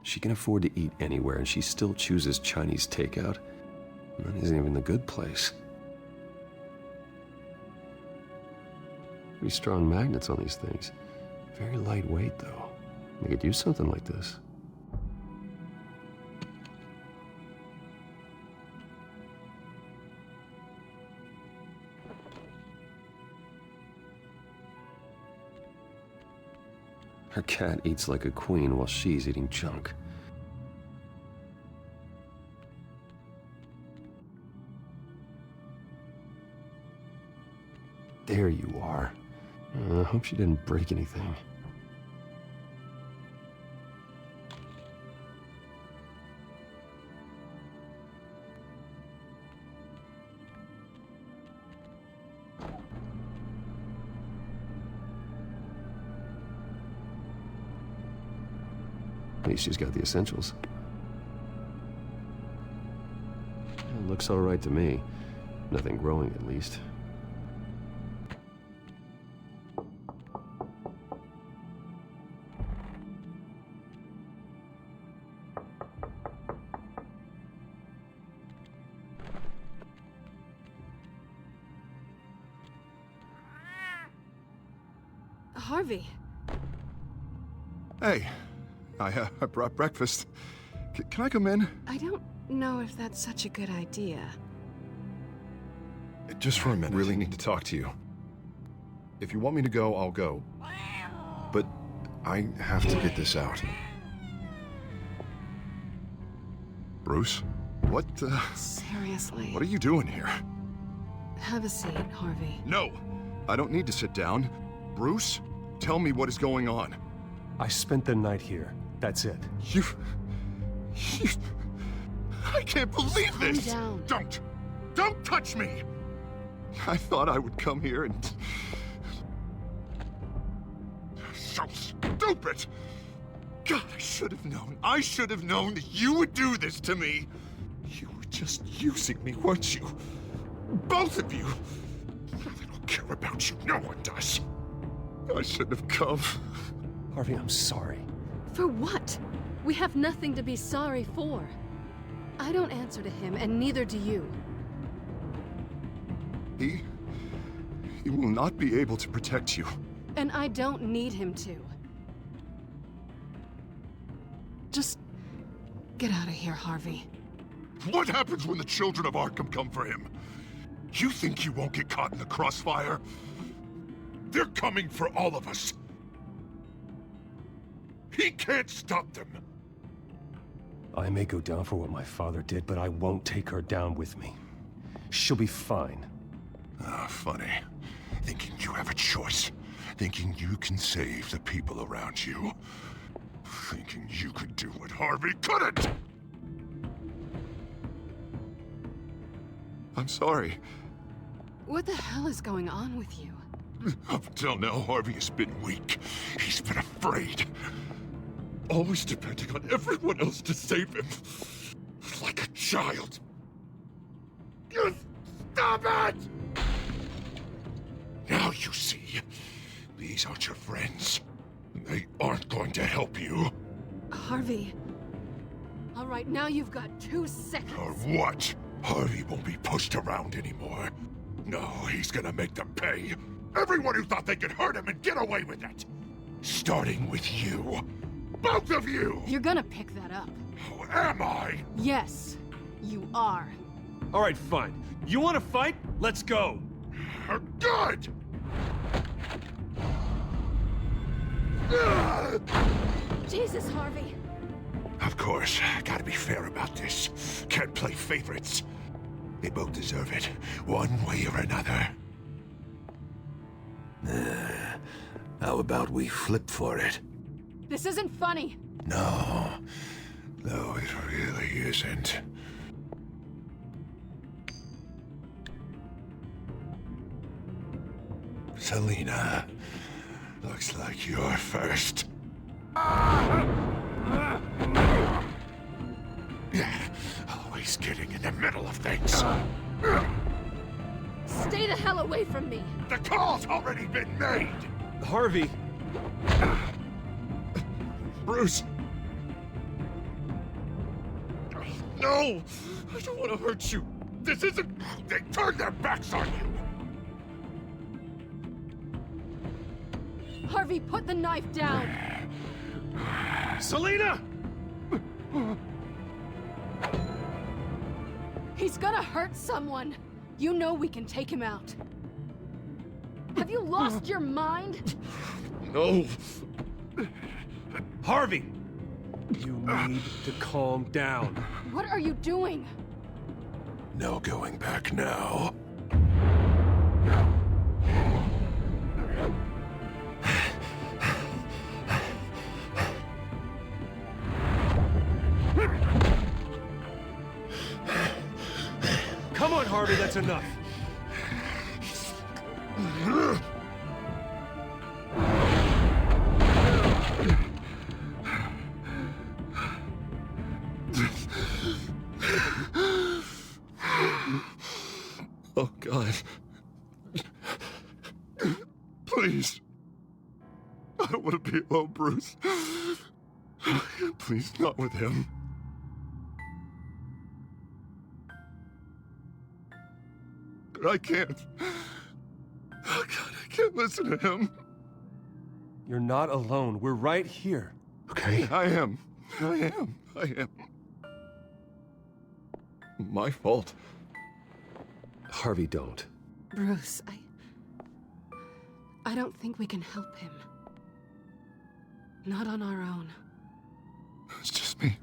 She can afford to eat anywhere, and she still chooses Chinese takeout. That isn't even the good place. Pretty strong magnets on these things. Very lightweight, though. I could use something like this. Her cat eats like a queen while she's eating junk. There you are. I hope she didn't break anything. At least she's got the essentials. It looks all right to me. Nothing growing, at least. Harvey. Hey, I brought breakfast. Can I come in? I don't know if that's such a good idea. Just for a minute. I really need to talk to you. If you want me to go, I'll go. But I have to get this out. Bruce? What, Seriously. What are you doing here? Have a seat, Harvey. No! I don't need to sit down. Bruce, tell me what is going on. I spent the night here. That's it. You... I can't believe this! Calm down. Don't touch me! I thought I would come here and... So stupid! God, I should have known. I should have known that you would do this to me. You were just using me, weren't you? Both of you. I don't care about you. No one does. I shouldn't have come. Harvey, I'm sorry. For what? We have nothing to be sorry for. I don't answer to him, and neither do you. He will not be able to protect you. And I don't need him to. Just get out of here, Harvey. What happens when the children of Arkham come for him? You think you won't get caught in the crossfire? They're coming for all of us. He can't stop them. I may go down for what my father did, but I won't take her down with me. She'll be fine. Ah, funny. Thinking you have a choice. Thinking you can save the people around you. Thinking you could do what Harvey couldn't! I'm sorry. What the hell is going on with you? Up until now, Harvey has been weak. He's been afraid. Always depending on everyone else to save him. Like a child. You stop it! Now you see, these aren't your friends. They aren't going to help you. Harvey. All right, now you've got 2 seconds. Or what? Harvey won't be pushed around anymore. No, he's gonna make them pay. Everyone who thought they could hurt him and get away with it. Starting with you. Both of you! You're gonna pick that up. Oh, am I? Yes, you are. All right, fine. You want to fight? Let's go. Good! Jesus, Harvey. Of course, gotta be fair about this. Can't play favorites. They both deserve it, one way or another. How about we flip for it? This isn't funny. No, it really isn't. Selina, looks like you're first. Yeah, always getting in the middle of things. Stay the hell away from me. The call's already been made. Harvey. Bruce. No, I don't want to hurt you. This isn't... They turned their backs on you. Harvey, put the knife down. Selina! He's gonna hurt someone. You know we can take him out. Have you lost your mind? No. Harvey! You need to calm down. What are you doing? No going back now. Come on, Harvey, that's enough. Oh, God. Please. I don't want to be alone, Bruce. Please, not with him. I can't. Oh, God, I can't listen to him. You're not alone. We're right here. Okay. I am. My fault. Harvey, don't. Bruce, I don't think we can help him. Not on our own. It's just me.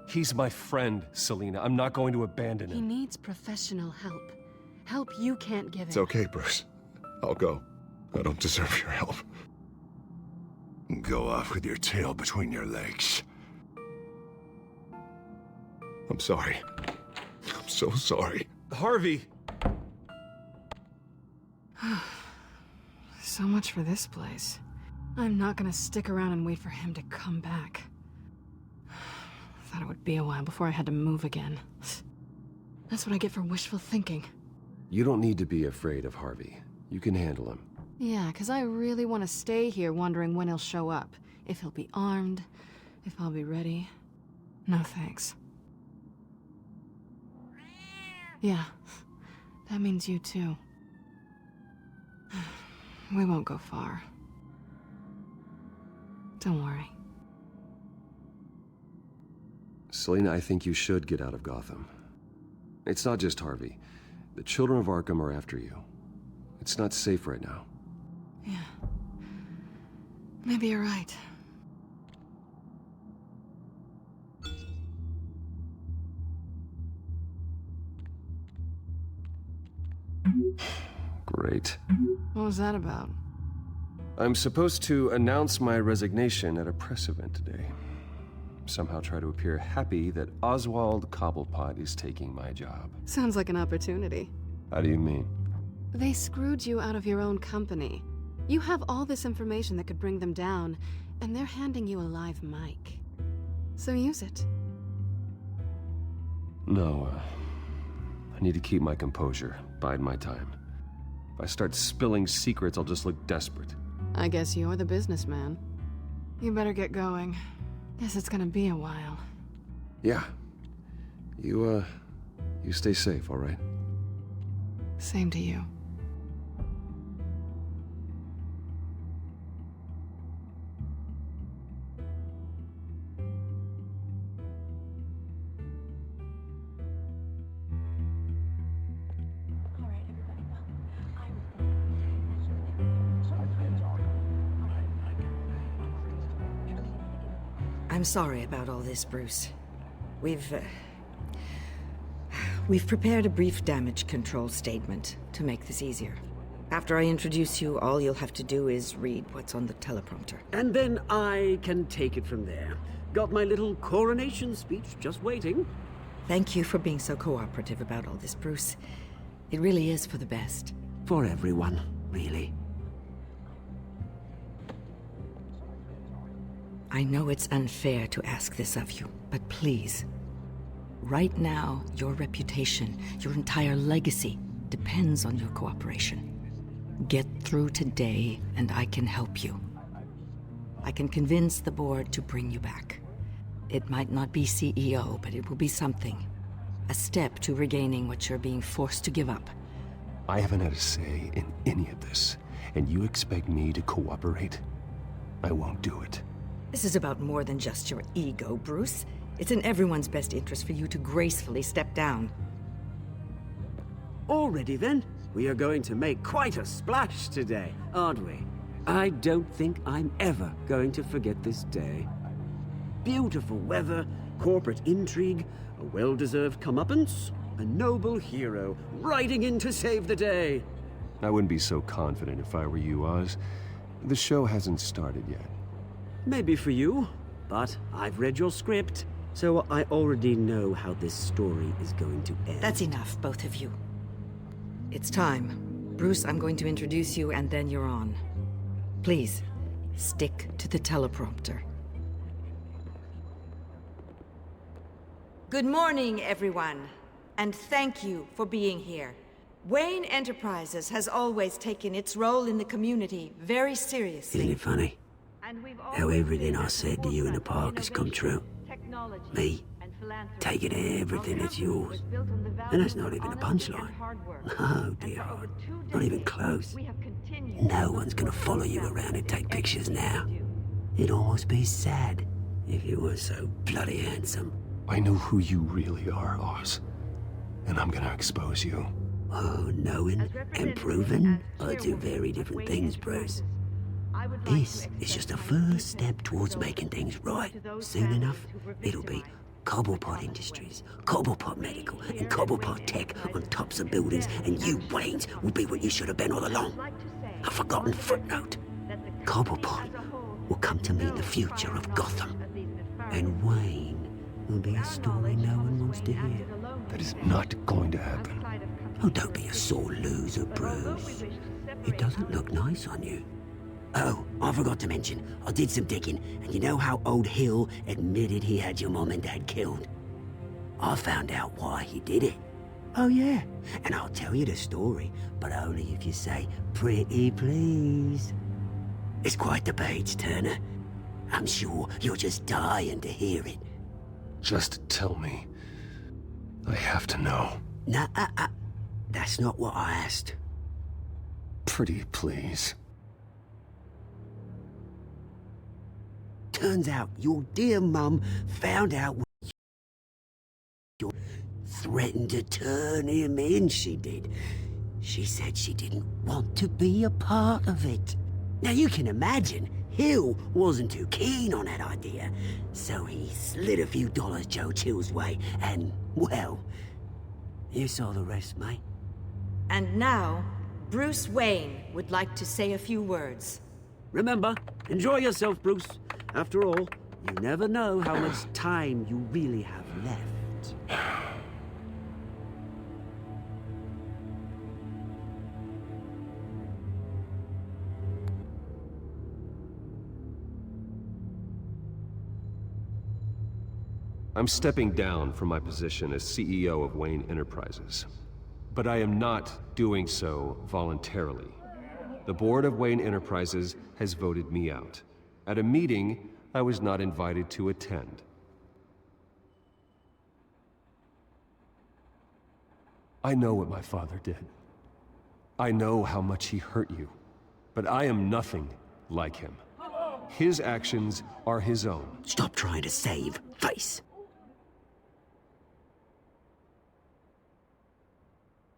He's my friend, Selina. I'm not going to abandon He him. needs professional help. Help you can't give him. It's okay, Bruce. I'll go. I don't deserve your help. Go off with your tail between your legs. I'm sorry. I'm so sorry. Harvey! So much for this place. I'm not gonna stick around and wait for him to come back. Thought it would be a while before I had to move again. That's what I get for wishful thinking. You don't need to be afraid of Harvey. You can handle him. Yeah, 'cause I really want to stay here wondering when he'll show up. If he'll be armed, if I'll be ready. No thanks. Yeah, that means you too. We won't go far. Don't worry. Selina, I think you should get out of Gotham. It's not just Harvey. The children of Arkham are after you. It's not safe right now. Yeah. Maybe you're right. Great. What was that about? I'm supposed to announce my resignation at a press event today. Somehow try to appear happy that Oswald Cobblepot is taking my job. Sounds like an opportunity. How do you mean? They screwed you out of your own company. You have all this information that could bring them down, and they're handing you a live mic. So use it. No, I need to keep my composure, bide my time. If I start spilling secrets, I'll just look desperate. I guess you're the businessman. You better get going. Guess it's gonna be a while. Yeah. You stay safe, all right? Same to you. I'm sorry about all this, Bruce. We've prepared a brief damage control statement to make this easier. After I introduce you, all you'll have to do is read what's on the teleprompter. And then I can take it from there. Got my little coronation speech just waiting. Thank you for being so cooperative about all this, Bruce. It really is for the best. For everyone, really. I know it's unfair to ask this of you, but please. Right now, your reputation, your entire legacy, depends on your cooperation. Get through today, and I can help you. I can convince the board to bring you back. It might not be CEO, but it will be something. A step to regaining what you're being forced to give up. I haven't had a say in any of this, and you expect me to cooperate? I won't do it. This is about more than just your ego, Bruce. It's in everyone's best interest for you to gracefully step down. Already then, we are going to make quite a splash today, aren't we? I don't think I'm ever going to forget this day. Beautiful weather, corporate intrigue, a well-deserved comeuppance, a noble hero riding in to save the day. I wouldn't be so confident if I were you, Oz. The show hasn't started yet. Maybe for you, but I've read your script, so I already know how this story is going to end. That's enough, both of you. It's time. Bruce, I'm going to introduce you, and then you're on. Please, stick to the teleprompter. Good morning, everyone. and thank you for being here. Wayne Enterprises has always taken its role in the community very seriously. Isn't it funny how everything I said to you in the park has come true? Me, taking everything that's yours. And that's not even a punchline. No, dear heart. Not even close. No one's gonna follow you around and take pictures now. It'd almost be sad if you were so bloody handsome. I know who you really are, Oz. And I'm gonna expose you. Oh, knowing and proving are two very different things, Bruce. This is just a first step towards making things right. Soon enough, it'll be Cobblepot Industries, Cobblepot Medical, and Cobblepot Tech on tops of buildings, and you, Waynes, will be what you should have been all along. A forgotten footnote. Cobblepot will come to mean the future of Gotham. And Wayne will be a story no one wants to hear. That is not going to happen. Oh, don't be a sore loser, Bruce. It doesn't look nice on you. Oh, I forgot to mention, I did some digging, and you know how old Hill admitted he had your mom and dad killed? I found out why he did it. Oh yeah, and I'll tell you the story, but only if you say, pretty please. It's quite the page, Turner. I'm sure you're just dying to hear it. Just tell me. I have to know. Nah, that's not what I asked. Pretty please. Turns out your dear mum found out you threatened to turn him in, she did. She said she didn't want to be a part of it. Now you can imagine, Hill wasn't too keen on that idea, so he slid a few dollars Joe Chill's way, and, well, you saw the rest, mate. And now, Bruce Wayne would like to say a few words. Remember, enjoy yourself, Bruce. After all, you never know how much time you really have left. I'm stepping down from my position as CEO of Wayne Enterprises. But I am not doing so voluntarily. The board of Wayne Enterprises has voted me out. At a meeting I was not invited to attend. I know what my father did. I know how much he hurt you. But I am nothing like him. His actions are his own. Stop trying to save face.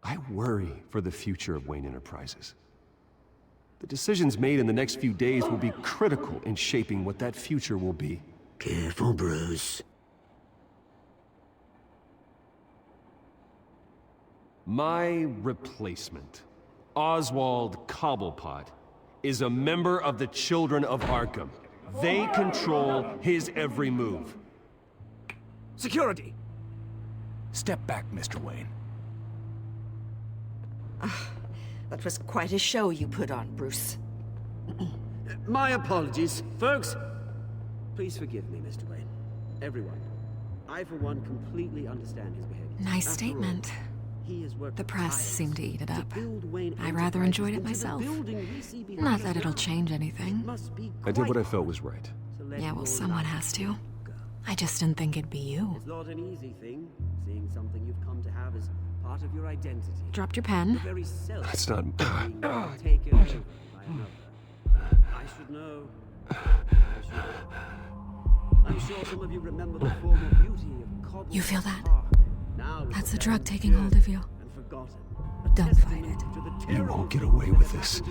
I worry for the future of Wayne Enterprises. The decisions made in the next few days will be critical in shaping what that future will be. Careful, Bruce. My replacement, Oswald Cobblepot, is a member of the Children of Arkham. They control his every move. Security! Step back, Mr. Wayne. That was quite a show you put on, Bruce. My apologies, folks. Please forgive me, Mr. Wayne. Everyone. I, for one, completely understand his behavior. Nice statement. The press seemed to eat it up. I rather enjoyed it myself. Not that it'll change anything. I did what I felt was right. Yeah, well, someone has to. I just didn't think it'd be you. It's not an easy thing, seeing something you've come to have as part of your identity. Dropped your pen. That's not... Taken over by another. I should know. I'm sure some of you remember the former beauty of Cobblepot. You feel that? Now That's the drug taking hold of you. Don't fight it. You won't get away with this.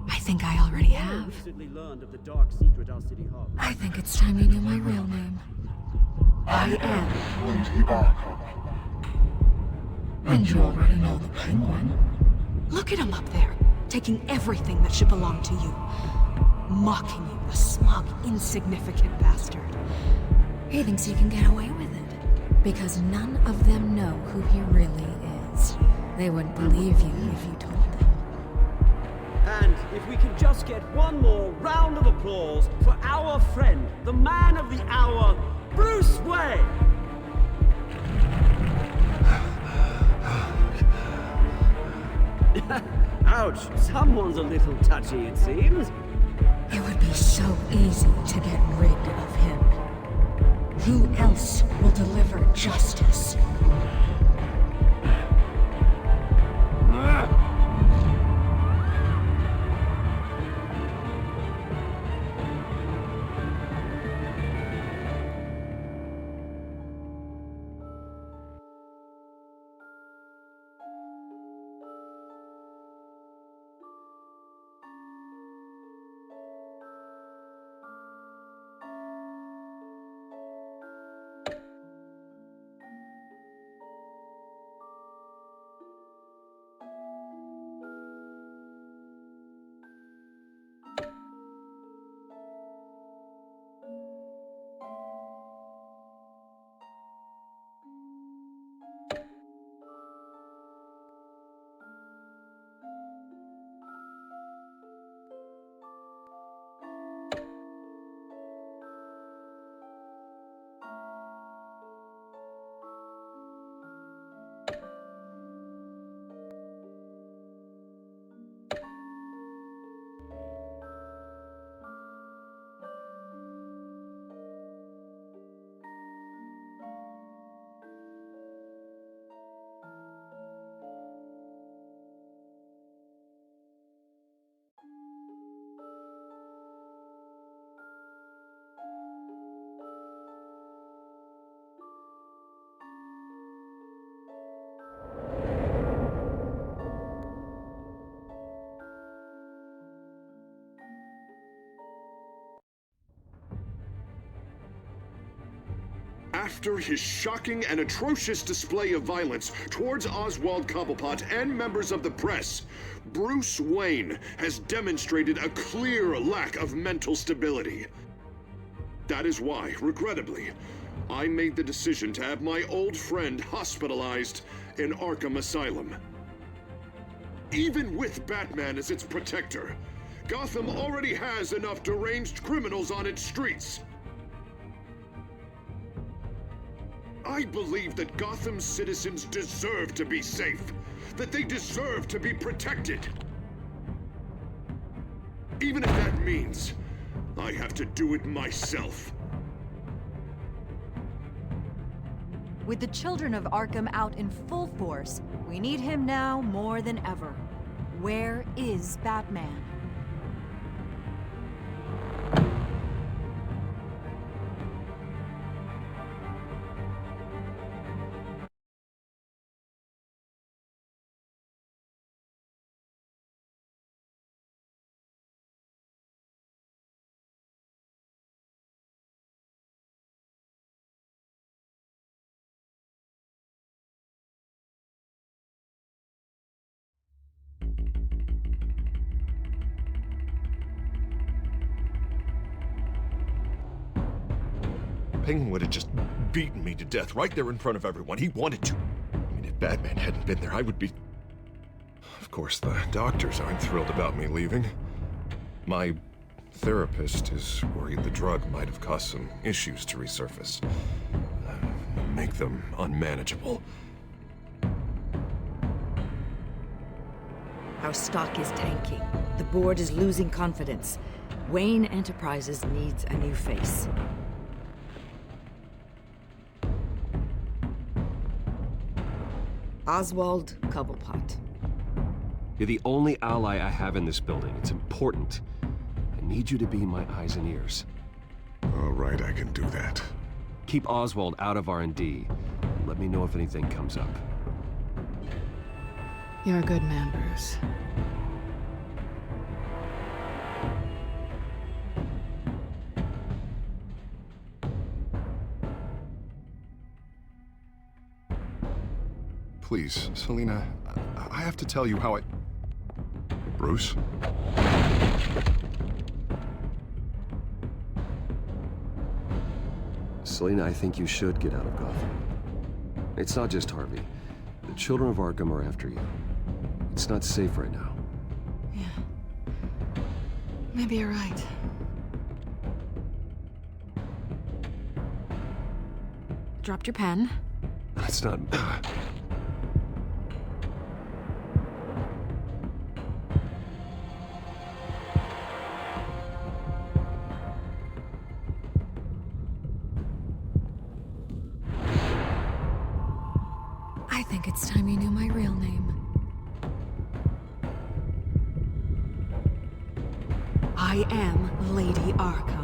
I think I already have. I think it's time you knew my real name. I am. And you already know the Penguin. Look at him up there, taking everything that should belong to you. Mocking you, the smug, insignificant bastard. He thinks he can get away with it, because none of them know who he really is. They wouldn't believe you if you told them. And if we could just get one more round of applause for our friend, the man of the hour, Bruce Wayne! Ouch! Someone's a little touchy, it seems. It would be so easy to get rid of him. Who else will deliver justice? After his shocking and atrocious display of violence towards Oswald Cobblepot and members of the press, Bruce Wayne has demonstrated a clear lack of mental stability. That is why, regrettably, I made the decision to have my old friend hospitalized in Arkham Asylum. Even with Batman as its protector, Gotham already has enough deranged criminals on its streets. I believe that Gotham's citizens deserve to be safe, that they deserve to be protected. Even if that means I have to do it myself. With the children of Arkham out in full force, we need him now more than ever. Where is Batman? Penguin would have just beaten me to death right there in front of everyone. He wanted to. I mean, if Batman hadn't been there, I would be... Of course, the doctors aren't thrilled about me leaving. My therapist is worried the drug might have caused some issues to resurface. Make them unmanageable. Our stock is tanking. The board is losing confidence. Wayne Enterprises needs a new face. Oswald Cobblepot. You're the only ally I have in this building. It's important. I need you to be my eyes and ears. All right, I can do that. Keep Oswald out of R&D. And let me know if anything comes up. You're a good man, Bruce. Please, Selina, I have to tell you how I... Bruce? Selina, I think you should get out of Gotham. It's not just Harvey. The children of Arkham are after you. It's not safe right now. Yeah. Maybe you're right. Dropped your pen. That's not... I think it's time you knew my real name. I am Lady Arkham.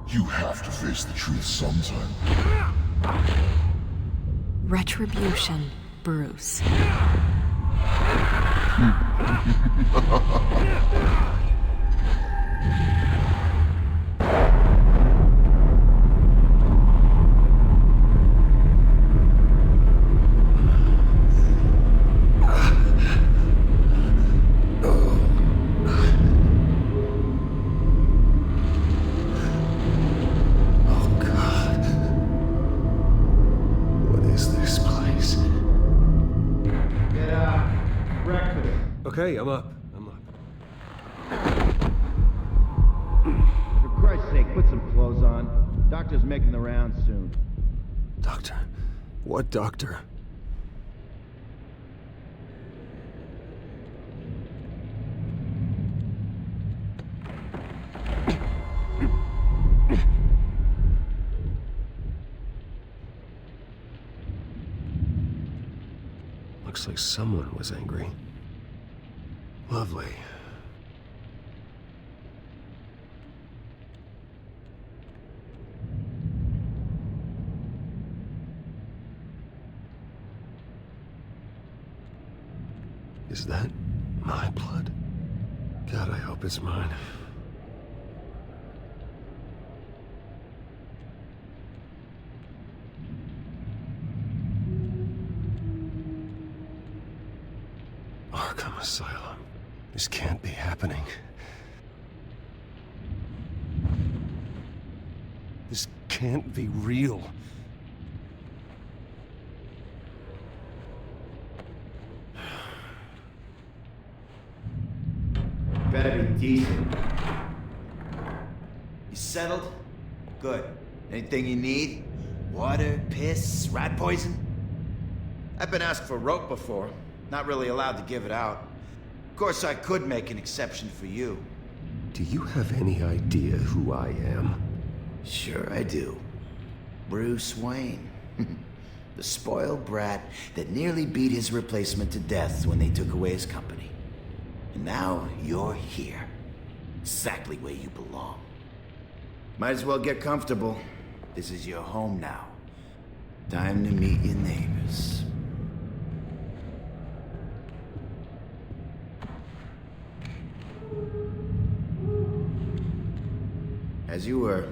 You have to face the truth sometime. Retribution, Bruce. Okay, I'm up. For Christ's sake, put some clothes on. Doctor's making the rounds soon. Doctor? What doctor? Looks like someone was angry. Lovely. Is that my blood? God, I hope it's mine. Arkham Asylum. This can't be happening. This can't be real. Better be decent. You settled? Good. Anything you need? Water, piss, rat poison? I've been asked for rope before. Not really allowed to give it out. Of course, I could make an exception for you. Do you have any idea who I am? Sure I do. Bruce Wayne. The spoiled brat that nearly beat his replacement to death when they took away his company. And now you're here. Exactly where you belong. Might as well get comfortable. This is your home now. Time to meet your neighbors. As you were.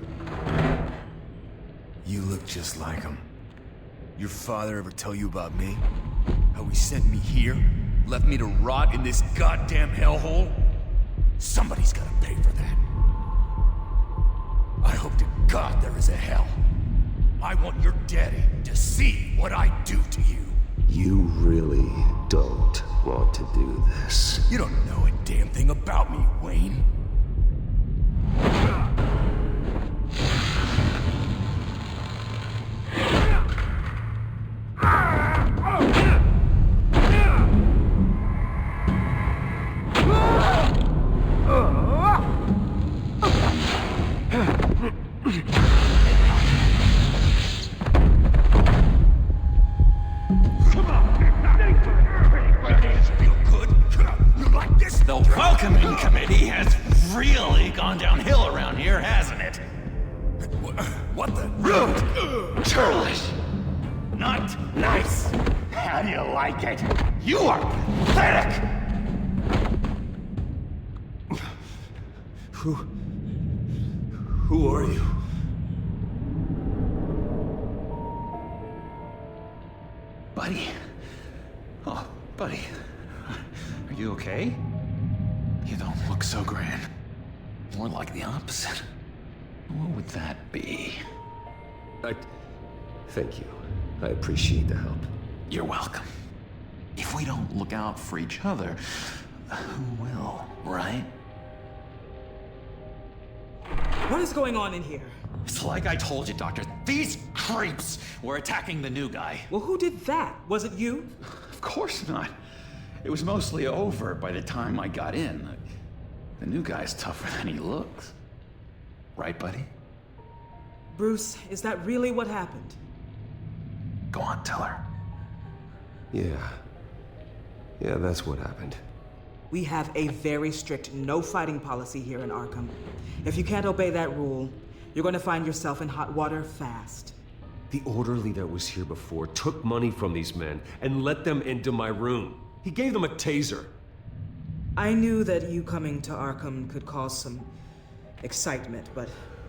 You look just like him. Your father ever tell you about me? How he sent me here? Left me to rot in this goddamn hellhole? Somebody's gotta pay for that. I hope to God there is a hell. I want your daddy to see what I do to you. You really don't want to do this. You don't know a damn thing about me, Wayne. The welcoming committee has really gone downhill around here, hasn't it? What the? Rude! Churlish! Not nice! How do you like it? You are pathetic! Who are you? Buddy. Oh, buddy. Are you okay? You don't look so grand. More like the opposite. What would that be? Thank you. I appreciate the help. You're welcome. If we don't look out for each other, who will, right? What is going on in here? It's like I told you, Doctor. These creeps were attacking the new guy. Well, who did that? Was it you? Of course not. It was mostly over by the time I got in. The new guy's tougher than he looks. Right, buddy? Bruce, is that really what happened? Go on, tell her. Yeah, that's what happened. We have a very strict no fighting policy here in Arkham. If you can't obey that rule, you're going to find yourself in hot water fast. The orderly that was here before took money from these men and let them into my room. He gave them a taser. I knew that you coming to Arkham could cause some excitement, but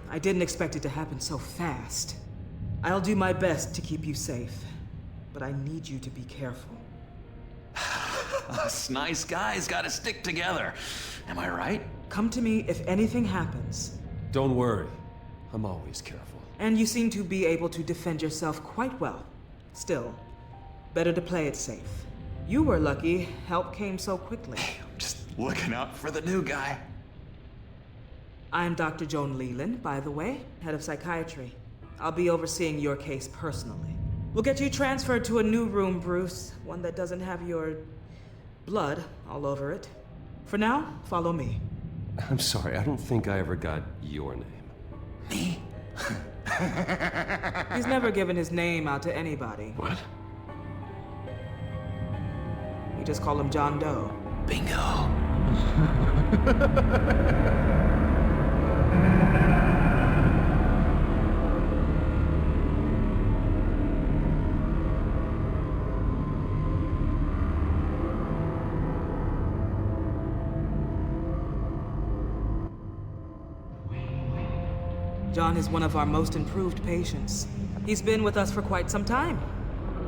I didn't expect it to happen so fast. I'll do my best to keep you safe, but I need you to be careful. Us nice guys gotta stick together. Am I right? Come to me if anything happens. Don't worry. I'm always careful. And you seem to be able to defend yourself quite well. Still, better to play it safe. You were lucky help came so quickly. I'm just looking out for the new guy. I'm Dr. Joan Leland, by the way, head of psychiatry. I'll be overseeing your case personally. We'll get you transferred to a new room, Bruce. One that doesn't have your blood all over it. For now, follow me. I'm sorry, I don't think I ever got your name. Me? He's never given his name out to anybody. What? We just call him John Doe. Bingo. John is one of our most improved patients. He's been with us for quite some time.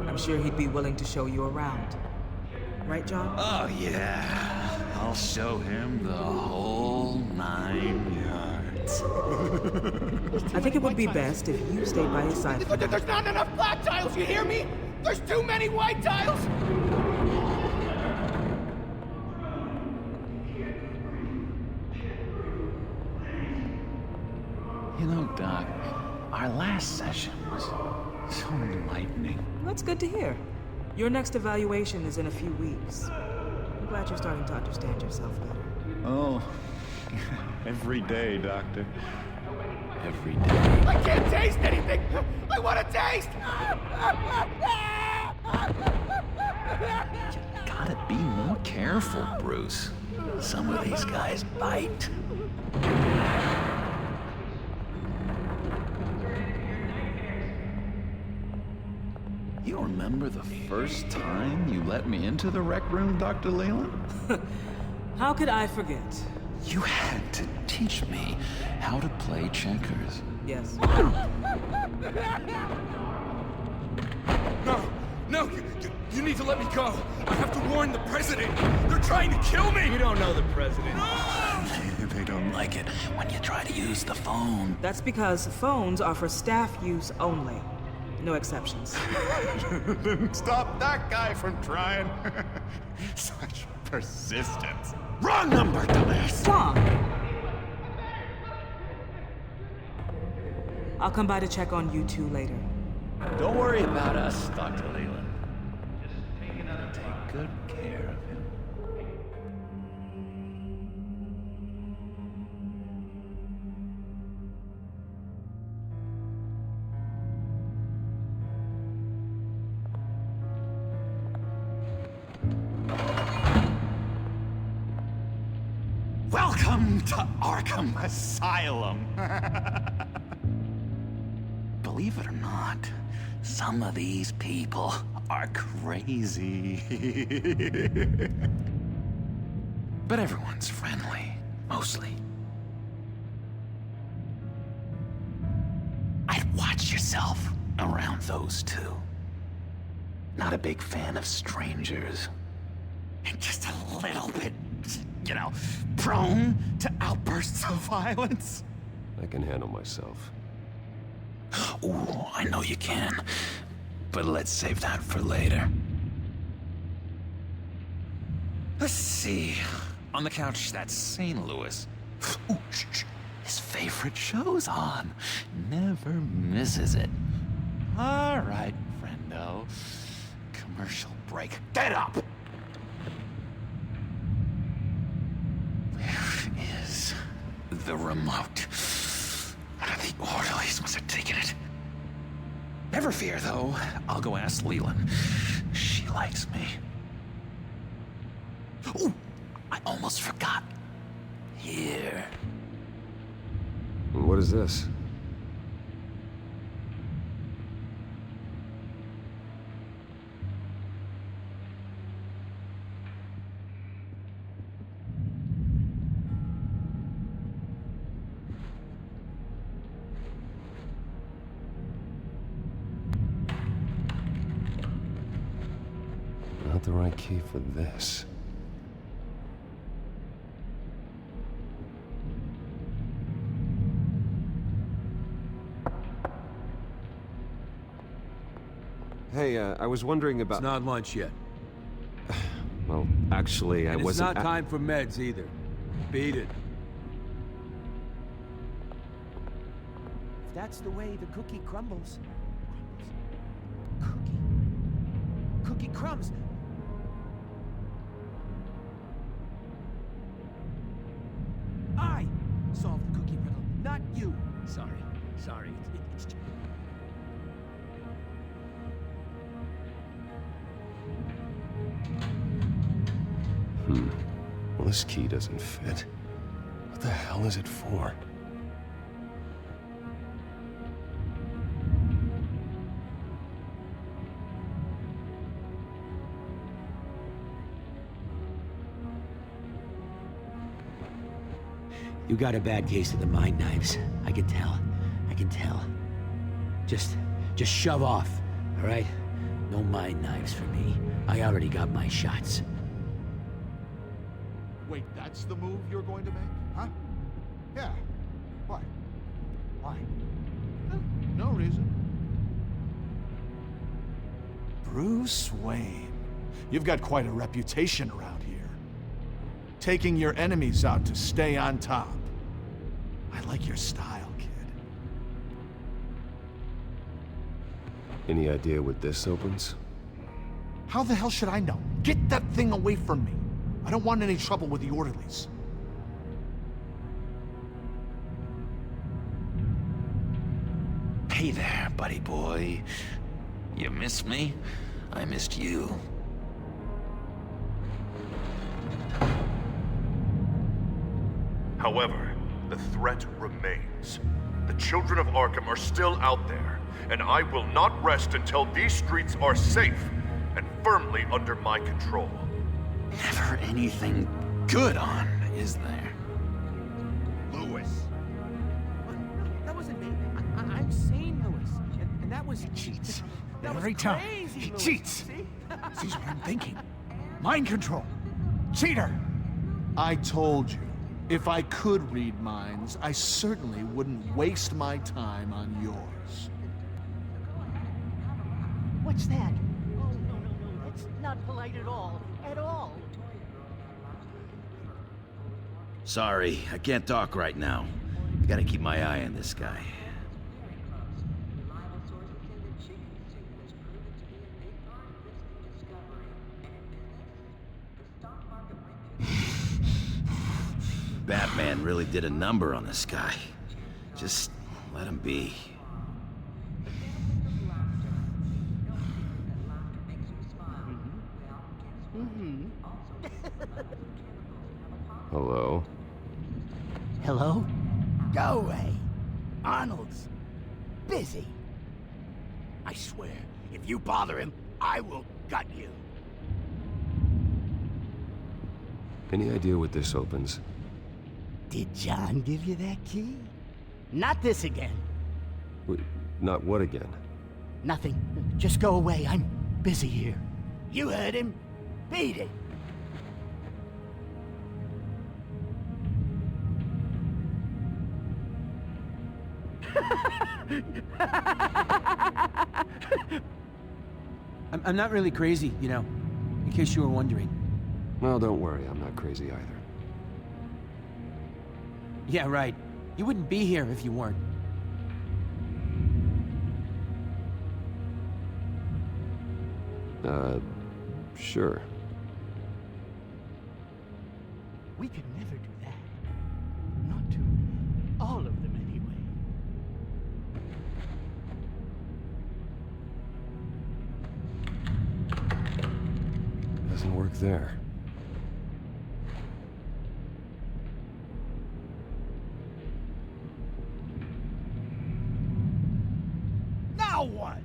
I'm sure he'd be willing to show you around. Right, John? Oh, yeah. I'll show him the whole 9 yards. I think it would be best if you stayed by his side. There's not enough black tiles, you hear me? There's too many white tiles! You know, Doc, our last session was so enlightening. That's good to hear. Your next evaluation is in a few weeks. I'm glad you're starting to understand yourself better. Oh, every day, Doctor. Every day. I can't taste anything! I want to taste! You gotta be more careful, Bruce. Some of these guys bite. You remember the first time you let me into the rec room, Dr. Leland? How could I forget? You had to teach me how to play checkers. Yes. No, you need to let me go. I have to warn the president. They're trying to kill me. You don't know the president. They don't like it when you try to use the phone. That's because phones are for staff use only. No exceptions. Didn't stop that guy from trying. Such persistence. Wrong number, dumbass! Tom! I'll come by to check on you two later. Don't worry about us, Dr. Leland. Just take good care of him. Welcome to Arkham Asylum. Believe it or not, some of these people are crazy. But everyone's friendly, mostly. I'd watch yourself around those two. Not a big fan of strangers. And just a little bit, you know, prone to outbursts of violence. I can handle myself. Ooh, I know you can. But let's save that for later. Let's see. On the couch, that's St. Louis. Ooh, shh. His favorite show's on. Never misses it. All right, friendo. Commercial break. Get up! Where is the remote? The orderlies must have taken it. Never fear, though. I'll go ask Leland. She likes me. Ooh, I almost forgot. Here. What is this? Not the right key for this. Hey, I was wondering about... It's not lunch yet. Well, actually, I wasn't... It's not time for meds either. Beat it. If that's the way the cookie crumbles. Cookie crumbs. I solved the cookie riddle, not you. Sorry. It's just... Well, this key doesn't fit. What the hell is it for? You got a bad case of the mind knives. I can tell. Just shove off, all right? No mind knives for me. I already got my shots. Wait, that's the move you're going to make? Huh? Yeah. Why? No reason. Bruce Wayne. You've got quite a reputation around here. Taking your enemies out to stay on top. I like your style, kid. Any idea what this opens? How the hell should I know? Get that thing away from me. I don't want any trouble with the orderlies. Hey there, buddy boy. You missed me? I missed you. However, the threat remains. The children of Arkham are still out there, and I will not rest until these streets are safe and firmly under my control. Never anything good on, is there? Lewis. That wasn't me. I'm sane, Lewis. And that was... He cheats. That Every was time. crazy, He Lewis. cheats. See? Sees what I'm thinking. Mind control. Cheater. I told you, if I could read minds, I certainly wouldn't waste my time on yours. What's that? Oh, no. That's not polite at all. At all. Sorry, I can't talk right now. I gotta keep my eye on this guy. Batman really did a number on this guy. Just let him be. Hello? Hello? Go away. Arnold's busy. I swear, if you bother him, I will gut you. Any idea what this opens? Did John give you that key? Not this again. Not what again? Nothing. Just go away. I'm busy here. You heard him. Beat it. I'm not really crazy, you know, in case you were wondering. Well, don't worry, I'm not crazy either. Yeah, right. You wouldn't be here if you weren't. Sure. We could never do that. Not to all of them, anyway. Doesn't work there. Now what?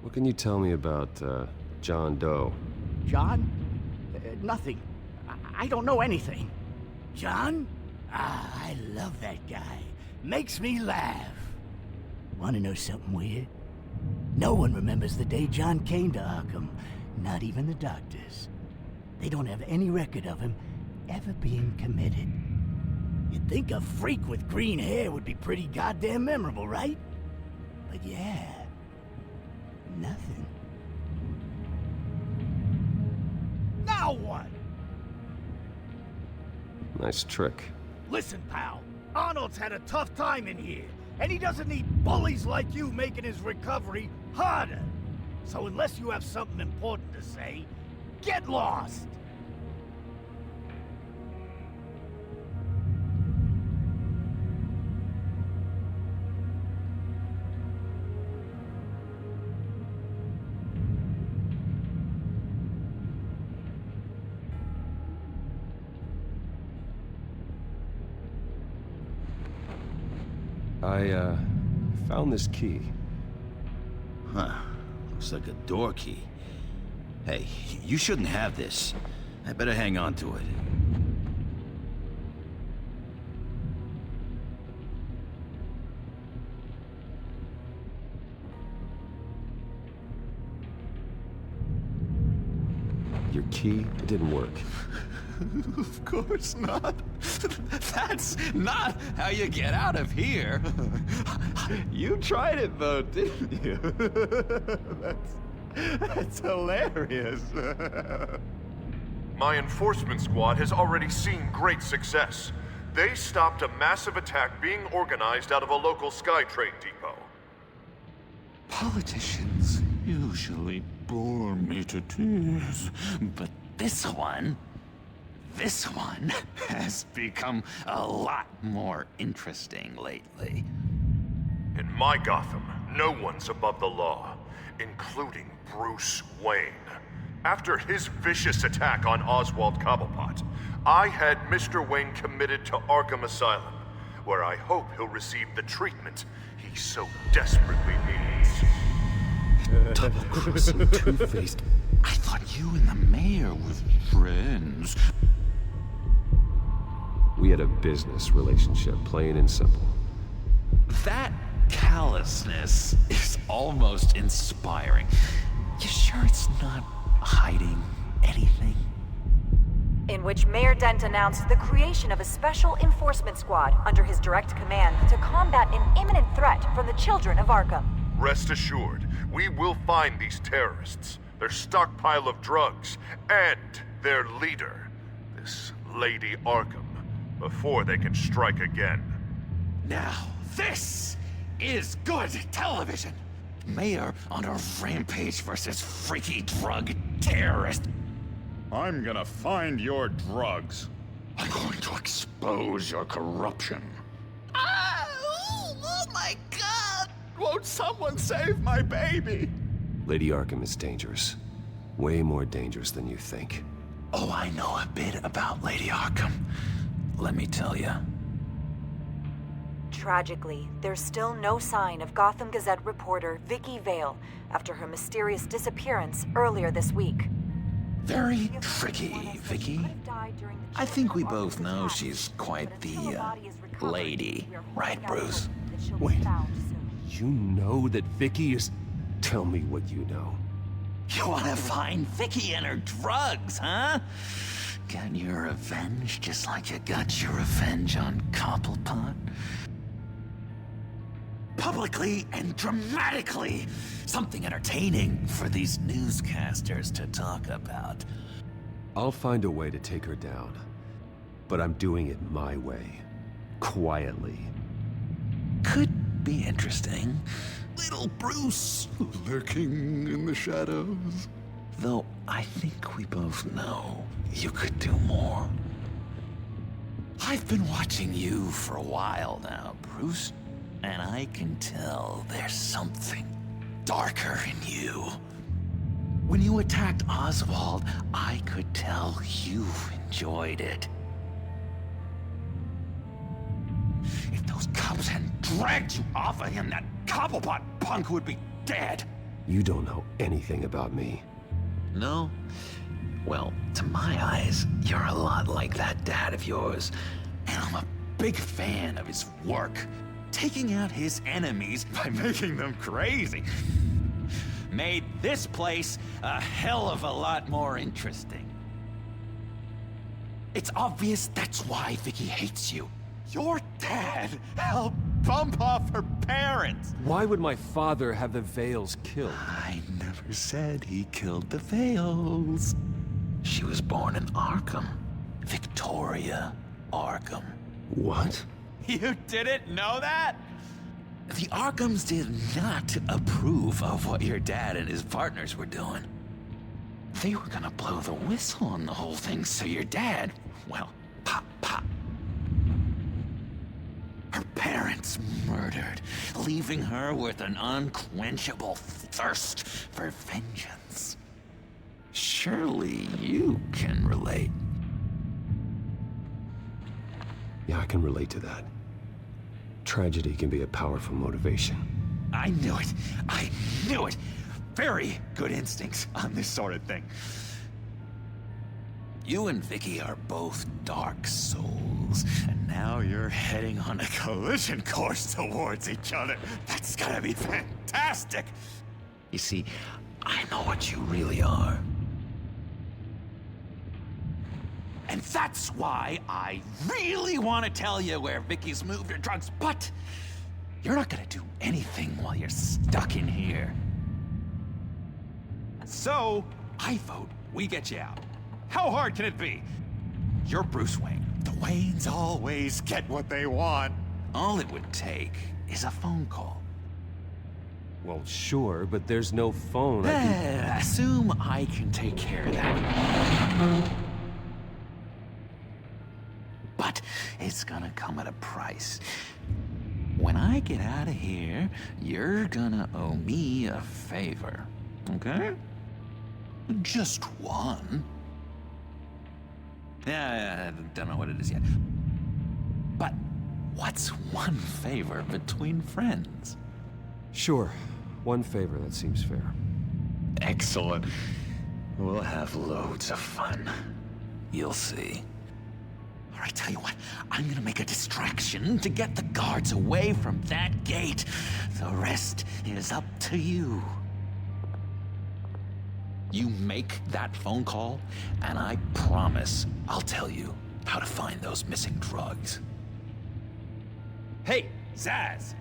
What can you tell me about, John Doe? John? Nothing. I don't know anything. John? Ah, I love that guy. Makes me laugh. Want to know something weird? No one remembers the day John came to Arkham. Not even the doctors. They don't have any record of him ever being committed. You'd think a freak with green hair would be pretty goddamn memorable, right? But yeah, nothing. Now what? Nice trick. Listen, pal. Arnold's had a tough time in here, and he doesn't need bullies like you making his recovery harder. So unless you have something important to say, get lost! I found this key. Huh. Looks like a door key. Hey, you shouldn't have this. I better hang on to it. Your key? It didn't work. Of course not. That's not how you get out of here. You tried it though, didn't you? That's hilarious. My enforcement squad has already seen great success. They stopped a massive attack being organized out of a local SkyTrain depot. Politicians usually bore me to tears, but this one has become a lot more interesting lately. In my Gotham, no one's above the law, including Bruce Wayne. After his vicious attack on Oswald Cobblepot, I had Mr. Wayne committed to Arkham Asylum, where I hope he'll receive the treatment he so desperately needs. Double-crossing two-faced. I thought you and the mayor were friends. We had a business relationship, plain and simple. That callousness is almost inspiring. You sure it's not hiding anything? In which Mayor Dent announced the creation of a special enforcement squad under his direct command to combat an imminent threat from the children of Arkham. Rest assured, we will find these terrorists, their stockpile of drugs, and their leader, this Lady Arkham, before they can strike again. Now, this is good television. Mayor on a rampage versus freaky drug terrorist. I'm gonna find your drugs. I'm going to expose your corruption. Oh my God! Won't someone save my baby? Lady Arkham is dangerous. Way more dangerous than you think. Oh, I know a bit about Lady Arkham. Let me tell you. Tragically, there's still no sign of Gotham Gazette reporter Vicky Vale after her mysterious disappearance earlier this week. Very tricky, Vicky. I think we both know she's quite the, lady. Right, Bruce? Wait, you know that Vicky is... Tell me what you know. You wanna find Vicky and her drugs, huh? Get your revenge just like you got your revenge on Cobblepot? publicly and dramatically. Something entertaining for these newscasters to talk about. I'll find a way to take her down. But I'm doing it my way. Quietly. Could be interesting. Little Bruce lurking in the shadows. Though I think we both know you could do more. I've been watching you for a while now, Bruce, and I can tell there's something darker in you. When you attacked Oswald, I could tell you enjoyed it. If those cops hadn't dragged you off of him, that Cobblepot punk would be dead. You don't know anything about me. No? Well, to my eyes, you're a lot like that dad of yours. And I'm a big fan of his work. Taking out his enemies by making them crazy. Made this place a hell of a lot more interesting. It's obvious that's why Vicky hates you. Your dad helped bump off her parents. Why would my father have the Vales killed? I never said he killed the Vales. She was born in Arkham. Victoria Arkham. What? You didn't know that? The Arkhams did not approve of what your dad and his partners were doing. They were gonna blow the whistle on the whole thing, so your dad, well, pop. Her parents murdered, leaving her with an unquenchable thirst for vengeance. Surely you can relate. Yeah, I can relate to that. Tragedy can be a powerful motivation. I knew it. I knew it. Very good instincts on this sort of thing. You and Vicky are both dark souls, and now you're heading on a collision course towards each other. That's gonna be fantastic! You see, I know what you really are. And that's why I really want to tell you where Vicky's moved her drugs, but you're not gonna do anything while you're stuck in here. So, I vote we get you out. How hard can it be? You're Bruce Wayne. The Waynes always get what they want. All it would take is a phone call. Well, sure, but there's no phone. Assume I can take care of that. But it's gonna come at a price. When I get out of here, you're gonna owe me a favor, okay? Just one. Yeah, I don't know what it is yet. But what's one favor between friends? Sure. One favor, that seems fair. Excellent. We'll have loads of fun. You'll see. All right, tell you what, I'm gonna make a distraction to get the guards away from that gate. The rest is up to you. You make that phone call, and I promise I'll tell you how to find those missing drugs. Hey, Zaz!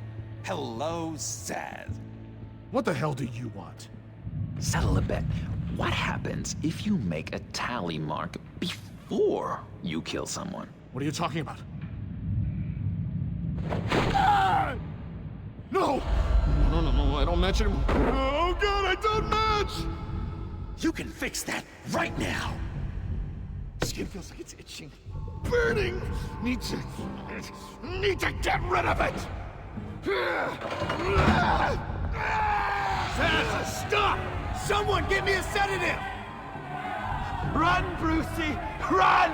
Hello, Zaz. What the hell do you want? Settle a bet. What happens if you make a tally mark before you kill someone? What are you talking about? Ah! No! No, I don't match anymore. Oh god, I don't match! You can fix that right now! Skin feels like it's itching. Burning! Need to get rid of it! Zaz, stop! Someone give me a sedative! Run, Brucey! Run!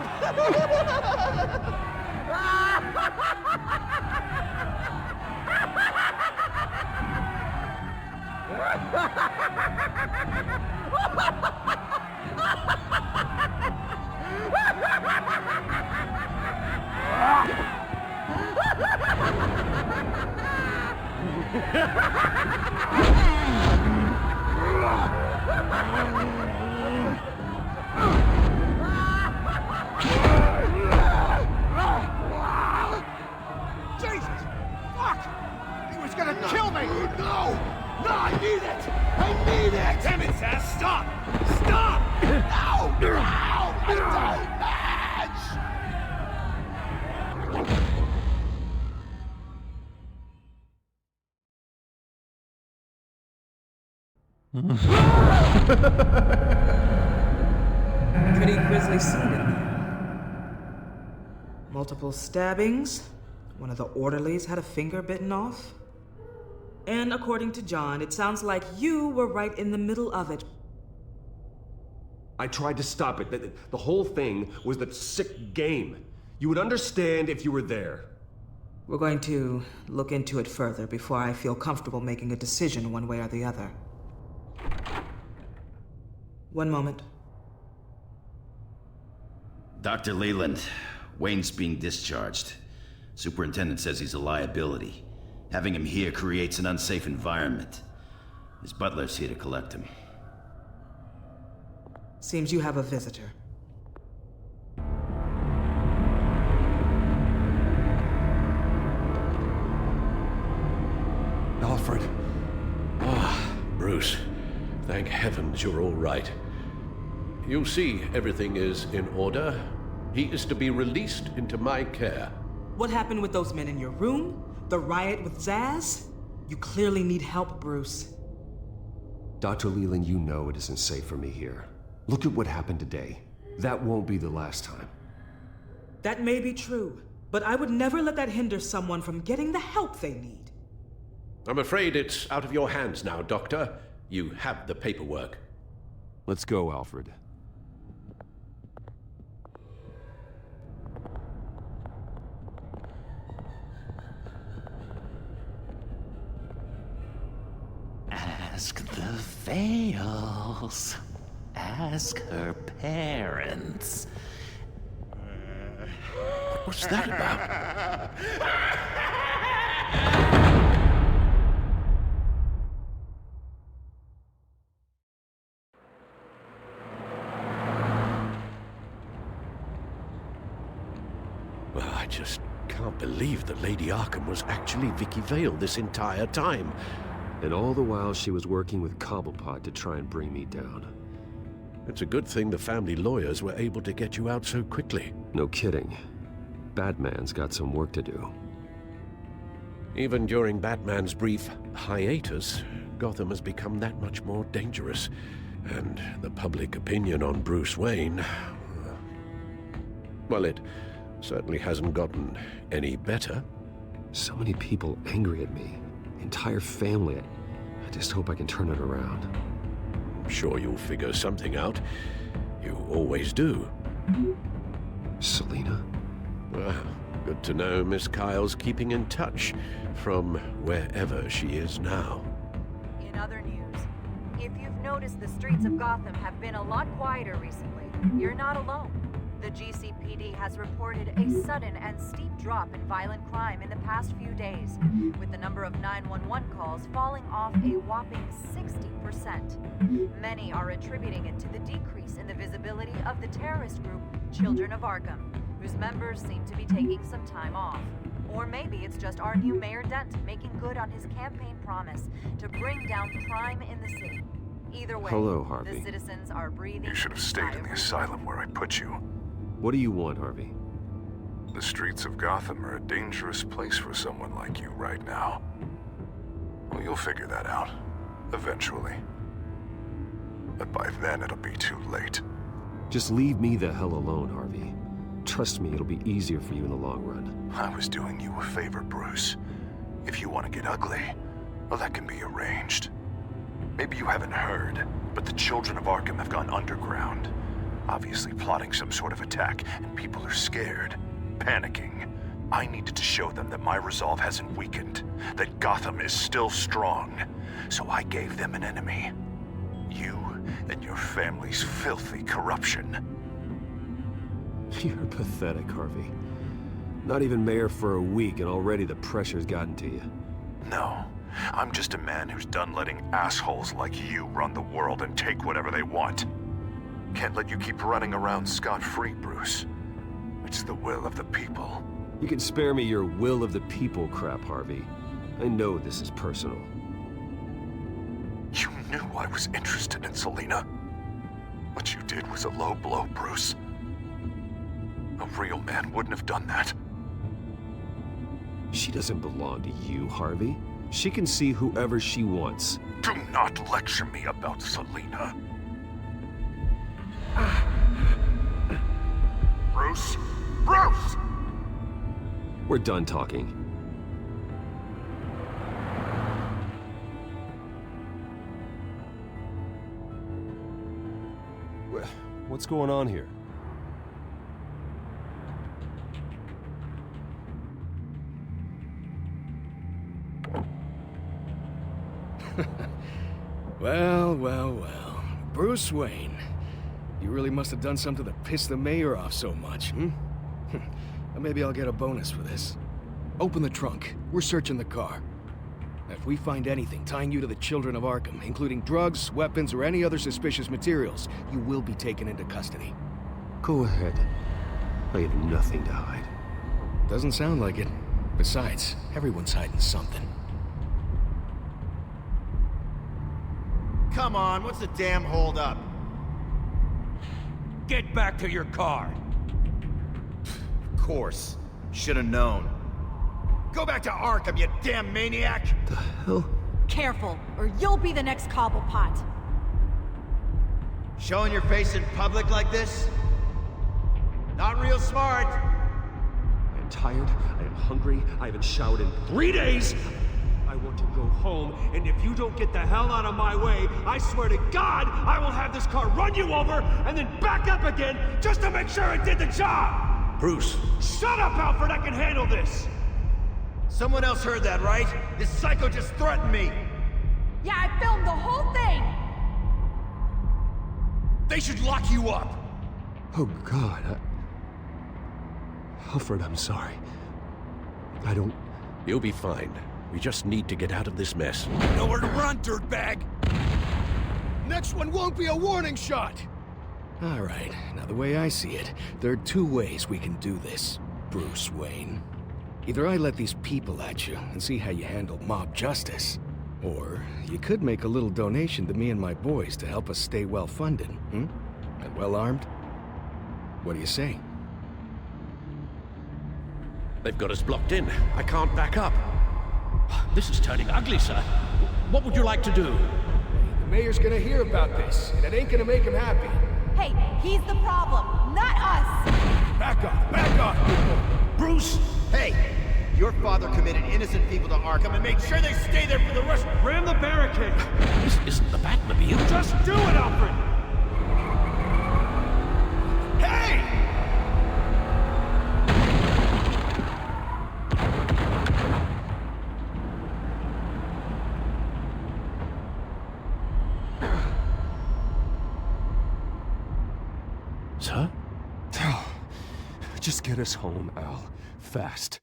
Jesus! Fuck! He was gonna kill Pretty grisly scene in there. Multiple stabbings. One of the orderlies had a finger bitten off. And according to John, it sounds like you were right in the middle of it. I tried to stop it. The whole thing was that sick game. You would understand if you were there. We're going to look into it further before I feel comfortable making a decision one way or the other. One moment. Dr. Leland, Wayne's being discharged. Superintendent says he's a liability. Having him here creates an unsafe environment. His butler's here to collect him. Seems you have a visitor. Alfred. Bruce. Thank heavens you're all right. You see, everything is in order. He is to be released into my care. What happened with those men in your room? The riot with Zaz? You clearly need help, Bruce. Dr. Leland, you know it isn't safe for me here. Look at what happened today. That won't be the last time. That may be true, but I would never let that hinder someone from getting the help they need. I'm afraid it's out of your hands now, Doctor. You have the paperwork. Let's go, Alfred. Ask the Vales. Ask her parents. What's that about? Well, I just can't believe that Lady Arkham was actually Vicky Vale this entire time. And all the while she was working with Cobblepot to try and bring me down. It's a good thing the family lawyers were able to get you out so quickly. No kidding. Batman's got some work to do. Even during Batman's brief hiatus, Gotham has become that much more dangerous. And the public opinion on Bruce Wayne... well, it certainly hasn't gotten any better. So many people angry at me. Entire family. I just hope I can turn it around. I'm sure you'll figure something out. You always do. Selina? Well, good to know Miss Kyle's keeping in touch from wherever she is now. In other news, if you've noticed, the streets of Gotham have been a lot quieter recently. You're not alone. The GCPD has reported a sudden and steep drop in violent crime in the past few days, with the number of 911 calls falling off a whopping 60%. Many are attributing it to the decrease in the visibility of the terrorist group Children of Arkham, whose members seem to be taking some time off. Or maybe it's just our new Mayor Dent making good on his campaign promise to bring down crime in the city. Either way, hello, Harvey. The citizens are breathing. You should have stayed in the asylum where I put you. What do you want, Harvey? The streets of Gotham are a dangerous place for someone like you right now. Well, you'll figure that out. Eventually. But by then, it'll be too late. Just leave me the hell alone, Harvey. Trust me, it'll be easier for you in the long run. I was doing you a favor, Bruce. If you want to get ugly, well, that can be arranged. Maybe you haven't heard, but the Children of Arkham have gone underground. Obviously plotting some sort of attack, and people are scared, panicking. I needed to show them that my resolve hasn't weakened, that Gotham is still strong. So I gave them an enemy. You and your family's filthy corruption. You're pathetic, Harvey. Not even mayor for a week, and already the pressure's gotten to you. No, I'm just a man who's done letting assholes like you run the world and take whatever they want. Can't let you keep running around scot-free, Bruce. It's the will of the people. You can spare me your will of the people crap, Harvey. I know this is personal. You knew I was interested in Selina. What you did was a low blow, Bruce. A real man wouldn't have done that. She doesn't belong to you, Harvey. She can see whoever she wants. Do not lecture me about Selena. Bruce? Bruce! We're done talking. What's going on here? Well. Bruce Wayne. You really must have done something to piss the mayor off so much, hmm? Maybe I'll get a bonus for this. Open the trunk. We're searching the car. If we find anything tying you to the children of Arkham, including drugs, weapons, or any other suspicious materials, you will be taken into custody. Go ahead. I have nothing to hide. Doesn't sound like it. Besides, everyone's hiding something. Come on, what's the damn holdup? Get back to your car. Of course. Should have known. Go back to Arkham, you damn maniac! The hell? Careful, or you'll be the next Cobblepot. Showing your face in public like this? Not real smart. I am tired, I am hungry, I haven't showered in 3 days! I want to go home, and if you don't get the hell out of my way, I swear to God, I will have this car run you over, and then back up again, just to make sure it did the job! Bruce! Shut up, Alfred, I can handle this! Someone else heard that, right? This psycho just threatened me! Yeah, I filmed the whole thing! They should lock you up! Oh God, Alfred, I'm sorry. I don't... You'll be fine. We just need to get out of this mess. Nowhere to run, dirtbag! Next one won't be a warning shot! Alright, now the way I see it, there are 2 ways we can do this, Bruce Wayne. Either I let these people at you and see how you handle mob justice, or you could make a little donation to me and my boys to help us stay well-funded, And well-armed? What do you say? They've got us blocked in. I can't back up. This is turning ugly, sir. What would you like to do? The mayor's gonna hear about this, and it ain't gonna make him happy. Hey, he's the problem, not us! Back off! Bruce! Hey! Your father committed innocent people to Arkham and made sure they stay there for the rest. Ram the barricade! This isn't the Batmobile. Just do it, Alfred! Hey! Sir? Just get us home, Al. Fast.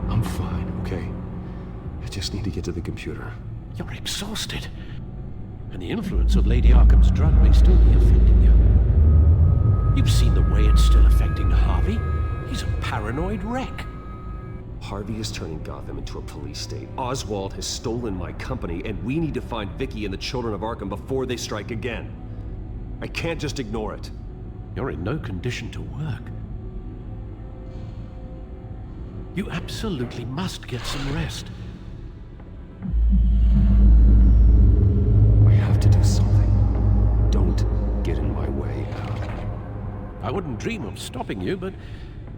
I'm fine, okay? I just need to get to the computer. You're exhausted. And the influence of Lady Arkham's drug may still be affecting you. You've seen the way it's still affecting Harvey. He's a paranoid wreck. Harvey is turning Gotham into a police state. Oswald has stolen my company, and we need to find Vicky and the children of Arkham before they strike again. I can't just ignore it. You're in no condition to work. You absolutely must get some rest. I have to do something. Don't get in my way, Al. I wouldn't dream of stopping you, but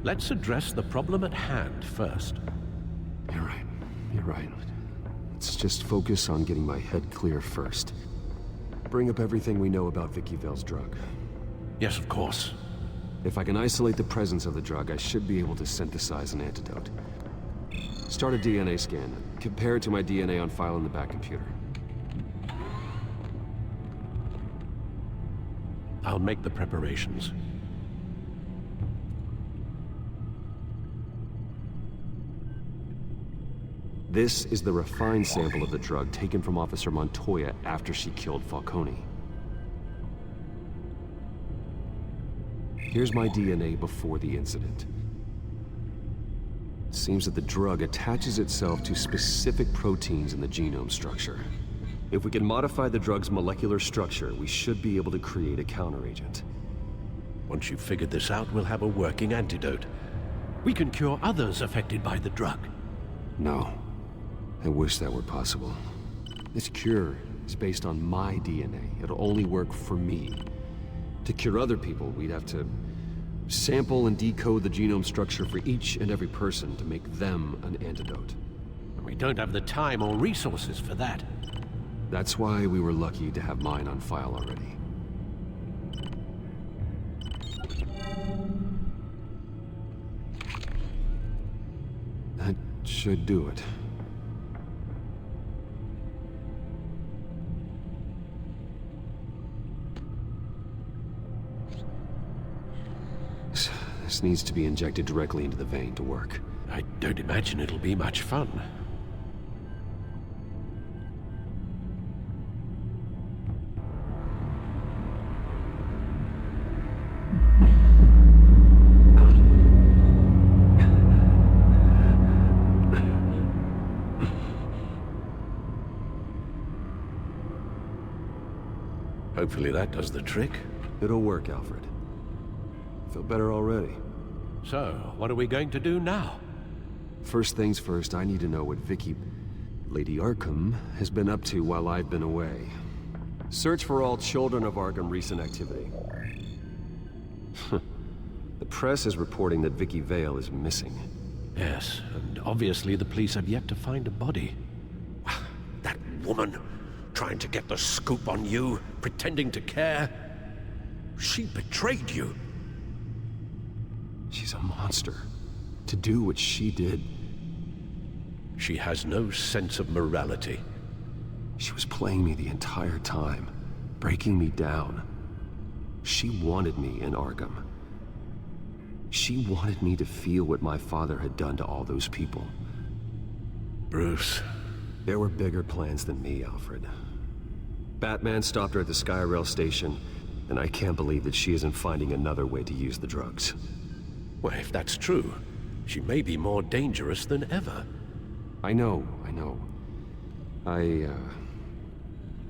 let's address the problem at hand first. You're right. Let's just focus on getting my head clear first. Bring up everything we know about Vicky Vale's drug. Yes, of course. If I can isolate the presence of the drug, I should be able to synthesize an antidote. Start a DNA scan. Compare it to my DNA on file in the back computer. I'll make the preparations. This is the refined sample of the drug taken from Officer Montoya after she killed Falcone. Here's my DNA before the incident. It seems that the drug attaches itself to specific proteins in the genome structure. If we can modify the drug's molecular structure, we should be able to create a counteragent. Once you've figured this out, we'll have a working antidote. We can cure others affected by the drug. No. I wish that were possible. This cure is based on my DNA. It'll only work for me. To cure other people, we'd have to sample and decode the genome structure for each and every person to make them an antidote. We don't have the time or resources for that. That's why we were lucky to have mine on file already. That should do it. This needs to be injected directly into the vein to work. I don't imagine it'll be much fun. Hopefully that does the trick. It'll work, Alfred. Feel better already. So, what are we going to do now? First things first, I need to know what Lady Arkham, has been up to while I've been away. Search for all children of Arkham recent activity. The press is reporting that Vicky Vale is missing. Yes, and obviously the police have yet to find a body. That woman, trying to get the scoop on you, pretending to care. She betrayed you. She's a monster. To do what she did. She has no sense of morality. She was playing me the entire time, breaking me down. She wanted me in Arkham. She wanted me to feel what my father had done to all those people. Bruce. There were bigger plans than me, Alfred. Batman stopped her at the Skyrail station, and I can't believe that she isn't finding another way to use the drugs. Well, if that's true, she may be more dangerous than ever. I know. I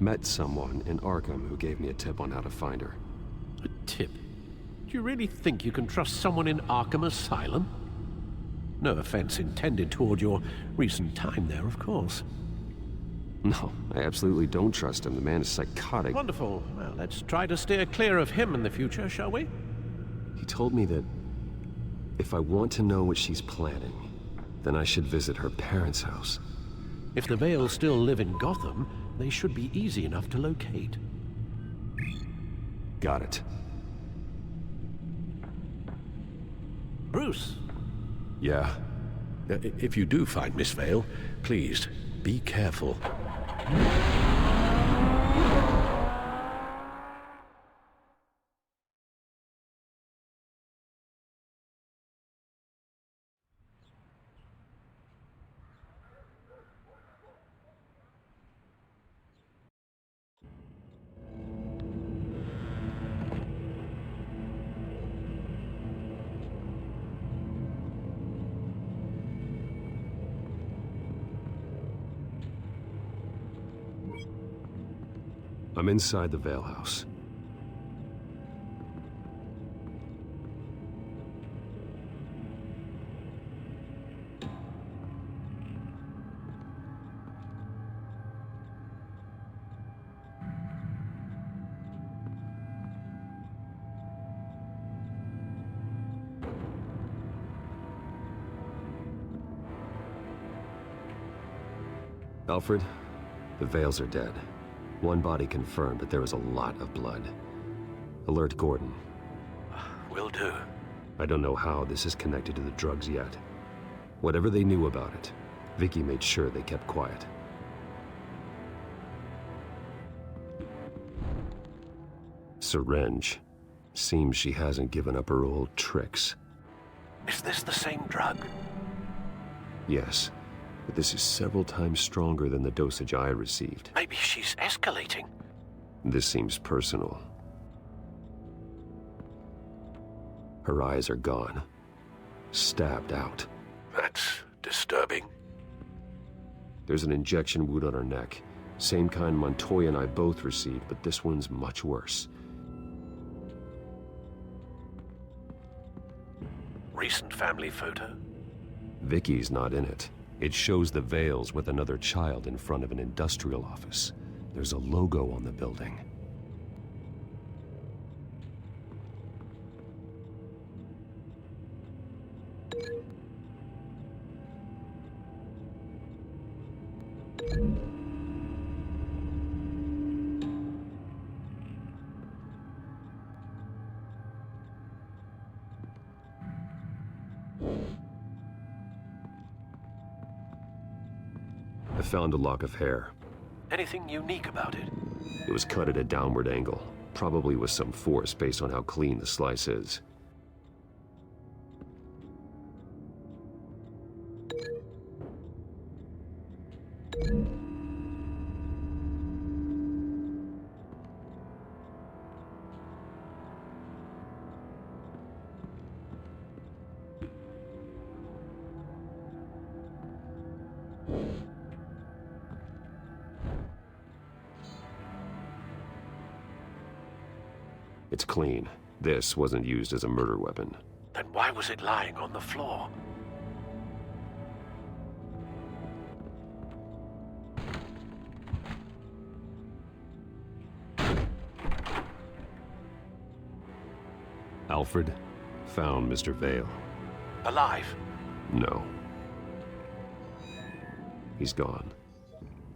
met someone in Arkham who gave me a tip on how to find her. A tip? Do you really think you can trust someone in Arkham Asylum? No offense intended toward your recent time there, of course. No, I absolutely don't trust him. The man is psychotic. Wonderful. Well, let's try to steer clear of him in the future, shall we? He told me that if I want to know what she's planning, then I should visit her parents' house. If the Vales still live in Gotham, they should be easy enough to locate. Got it. Bruce? Yeah? If you do find Miss Vale, please, be careful. I'm inside the Vale house. Alfred, the Vales are dead. One body confirmed, but there is a lot of blood. Alert Gordon. Will do. I don't know how this is connected to the drugs yet. Whatever they knew about it, Vicky made sure they kept quiet. Syringe. Seems she hasn't given up her old tricks. Is this the same drug? Yes, but this is several times stronger than the dosage I received. Maybe she's escalating. This seems personal. Her eyes are gone. Stabbed out. That That's disturbing. There's an injection wound on her neck. Same kind Montoya and I both received, but this one's much worse. Recent family photo? Vicky's not in it. It shows the Vales with another child in front of an industrial office. There's a logo on the building. I found a lock of hair. Anything unique about it? It was cut at a downward angle, probably with some force based on how clean the slice is. It's clean. This wasn't used as a murder weapon. Then why was it lying on the floor? Alfred found Mr. Vale. Alive? No. He's gone.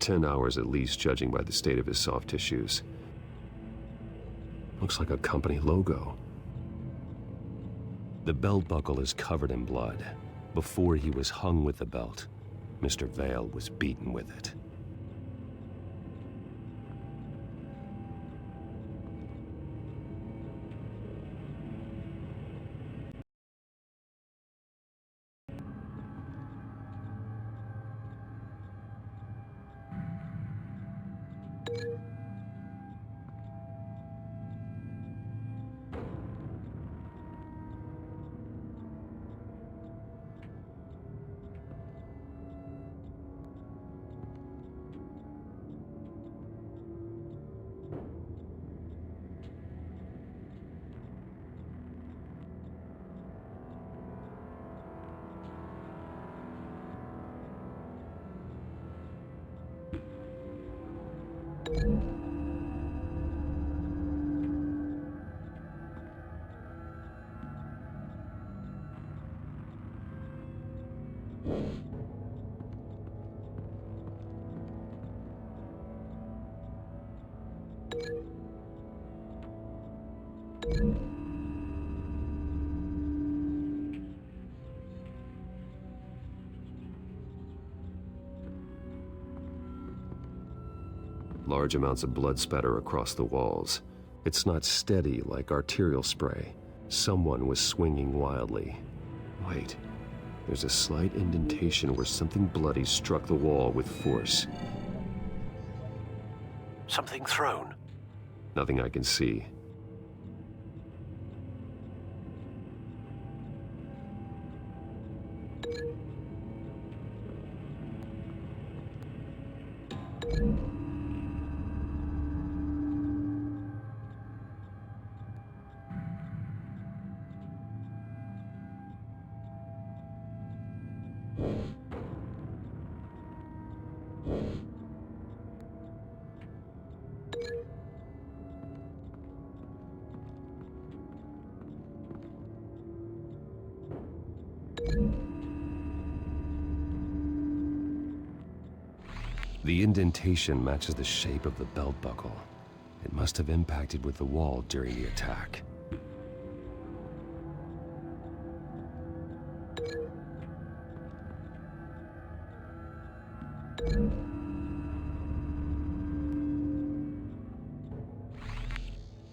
10 hours at least, judging by the state of his soft tissues. Looks like a company logo. The belt buckle is covered in blood. Before he was hung with the belt, Mr. Vale was beaten with it. Large amounts of blood spatter across the walls. It's not steady like arterial spray. Someone was swinging wildly. Wait, there's a slight indentation where something bloody struck the wall with force. Something thrown? Nothing I can see. The indentation matches the shape of the belt buckle. It must have impacted with the wall during the attack.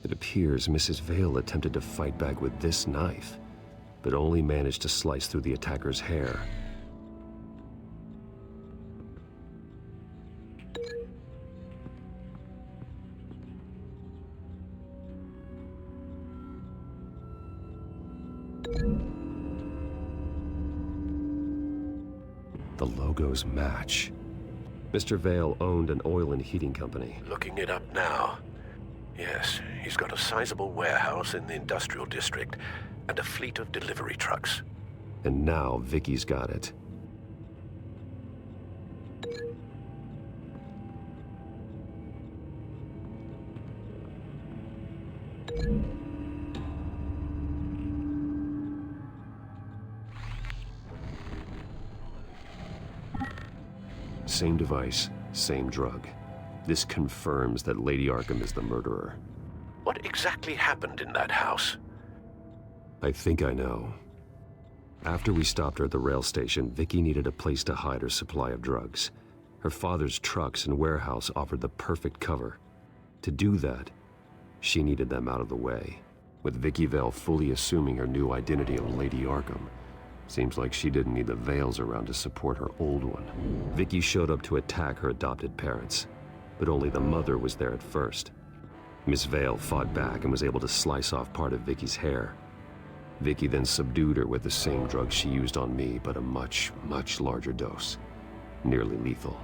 It appears Mrs. Vale attempted to fight back with this knife, but only managed to slice through the attacker's hair. logos match. Mr. Vale owned an oil and heating company. Looking it up now. Yes, he's got a sizable warehouse in the industrial district and a fleet of delivery trucks. And now Vicky's got it. Same device, same drug. This confirms that Lady Arkham is the murderer. What exactly happened in that house? I think I know. After we stopped her at the rail station, Vicky needed a place to hide her supply of drugs. Her father's trucks and warehouse offered the perfect cover. To do that, she needed them out of the way. With Vicky Vale fully assuming her new identity of Lady Arkham, seems like she didn't need the Vales around to support her old one. Vicky showed up to attack her adopted parents, but only the mother was there at first. Miss Vale fought back and was able to slice off part of Vicky's hair. Vicky then subdued her with the same drug she used on me, but a much, much larger dose. Nearly lethal.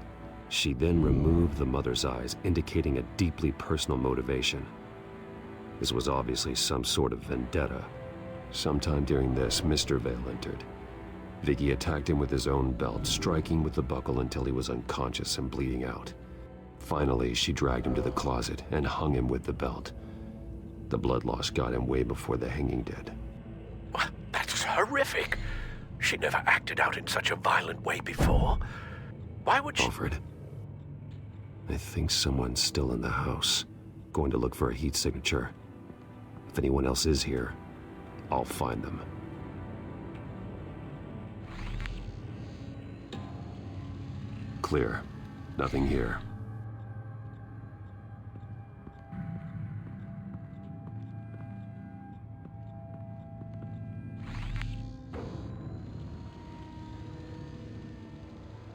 She then removed the mother's eyes, indicating a deeply personal motivation. This was obviously some sort of vendetta. Sometime during this, Mr. Vale entered. Vicky attacked him with his own belt, striking with the buckle until he was unconscious and bleeding out. Finally, she dragged him to the closet and hung him with the belt. The blood loss got him way before the hanging did. That's horrific. She never acted out in such a violent way before. Why would she— Alfred, I think someone's still in the house. Going to look for a heat signature. If anyone else is here, I'll find them. Clear. Nothing here.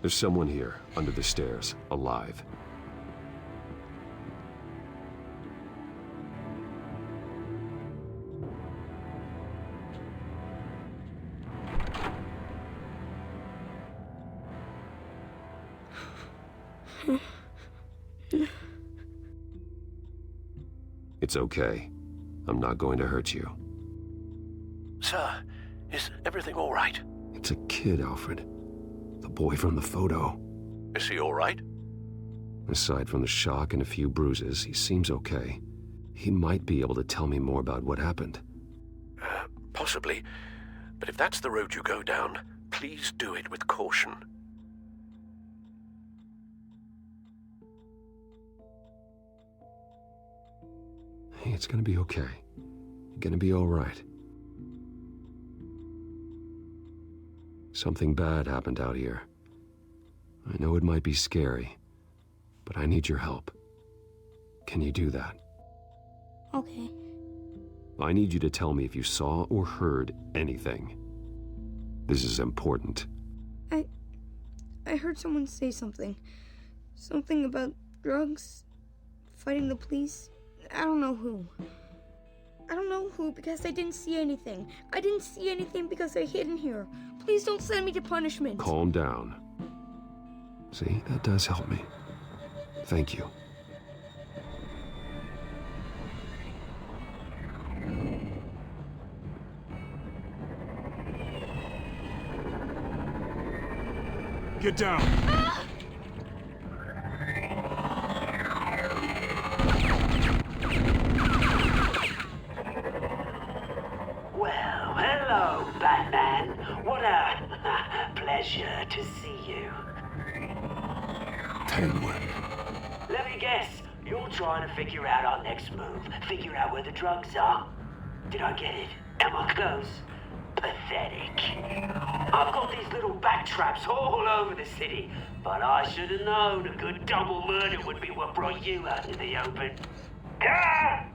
There's someone here, under the stairs, alive. It's okay. I'm not going to hurt you. Sir, is everything all right? It's a kid, Alfred. The boy from the photo. Is he all right? Aside from the shock and a few bruises, he seems okay. He might be able to tell me more about what happened. Possibly. But if that's the road you go down, please do it with caution. Hey, it's gonna be okay. You're gonna be all right. Something bad happened out here. I know it might be scary, but I need your help. Can you do that? Okay. I need you to tell me if you saw or heard anything. This is important. I heard someone say something. Something about drugs, fighting the police. I don't know who. I don't know who because I didn't see anything. I didn't see anything because I hid in here. Please don't send me to punishment. Calm down. See, that does help me. Thank you. Get down. Well, hello, Batman. What a pleasure to see you. Penguin. Let me guess, you're trying to figure out our next move. Figure out where the drugs are. Did I get it? Am I close? Pathetic. I've got these little bat traps all over the city, but I should have known a good double murder would be what brought you out in the open. Ah!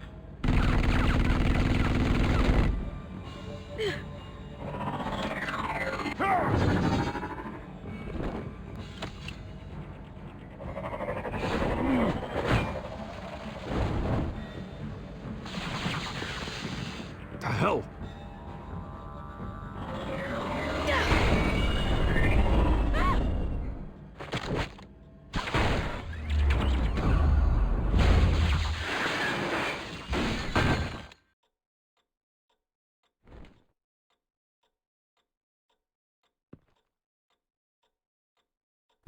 The hell?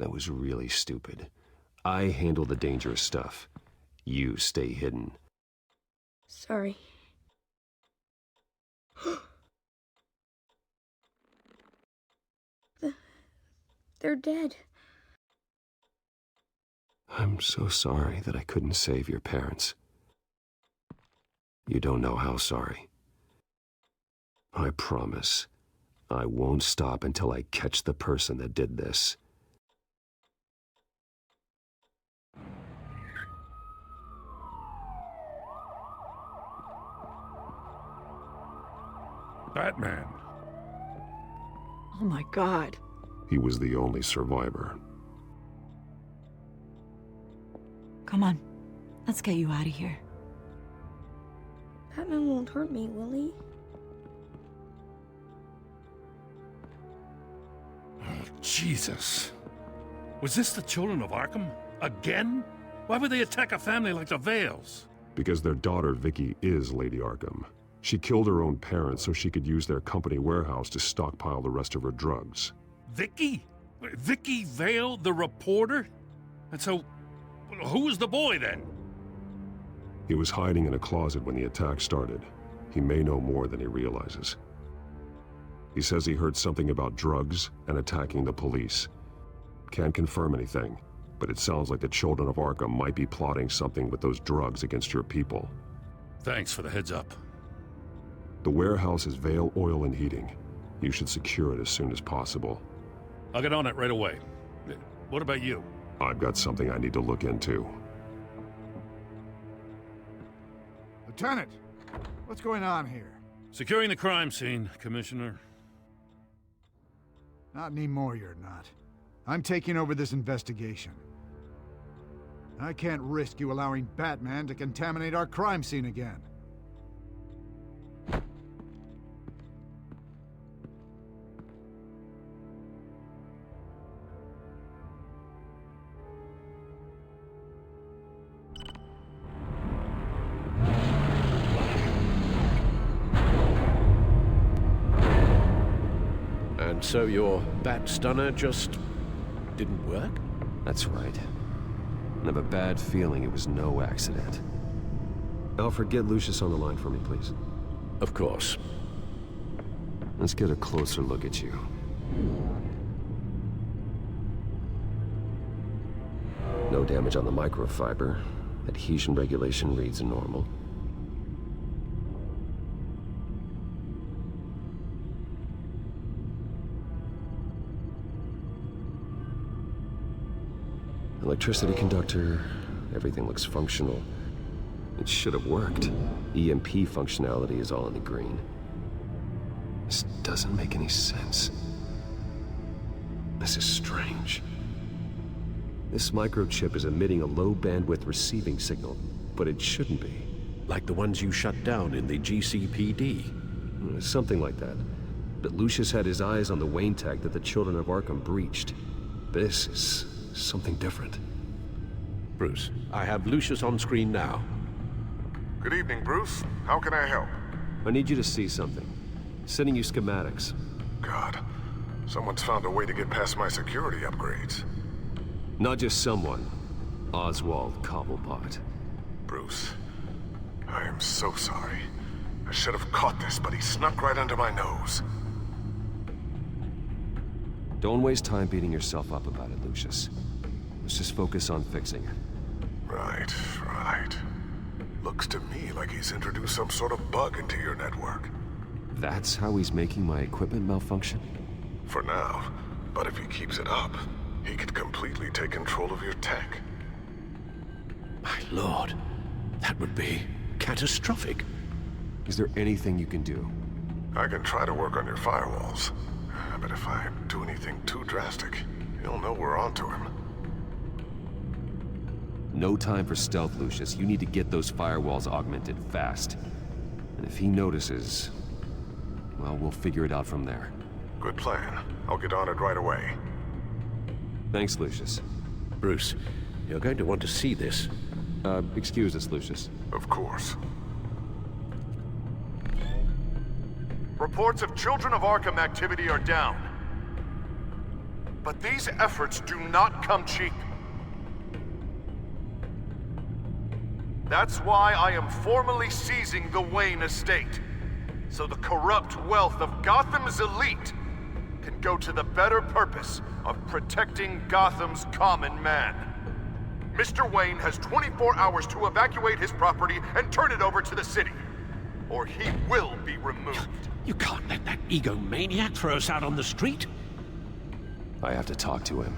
That was really stupid. I handle the dangerous stuff. You stay hidden. Sorry. They're dead. I'm so sorry that I couldn't save your parents. You don't know how sorry. I promise, I won't stop until I catch the person that did this. Batman. Oh my God. He was the only survivor. Come on, let's get you out of here. Batman won't hurt me, will he? Oh, Jesus. Was this the children of Arkham? Again? Why would they attack a family like the Vales? Because their daughter, Vicky, is Lady Arkham. She killed her own parents so she could use their company warehouse to stockpile the rest of her drugs. Vicky? Vicky Vale, the reporter? And so, who was the boy then? He was hiding in a closet when the attack started. He may know more than he realizes. He says he heard something about drugs and attacking the police. Can't confirm anything, but it sounds like the children of Arkham might be plotting something with those drugs against your people. Thanks for the heads up. The warehouse is Vale Oil and Heating. You should secure it as soon as possible. I'll get on it right away. What about you? I've got something I need to look into. Lieutenant, what's going on here? Securing the crime scene, Commissioner. Not anymore, you're not. I'm taking over this investigation. I can't risk you allowing Batman to contaminate our crime scene again. And so your bat stunner just didn't work? That's right. I have a bad feeling it was no accident. Alfred, get Lucius on the line for me, please. Of course. Let's get a closer look at you. No damage on the microfiber. Adhesion regulation reads normal. Electricity conductor, everything looks functional. It should have worked. EMP functionality is all in the green. This doesn't make any sense. This is strange. This microchip is emitting a low bandwidth receiving signal, but it shouldn't be. Like the ones you shut down in the GCPD? Something like that. But Lucius had his eyes on the Wayne tag that the children of Arkham breached. This is something different. Bruce, I have Lucius on screen now. Good evening, Bruce. How can I help? I need you to see something. Sending you schematics. God, someone's found a way to get past my security upgrades. Not just someone. Oswald Cobblepot. Bruce, I am so sorry. I should have caught this, but he snuck right under my nose. Don't waste time beating yourself up about it, Lucius. Let's just focus on fixing it. Right. Looks to me like he's introduced some sort of bug into your network. That's how he's making my equipment malfunction? For now, but if he keeps it up, he could completely take control of your tech. My lord, that would be catastrophic. Is there anything you can do? I can try to work on your firewalls, but if I do anything too drastic, he'll know we're onto him. No time for stealth, Lucius. You need to get those firewalls augmented fast. And if he notices, well, we'll figure it out from there. Good plan. I'll get on it right away. Thanks, Lucius. Bruce, you're going to want to see this. Excuse us, Lucius. Of course. Reports of Children of Arkham activity are down. But these efforts do not come cheap. That's why I am formally seizing the Wayne estate, so the corrupt wealth of Gotham's elite can go to the better purpose of protecting Gotham's common man. Mr. Wayne has 24 hours to evacuate his property and turn it over to the city, or he will be removed. You can't let that egomaniac throw us out on the street. I have to talk to him.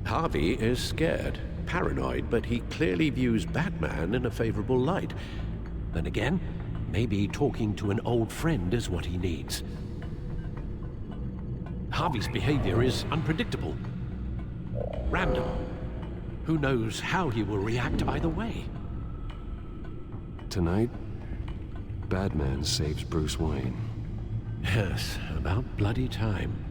Harvey is scared, paranoid, but he clearly views Batman in a favorable light. Then again, maybe talking to an old friend is what he needs. Harvey's behavior is unpredictable, random. Who knows how he will react either way? Tonight, Batman saves Bruce Wayne. Yes, about bloody time.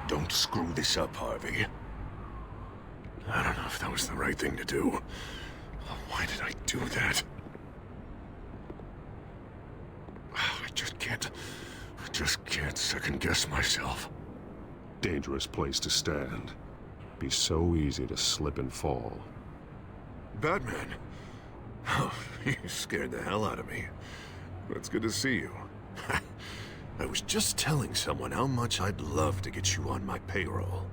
Don't screw this up, Harvey. I don't know if that was the right thing to do. Why did I do that? I just can't second-guess myself. Dangerous place to stand. Be so easy to slip and fall. Batman? Oh, you scared the hell out of me. It's good to see you. I was just telling someone how much I'd love to get you on my payroll.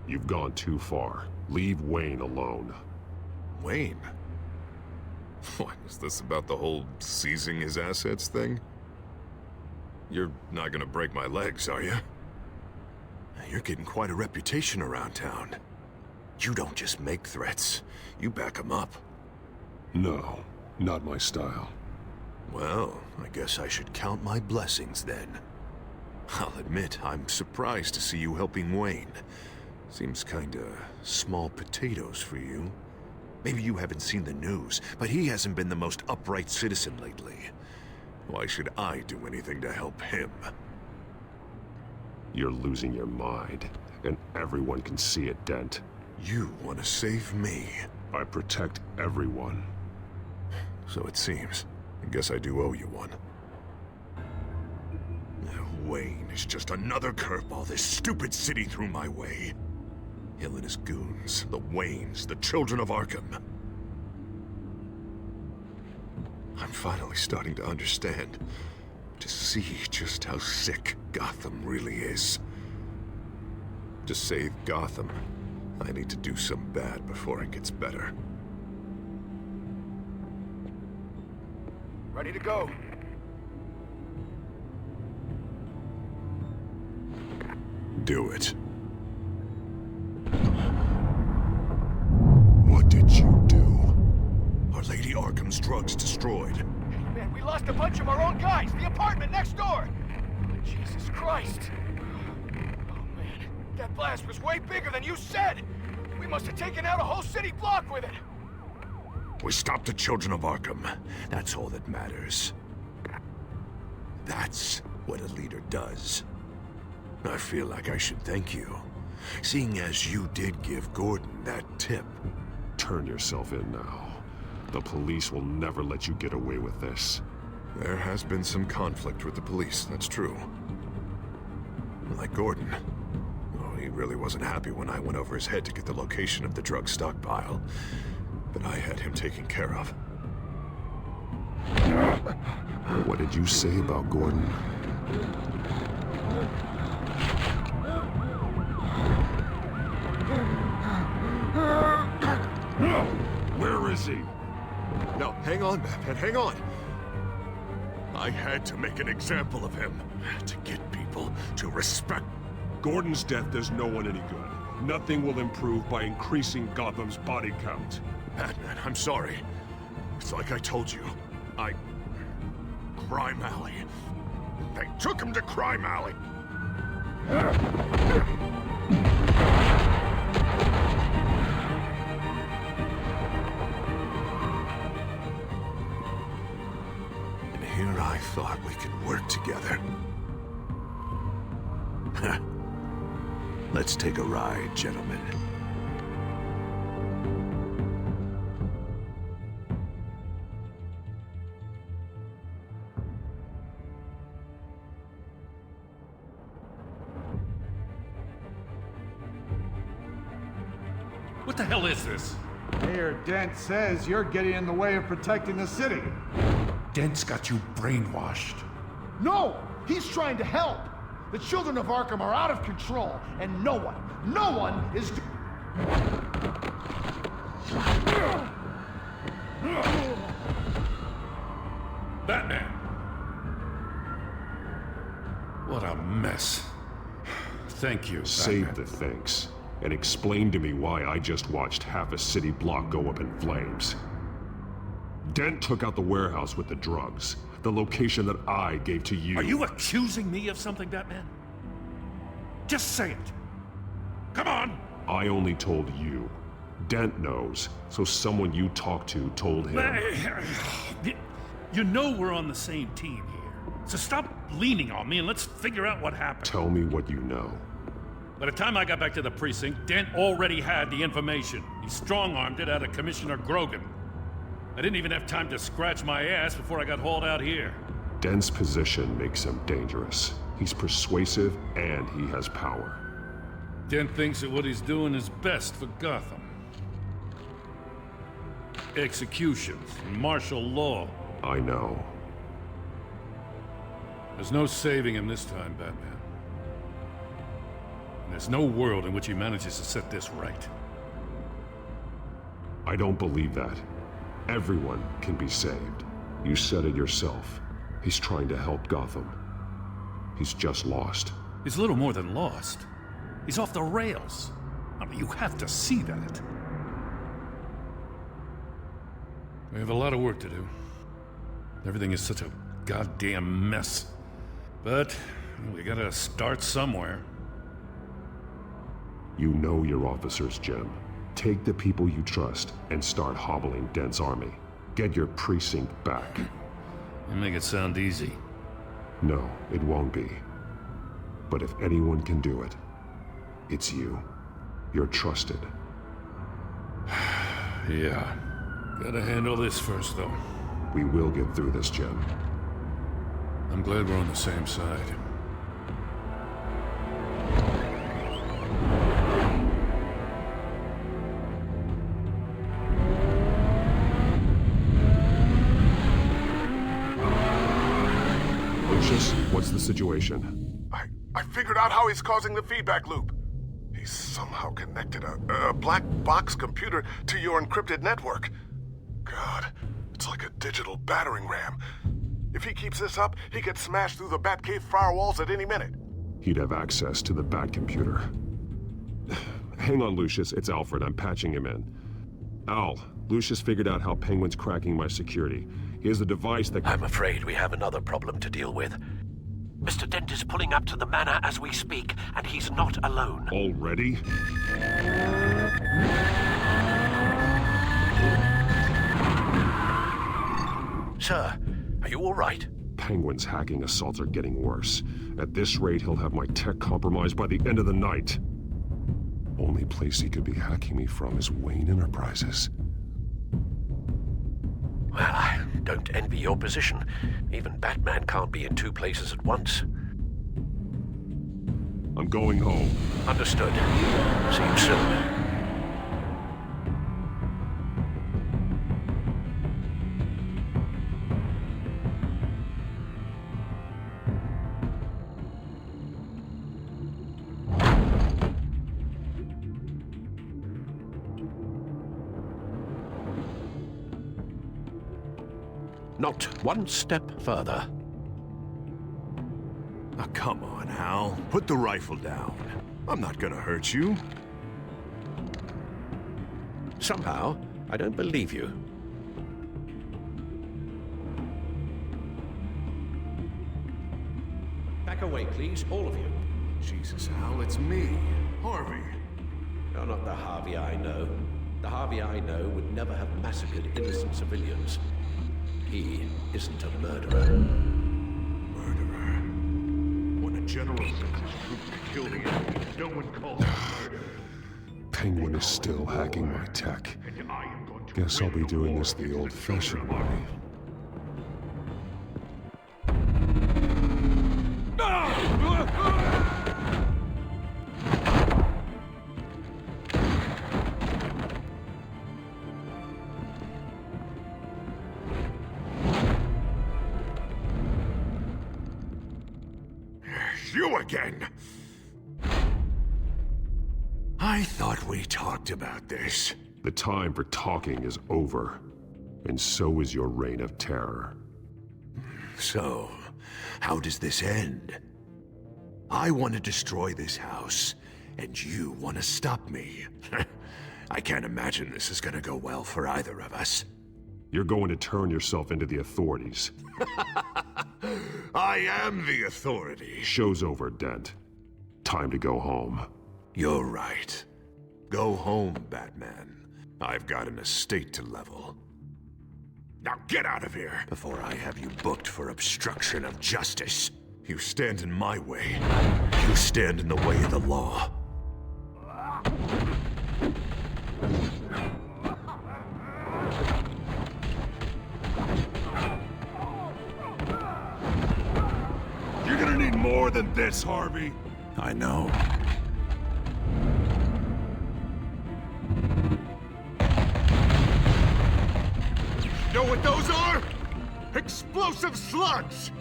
You've gone too far. Leave Wayne alone. Wayne? What, is this about the whole seizing his assets thing? You're not gonna break my legs, are you? You're getting quite a reputation around town. You don't just make threats, you back them up. No, not my style. Well, I guess I should count my blessings then. I'll admit, I'm surprised to see you helping Wayne. Seems kinda small potatoes for you. Maybe you haven't seen the news, but he hasn't been the most upright citizen lately. Why should I do anything to help him? You're losing your mind, and everyone can see it, Dent. You want to save me? I protect everyone. So it seems. I guess I do owe you one. Wayne is just another curveball this stupid city threw my way. Hill and his goons, the Waynes, the children of Arkham. I'm finally starting to understand, to see just how sick Gotham really is. To save Gotham, I need to do some bad before it gets better. Ready to go. Do it. What did you do? Our Lady Arkham's drugs destroyed. Man, we lost a bunch of our own guys. The apartment next door. Jesus Christ. Oh, man. That blast was way bigger than you said. We must have taken out a whole city block with it. We stopped the children of Arkham. That's all that matters. That's what a leader does. I feel like I should thank you, seeing as you did give Gordon that tip. Turn yourself in now. The police will never let you get away with this. There has been some conflict with the police, that's true. Like Gordon. Oh, he really wasn't happy when I went over his head to get the location of the drug stockpile. But I had him taken care of. What did you say about Gordon? Where is he? No, hang on, Batman, hang on. I had to make an example of him. To get people to respect. Gordon's death does no one any good. Nothing will improve by increasing Gotham's body count. Batman, I'm sorry. It's like I told you. Crime Alley. They took him to Crime Alley. And here I thought we could work together. Let's take a ride, gentlemen. What the hell is this? Mayor Dent says you're getting in the way of protecting the city. Dent's got you brainwashed. No! He's trying to help! The children of Arkham are out of control, and no one is... Batman! What a mess. Thank you, Save Batman. the thanks, and explain to me why I just watched half a city block go up in flames. Dent took out the warehouse with the drugs, the location that I gave to you. Are you accusing me of something, Batman? Just say it. Come on! I only told you. Dent knows, so someone you talked to told him. You know we're on the same team here. So stop leaning on me and let's figure out what happened. Tell me what you know. By the time I got back to the precinct, Dent already had the information. He strong-armed it out of Commissioner Grogan. I didn't even have time to scratch my ass before I got hauled out here. Dent's position makes him dangerous. He's persuasive and he has power. Dent thinks that what he's doing is best for Gotham. Executions and martial law. I know. There's no saving him this time, Batman. And there's no world in which he manages to set this right. I don't believe that. Everyone can be saved. You said it yourself. He's trying to help Gotham. He's just lost. He's little more than lost. He's off the rails. I mean, you have to see that. We have a lot of work to do. Everything is such a goddamn mess. But we gotta start somewhere. You know your officers, Jim. Take the people you trust and start hobbling Dent's army. Get your precinct back. You make it sound easy. No, it won't be. But if anyone can do it, it's you. You're trusted. Yeah. Gotta handle this first, though. We will get through this, Jim. I'm glad we're on the same side. Lucius, what's the situation? I figured out how he's causing the feedback loop. He's somehow connected a black box computer to your encrypted network. God, it's like a digital battering ram. If he keeps this up, he could smash through the Batcave firewalls at any minute. He'd have access to the Bat computer. Hang on, Lucius. It's Alfred. I'm patching him in. Al, Lucius figured out how Penguin's cracking my security. He has a device that... I'm afraid we have another problem to deal with. Mr. Dent is pulling up to the manor as we speak, and he's not alone. Already? Sir, are you all right? Penguin's hacking assaults are getting worse. At this rate, he'll have my tech compromised by the end of the night. Only place he could be hacking me from is Wayne Enterprises. Well, I don't envy your position. Even Batman can't be in two places at once. I'm going home. Understood. See you soon. Not one step further. Now, come on, Hal. Put the rifle down. I'm not gonna hurt you. Somehow, I don't believe you. Back away, please, all of you. Jesus, Hal, it's me, Harvey. You're not the Harvey I know. The Harvey I know would never have massacred innocent civilians. He isn't a murderer. Murderer? When a general killed the enemy, no one calls it murder. Penguin is still hacking my tech. Guess I'll be doing this the old-fashioned way. again. I thought we talked about this. The time for talking is over, and so is your reign of terror. So, how does this end? I want to destroy this house, and you want to stop me. I can't imagine this is gonna go well for either of us. You're going to turn yourself into the authorities. I am the authority. Show's over, Dent. Time to go home. You're right. Go home, Batman. I've got an estate to level. Now get out of here before I have you booked for obstruction of justice. You stand in my way. You stand in the way of the law. You're gonna need more than this, Harvey. I know. Know what those are? Explosive slugs!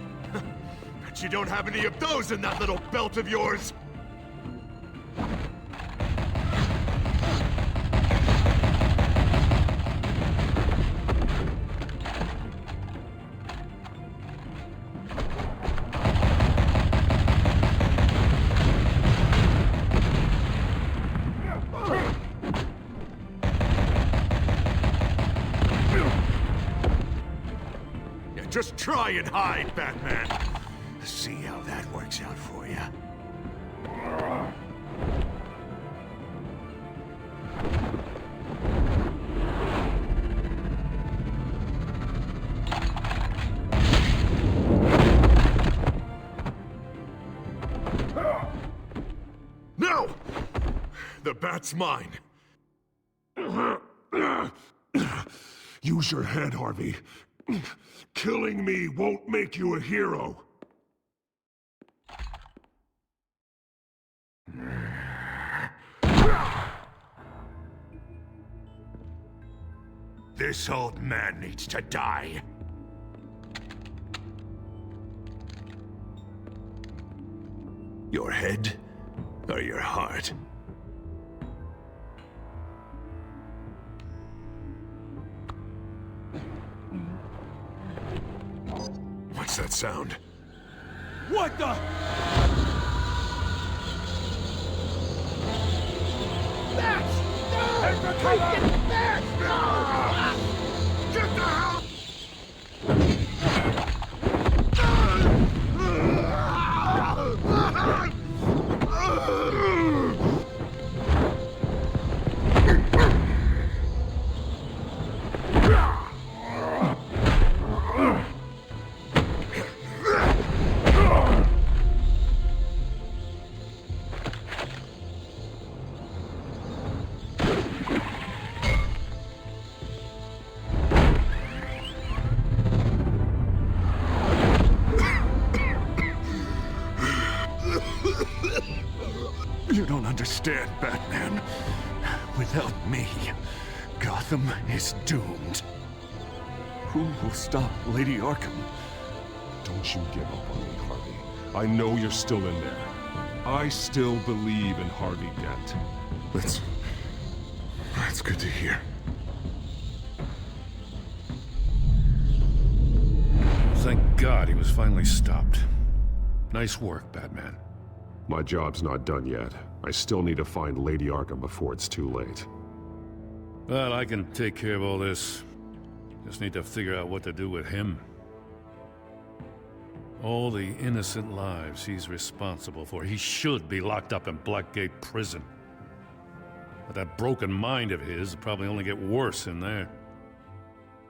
Bet you don't have any of those in that little belt of yours. Just try and hide, Batman. See how that works out for you. No! The bat's mine. Use your head, Harvey. Killing me won't make you a hero. This old man needs to die. Your head or your heart? What's that sound? What the? Bats! No! Freaking bats! No! Get the hell! You don't understand, Batman. Without me, Gotham is doomed. Who will stop Lady Arkham? Don't you give up on me, Harvey. I know you're still in there. I still believe in Harvey Dent. That's good to hear. Thank God he was finally stopped. Nice work, Batman. My job's not done yet. I still need to find Lady Arkham before it's too late. Well, I can take care of all this. Just need to figure out what to do with him. All the innocent lives he's responsible for. He should be locked up in Blackgate Prison. But that broken mind of his will probably only get worse in there.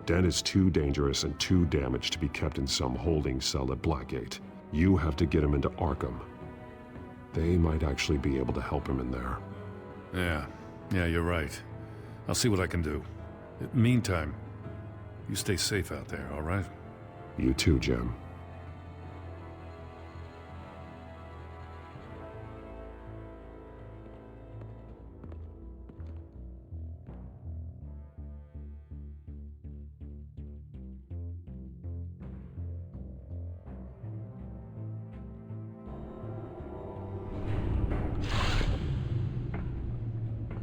Dent is too dangerous and too damaged to be kept in some holding cell at Blackgate. You have to get him into Arkham. They might actually be able to help him in there. Yeah, you're right. I'll see what I can do. Meantime, you stay safe out there, all right? You too, Jim.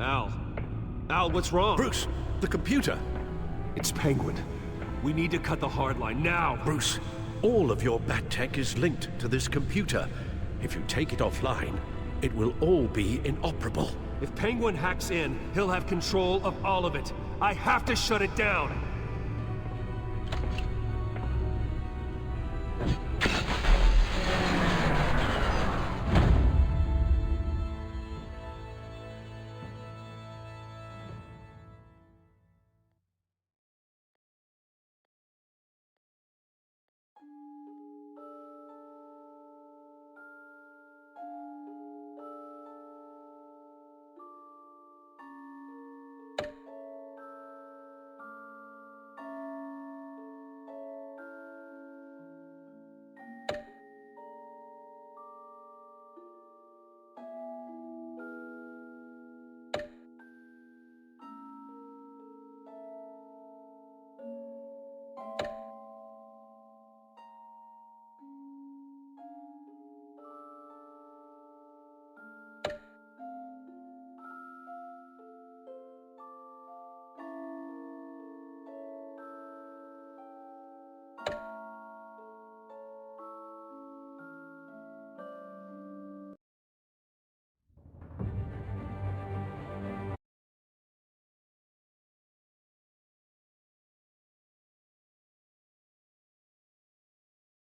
Al. Al, what's wrong? Bruce, the computer. It's Penguin. We need to cut the hard line now. Bruce, all of your bat tech is linked to this computer. If you take it offline, it will all be inoperable. If Penguin hacks in, he'll have control of all of it. I have to shut it down.